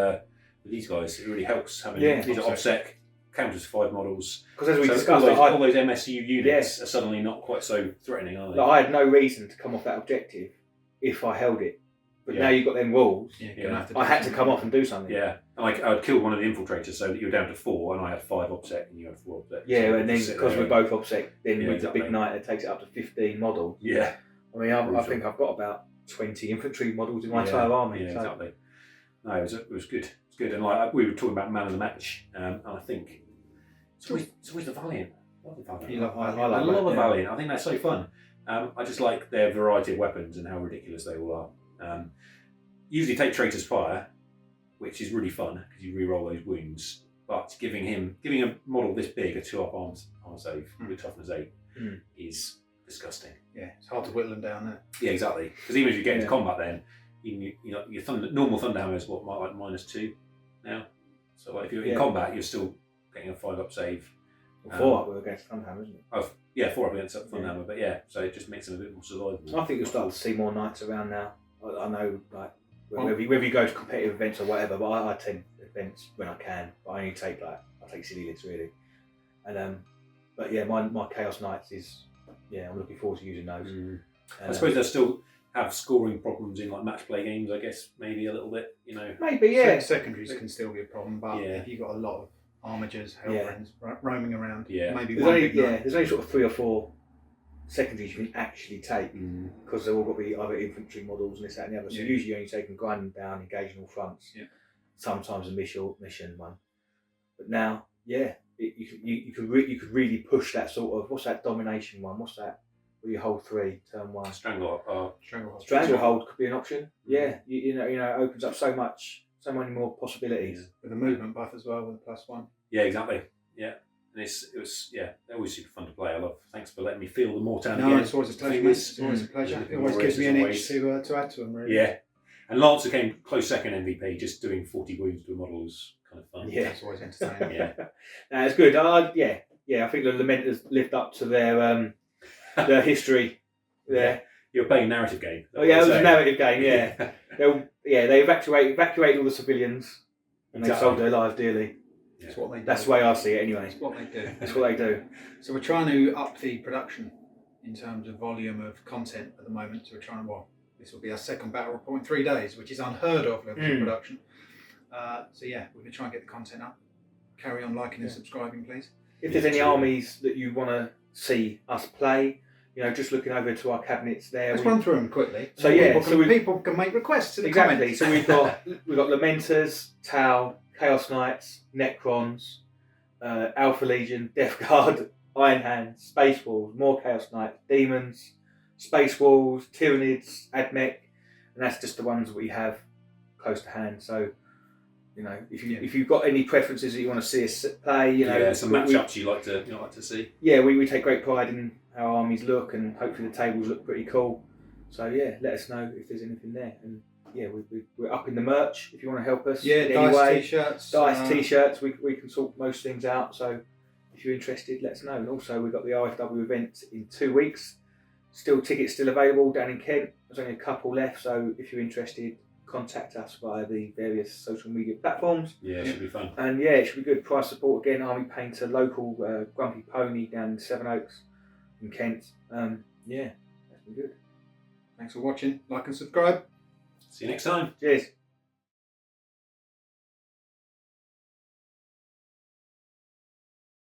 [SPEAKER 3] these guys. It really helps having these are OBSEC counters 5 models.
[SPEAKER 2] because as we
[SPEAKER 3] So
[SPEAKER 2] discussed,
[SPEAKER 3] all those MSU units are suddenly not quite so threatening, are they?
[SPEAKER 2] I had no reason to come off that objective if I held it. But now you've got them rules,
[SPEAKER 1] Yeah, you're gonna have to do
[SPEAKER 2] I had to
[SPEAKER 1] something.
[SPEAKER 2] come off and do something.
[SPEAKER 3] Yeah, and I'd killed one of the infiltrators so that you were down to 4, and I had 5 OBSEC and you had 4 OBSEC.
[SPEAKER 2] Yeah,
[SPEAKER 3] So
[SPEAKER 2] and then
[SPEAKER 3] you sit
[SPEAKER 2] because
[SPEAKER 3] there
[SPEAKER 2] we're both OBSEC, then
[SPEAKER 3] Yeah,
[SPEAKER 2] with
[SPEAKER 3] exactly.
[SPEAKER 2] the big knight, it takes it up to 15 models.
[SPEAKER 3] Yeah,
[SPEAKER 2] I mean, I think I've got about 20 infantry models in my
[SPEAKER 3] Yeah,
[SPEAKER 2] entire army.
[SPEAKER 3] yeah,
[SPEAKER 2] so.
[SPEAKER 3] exactly. No, it was good. It's good, and like we were talking about man of the match, and I think it's always the Valiant. I love the Valiant.
[SPEAKER 1] You love Valiant.
[SPEAKER 3] I love the
[SPEAKER 2] yeah.
[SPEAKER 3] Valiant. I think that's so fun. I just like their variety of weapons and how ridiculous they all are. Usually take Traitor's Fire, which is really fun because you re-roll those wounds. But giving a model this big a 2-up arm save with toughness 8 is disgusting.
[SPEAKER 1] Yeah, it's hard to whittle them down there.
[SPEAKER 3] Yeah, exactly. Because even if you get into combat, then your normal Thunderhammer is what, like -2 now. So like if you're in combat, you're still getting a 5-up save.
[SPEAKER 2] Well, 4 up with against Thunderhammer, isn't it?
[SPEAKER 3] Oh, yeah, 4 up against Thunderhammer, but yeah, so it just makes them a bit more survivable.
[SPEAKER 2] I think you'll start to see more knights around now. I know, like whether you go to competitive events or whatever, but I attend events when I can. But I only take I take silly lists really. And but yeah, my Chaos Knights is I'm looking forward to using those.
[SPEAKER 3] I suppose they'll still have scoring problems in like match play games. I guess maybe a little bit, you know.
[SPEAKER 2] Maybe
[SPEAKER 1] Secondaries can still be a problem, but if you've got a lot of armigers, hellbrenns roaming around, maybe
[SPEAKER 2] there's only sort of 3 or 4 secondaries you can actually take because they've all got to be either infantry models and this, that, and the other. So usually you're only taking grinding down, engaging all fronts. Yeah. Sometimes a mission one, but now, you could really push that sort of what's that domination one? What's that? Where you hold 3, turn 1.
[SPEAKER 3] Stranglehold.
[SPEAKER 2] Stranglehold could be an option. Yeah, you know, it opens up so many more possibilities.
[SPEAKER 1] With a movement buff as well, with a +1.
[SPEAKER 3] Yeah, exactly. Yeah. And it was they're always super fun to play. Thanks for letting me feel the Mortan
[SPEAKER 1] No,
[SPEAKER 3] again.
[SPEAKER 1] it's always a pleasure. It's always a pleasure. It always gives me an itch to add to them, really.
[SPEAKER 3] Yeah. And Lancer came close second MVP, just doing 40 wounds to a model was kind of fun.
[SPEAKER 2] Yeah,
[SPEAKER 1] it's always entertaining.
[SPEAKER 2] No, it's good. I think the Lamenters lived up to their history there.
[SPEAKER 3] You're playing a narrative game.
[SPEAKER 2] Oh yeah, it was a narrative game. Yeah, they evacuated all the civilians, and they sold their lives dearly.
[SPEAKER 1] Yeah. That's what they do.
[SPEAKER 2] That's the way I see it, anyway.
[SPEAKER 1] That's what they do.
[SPEAKER 2] That's what they do.
[SPEAKER 1] So we're trying to up the production in terms of volume of content at the moment. So we're trying to this will be our second battle report in 3 days, which is unheard of level of production. So yeah, we're going to try and get the content up. Carry on liking and subscribing, please.
[SPEAKER 2] If there's any armies that you want to see us play, just looking over to our cabinets there.
[SPEAKER 1] Let's run through them quickly.
[SPEAKER 2] So
[SPEAKER 1] people can make requests to the comments.
[SPEAKER 2] So we've got Lamenters, Tau, Chaos Knights, Necrons, Alpha Legion, Death Guard, Iron Hands, Space Wolves, more Chaos Knights, Demons, Space Wolves, Tyranids, Admech, and that's just the ones that we have close to hand. So, if you've got any preferences that you want to see us play,
[SPEAKER 3] some matchups you like to see.
[SPEAKER 2] Yeah, we take great pride in how our armies look, and hopefully the tables look pretty cool. So yeah, let us know if there's anything there. And yeah, we're up in the merch if you want to help us.
[SPEAKER 1] Yeah, dice
[SPEAKER 2] t-shirts. We can sort most things out. So if you're interested, let us know. And also we've got the RFW event in 2 weeks. Tickets still available down in Kent. There's only a couple left. So if you're interested, contact us via the various social media platforms.
[SPEAKER 3] Yeah, it should be fun.
[SPEAKER 2] And yeah, it should be good. Price support again. Army Painter, local Grumpy Pony down in Sevenoaks in Kent. Yeah, that's been good.
[SPEAKER 1] Thanks for watching. Like and subscribe.
[SPEAKER 3] See you next time.
[SPEAKER 2] Cheers.